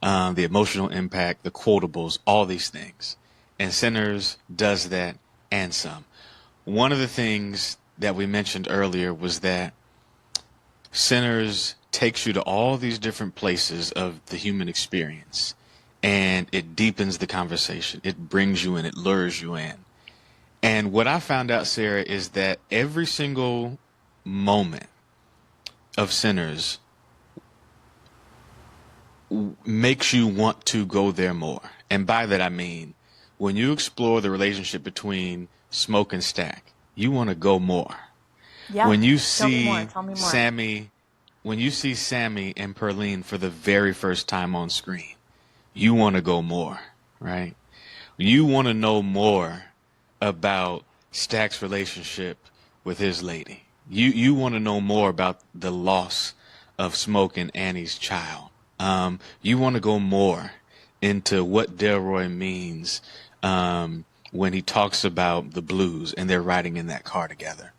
the emotional impact, the quotables, all these things. And Sinners does that and some. One of the things that we mentioned earlier was that Sinners takes you to all these different places of the human experience, and it deepens the conversation. It brings you in, it lures you in. And what I found out, Sarah, is that every single moment of Sinners makes you want to go there more. And by that I mean, when you explore the relationship between Smoke and Stack, you want to go more. Yeah. When you Tell me see more. Sammy and Perline for the very first time on screen, you want to go more, right? You want to know more about Stack's relationship with his lady. You want to know more about the loss of Smoke and Annie's child. You want to go more into what Delroy means when he talks about the blues and they're riding in that car together.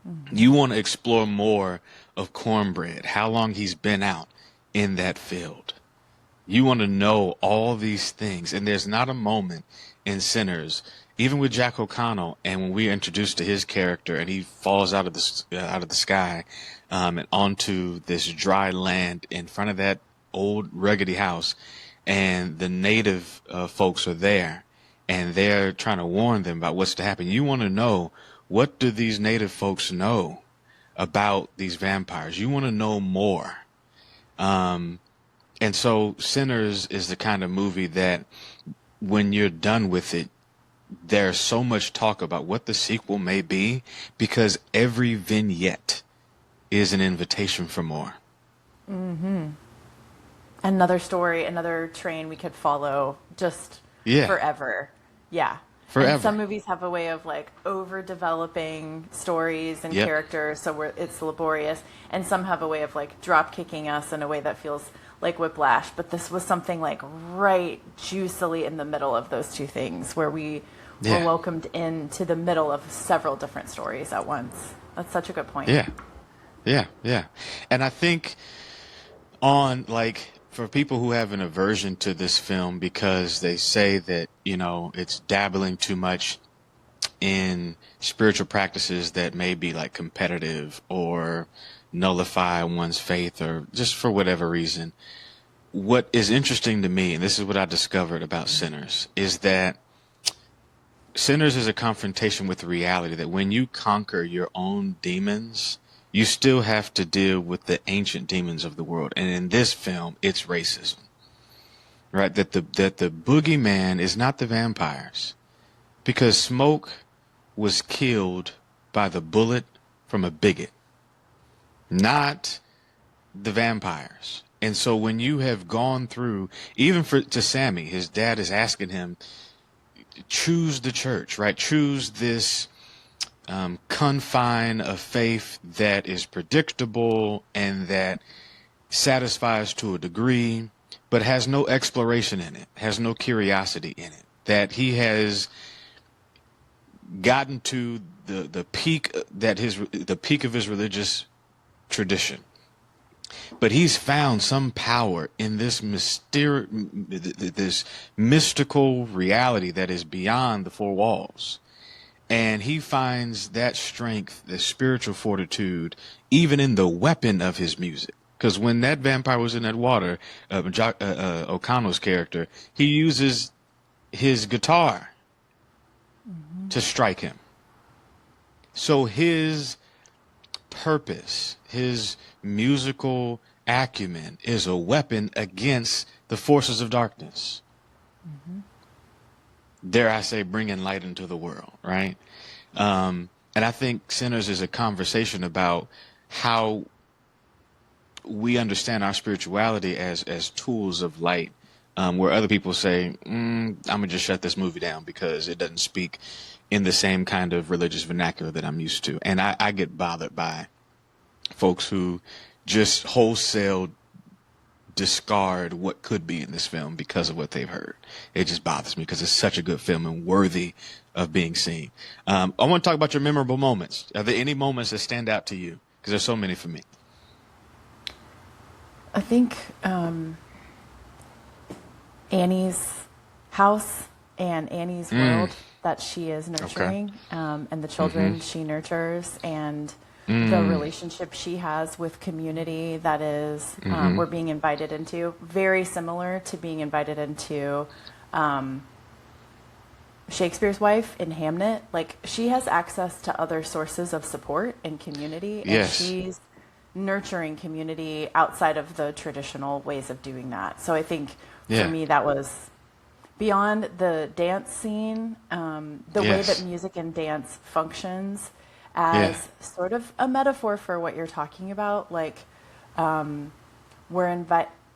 Mm-hmm. You want to explore more of Cornbread, how long he's been out in that field. You want to know all these things. And there's not a moment in Sinners, even with Jack O'Connell, and when we're introduced to his character, and he falls out of the sky, and onto this dry land in front of that old ruggedy house, and the native folks are there, and they're trying to warn them about what's to happen. You want to know, what do these native folks know about these vampires? You want to know more. Um, and so Sinners is the kind of movie that when you're done with it, there's so much talk about what the sequel may be, because every vignette is an invitation for more. Another story, another train we could follow just Yeah, forever. Yeah. And forever. some movies have a way of like over developing stories and Yep. characters, so it's laborious. And some have a way of like drop kicking us in a way that feels like Whiplash. But this was something like right juicily in the middle of those two things, where we were Yeah. welcomed into the middle of several different stories at once. That's such a good point. Yeah. Yeah. Yeah. And I think, on like, for people who have an aversion to this film because they say that, it's dabbling too much in spiritual practices that may be like competitive or nullify one's faith, or just for whatever reason, what is interesting to me, and this is what I discovered about Sinners, is that Sinners is a confrontation with the reality that when you conquer your own demons, you still have to deal with the ancient demons of the world. And in this film, it's racism, right? That the boogeyman is not the vampires, because Smoke was killed by the bullet from a bigot, not the vampires. And so when you have gone through, even to Sammy, his dad is asking him, choose the church, right? Choose this confine of faith that is predictable and that satisfies to a degree, but has no exploration in it, has no curiosity in it. That he has gotten to the peak, the peak of his religious tradition, but he's found some power in this this mystical reality that is beyond the four walls. And he finds that strength, the spiritual fortitude, even in the weapon of his music. Because when that vampire was in that water, O'Connell's character, he uses his guitar to strike him. So his purpose, his musical acumen, is a weapon against the forces of darkness. Dare I say, bringing light into the world, right? And I think Sinners is a conversation about how we understand our spirituality as tools of light, where other people say, I'm gonna just shut this movie down because it doesn't speak in the same kind of religious vernacular that I'm used to. And I get bothered by folks who just wholesale discard what could be in this film because of what they've heard. It just bothers me because it's such a good film and worthy of being seen. I want to talk about your memorable moments. Are there any moments that stand out to you? Because there's so many for me. I think Annie's house and Annie's world that she is nurturing, and the children she nurtures, and the relationship she has with community that is we're being invited into, very similar to being invited into Shakespeare's wife in Hamnet. Like, she has access to other sources of support and community, and Yes. she's nurturing community outside of the traditional ways of doing that. So I think Yeah. for me that was beyond the dance scene, the way Yes. that music and dance functions as sort of a metaphor for what you're talking about. Like,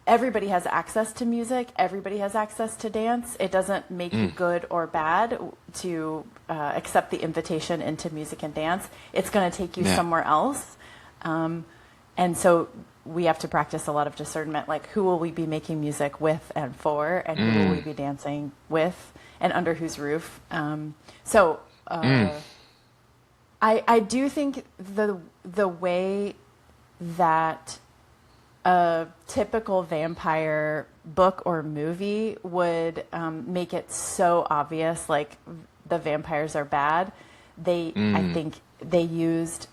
everybody has access to music, everybody has access to dance. It doesn't make you good or bad to accept the invitation into music and dance. It's going to take you Yeah. somewhere else. And so we have to practice a lot of discernment, like who will we be making music with and for, and who will we be dancing with, and under whose roof. I do think the way that a typical vampire book or movie would make it so obvious, like the vampires are bad, I think they used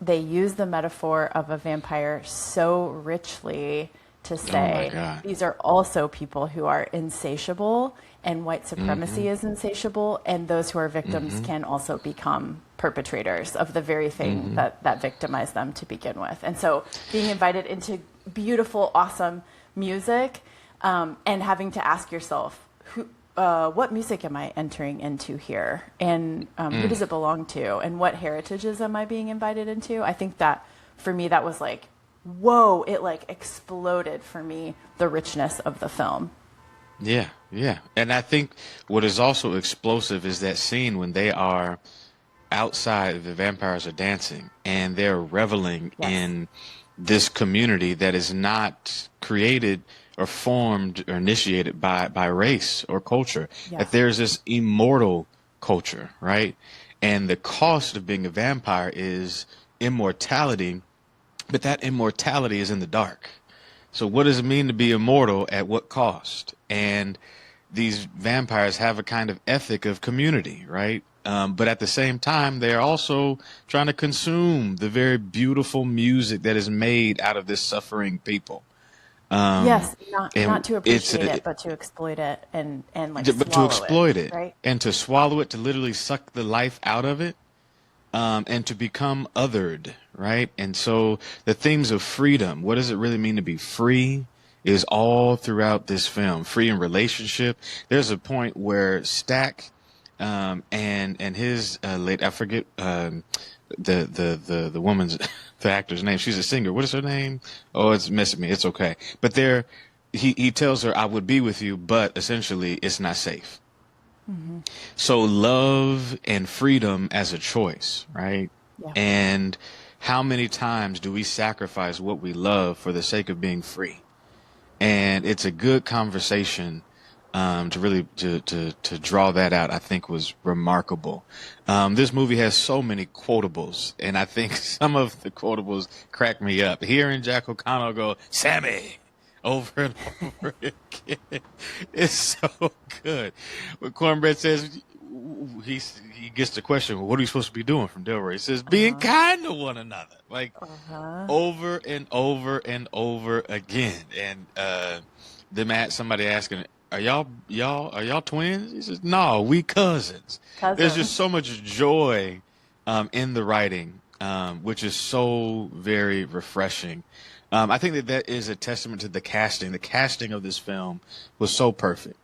the metaphor of a vampire so richly to Oh my say God. these are also people who are insatiable, and white Mm-hmm. supremacy is insatiable, and those who are victims Mm-hmm. can also become perpetrators of the very thing Mm-hmm. that victimized them to begin with. And so being invited into beautiful, awesome music, and having to ask yourself, what music am I entering into here? And who Mm. does it belong to? And what heritages am I being invited into? I think that for me, that was like, whoa, it like exploded for me, the richness of the film. Yeah, yeah. And I think what is also explosive is that scene when they are outside, the vampires are dancing and they're reveling Yes. in this community that is not created or formed or initiated by race or culture. Yeah. That there's this immortal culture, right? And the cost of being a vampire is immortality, but that immortality is in the dark. So what does it mean to be immortal at what cost? And these vampires have a kind of ethic of community, right? But at the same time, they're also trying to consume the very beautiful music that is made out of this suffering people. Um, Yes, not and to it's appreciate it, but to exploit it and like but to swallow it, exploit it right? and to swallow it, to literally suck the life out of it, and to become othered, right? And so the themes of freedom, what does it really mean to be free, is all throughout this film. Free in relationship. There's a point where Stack, and his late, I forget the woman's the actor's name. She's a singer. What is her name? Oh, it's missing me. It's okay. But there, he tells her, "I would be with you, but essentially, it's not safe." So love and freedom as a choice, right? Yeah. And how many times do we sacrifice what we love for the sake of being free? And it's a good conversation, to really to draw that out. I think was remarkable. This movie has so many quotables, and I think some of the quotables crack me up. Hearing Jack O'Connell go, "Sammy," over and over again. It's so good. When Cornbread says, he gets the question, well, what are you supposed to be doing from Delroy? He says, being Uh-huh. kind to one another. Like Uh-huh. over and over and over again. And somebody asking, are y'all twins? He says, no, we cousins. There's just Cousins. so much joy in the writing, which is so very refreshing. I think that is a testament to the casting. The casting of this film was so perfect.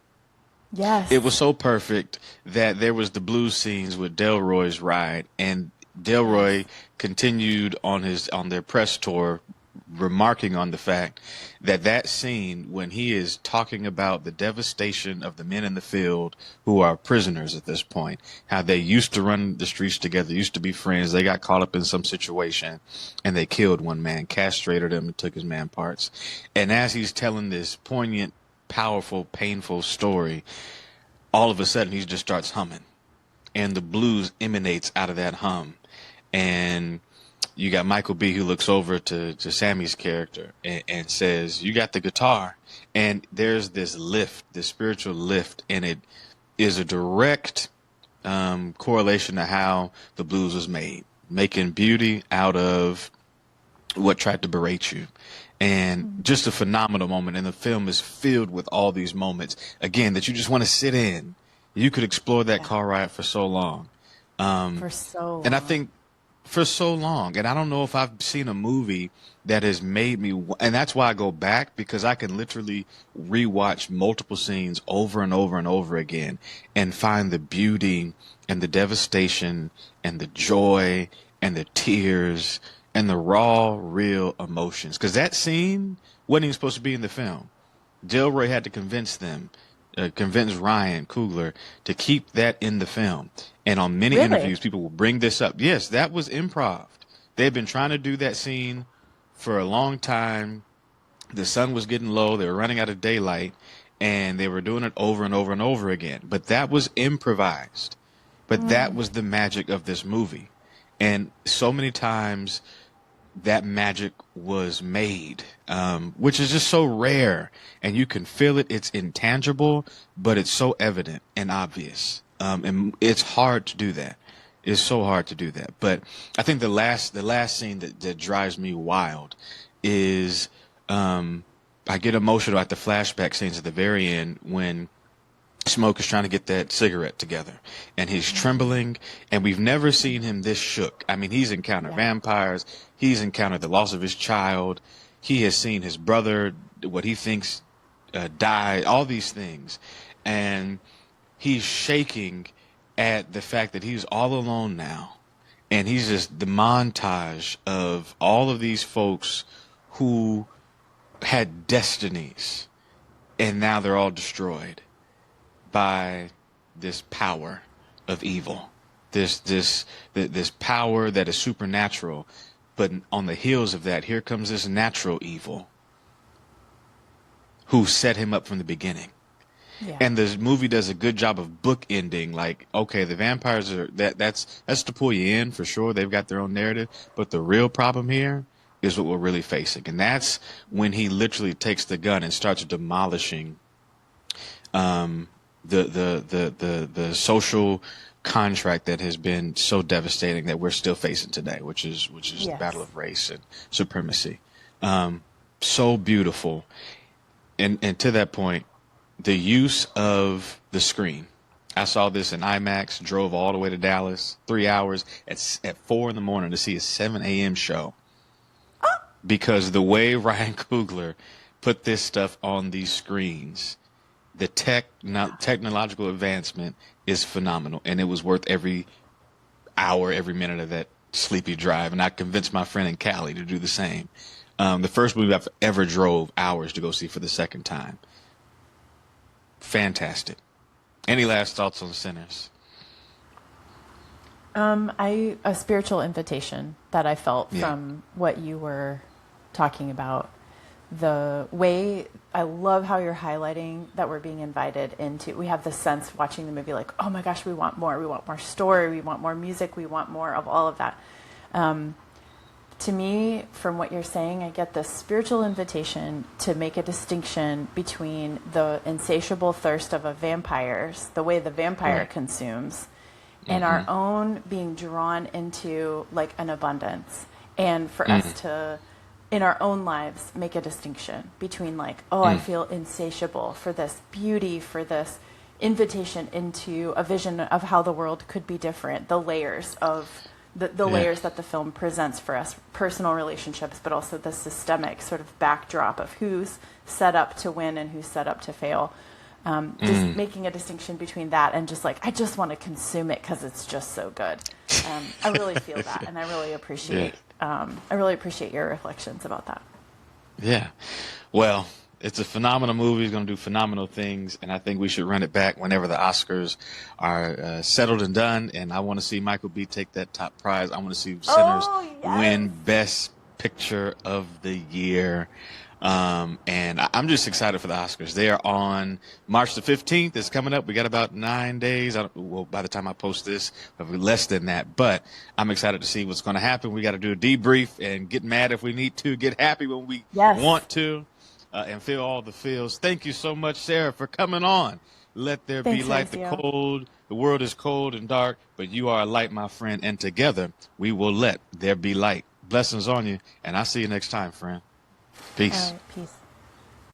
It was Yes. so perfect that there was the blues scenes with Delroy's ride, and Yes. Delroy continued on their press tour, remarking on the fact that that scene when he is talking about the devastation of the men in the field who are prisoners at this point, how they used to run the streets together, used to be friends, they got caught up in some situation, and they killed one man, castrated him, and took his man parts. And as he's telling this poignant, powerful, painful story, all of a sudden he just starts humming, and the blues emanates out of that hum. And you got Michael B, who looks over to Sammy's character and says, "You got the guitar." And there's this lift, this spiritual lift, and it is a direct correlation to how the blues was made, making beauty out of what tried to berate you. And just a phenomenal moment. And the film is filled with all these moments, again, that you just want to sit in. You could explore that Yeah. car ride for so long. For so And I long. think for so long, and I don't know if I've seen a movie that has made me, and that's why I go back, because I can literally rewatch multiple scenes over and over and over again and find the beauty and the devastation and the joy and the tears and the raw, real emotions. Because that scene wasn't even supposed to be in the film. Delroy had to convince Ryan Coogler to keep that in the film. And on many Really? interviews, people will bring this up. Yes, that was improv. They've been trying to do that scene for a long time. The sun was getting low. They were running out of daylight, and they were doing it over and over and over again. But that was improvised. But that was the magic of this movie. And so many times that magic was made, which is just so rare, and you can feel it. It's intangible, but it's so evident and obvious. And it's hard to do that. It's so hard to do that. But I think the last scene that drives me wild is, I get emotional at the flashback scenes at the very end when Smoke is trying to get that cigarette together, and he's trembling, and we've never seen him this shook. I mean, he's encountered Yeah. vampires, he's encountered the loss of his child, he has seen his brother, what he thinks, die, all these things, and he's shaking at the fact that he's all alone now, and he's just the montage of all of these folks who had destinies, and now they're all destroyed by this power of evil, this power that is supernatural. But on the heels of that, here comes this natural evil who set him up from the beginning. Yeah. And this movie does a good job of bookending, like, okay, the vampires are that's to pull you in for sure. They've got their own narrative, but the real problem here is what we're really facing, and that's when he literally takes the gun and starts demolishing um, the social contract that has been so devastating that we're still facing today, which is the battle Yes. of race and supremacy. So beautiful, and to that point, the use of the screen. I saw this in IMAX, drove all the way to Dallas, 3 hours at 4 in the morning to see a 7 a.m. show, because the way Ryan Coogler put this stuff on these screens, the technological advancement is phenomenal, and it was worth every hour, every minute of that sleepy drive. And I convinced my friend in Cali to do the same. The first movie I've ever drove hours to go see for the second time. Fantastic. Any last thoughts on Sinners? A spiritual invitation that I felt Yeah. from what you were talking about. The way I love how you're highlighting that we're being invited into. We have the sense watching the movie, like, oh my gosh, we want more. We want more story. We want more music. We want more of all of that. To me, from what you're saying, I get this spiritual invitation to make a distinction between the insatiable thirst of a vampire's, the way the vampire Right. consumes, and our own being drawn into like an abundance. And for us to, in our own lives, make a distinction between like, oh, I feel insatiable for this beauty, for this invitation into a vision of how the world could be different, the layers of the Yeah. layers that the film presents for us, personal relationships, but also the systemic sort of backdrop of who's set up to win and who's set up to fail. Just making a distinction between that and just like, I just want to consume it because it's just so good. I really feel that, and I really appreciate your reflections about that. Yeah. Well, it's a phenomenal movie. It's going to do phenomenal things, and I think we should run it back whenever the Oscars are settled and done. And I want to see Michael B. take that top prize. I want to see Sinners Oh, yes. win Best Picture of the Year. And I'm just excited for the Oscars. They are on March the 15th. It's coming up. We got about 9 days. Well, by the time I post this, it'll be less than that. But I'm excited to see what's going to happen. We got to do a debrief and get mad if we need to, get happy when we Yes. want to, and feel all the feels. Thank you so much, Sarah, for coming on. Let there be Thanks, light. The Horacio. cold, the world is cold and dark, but you are a light, my friend, and together we will let there be light. Blessings on you, and I'll see you next time, friend. All Peace. right, peace.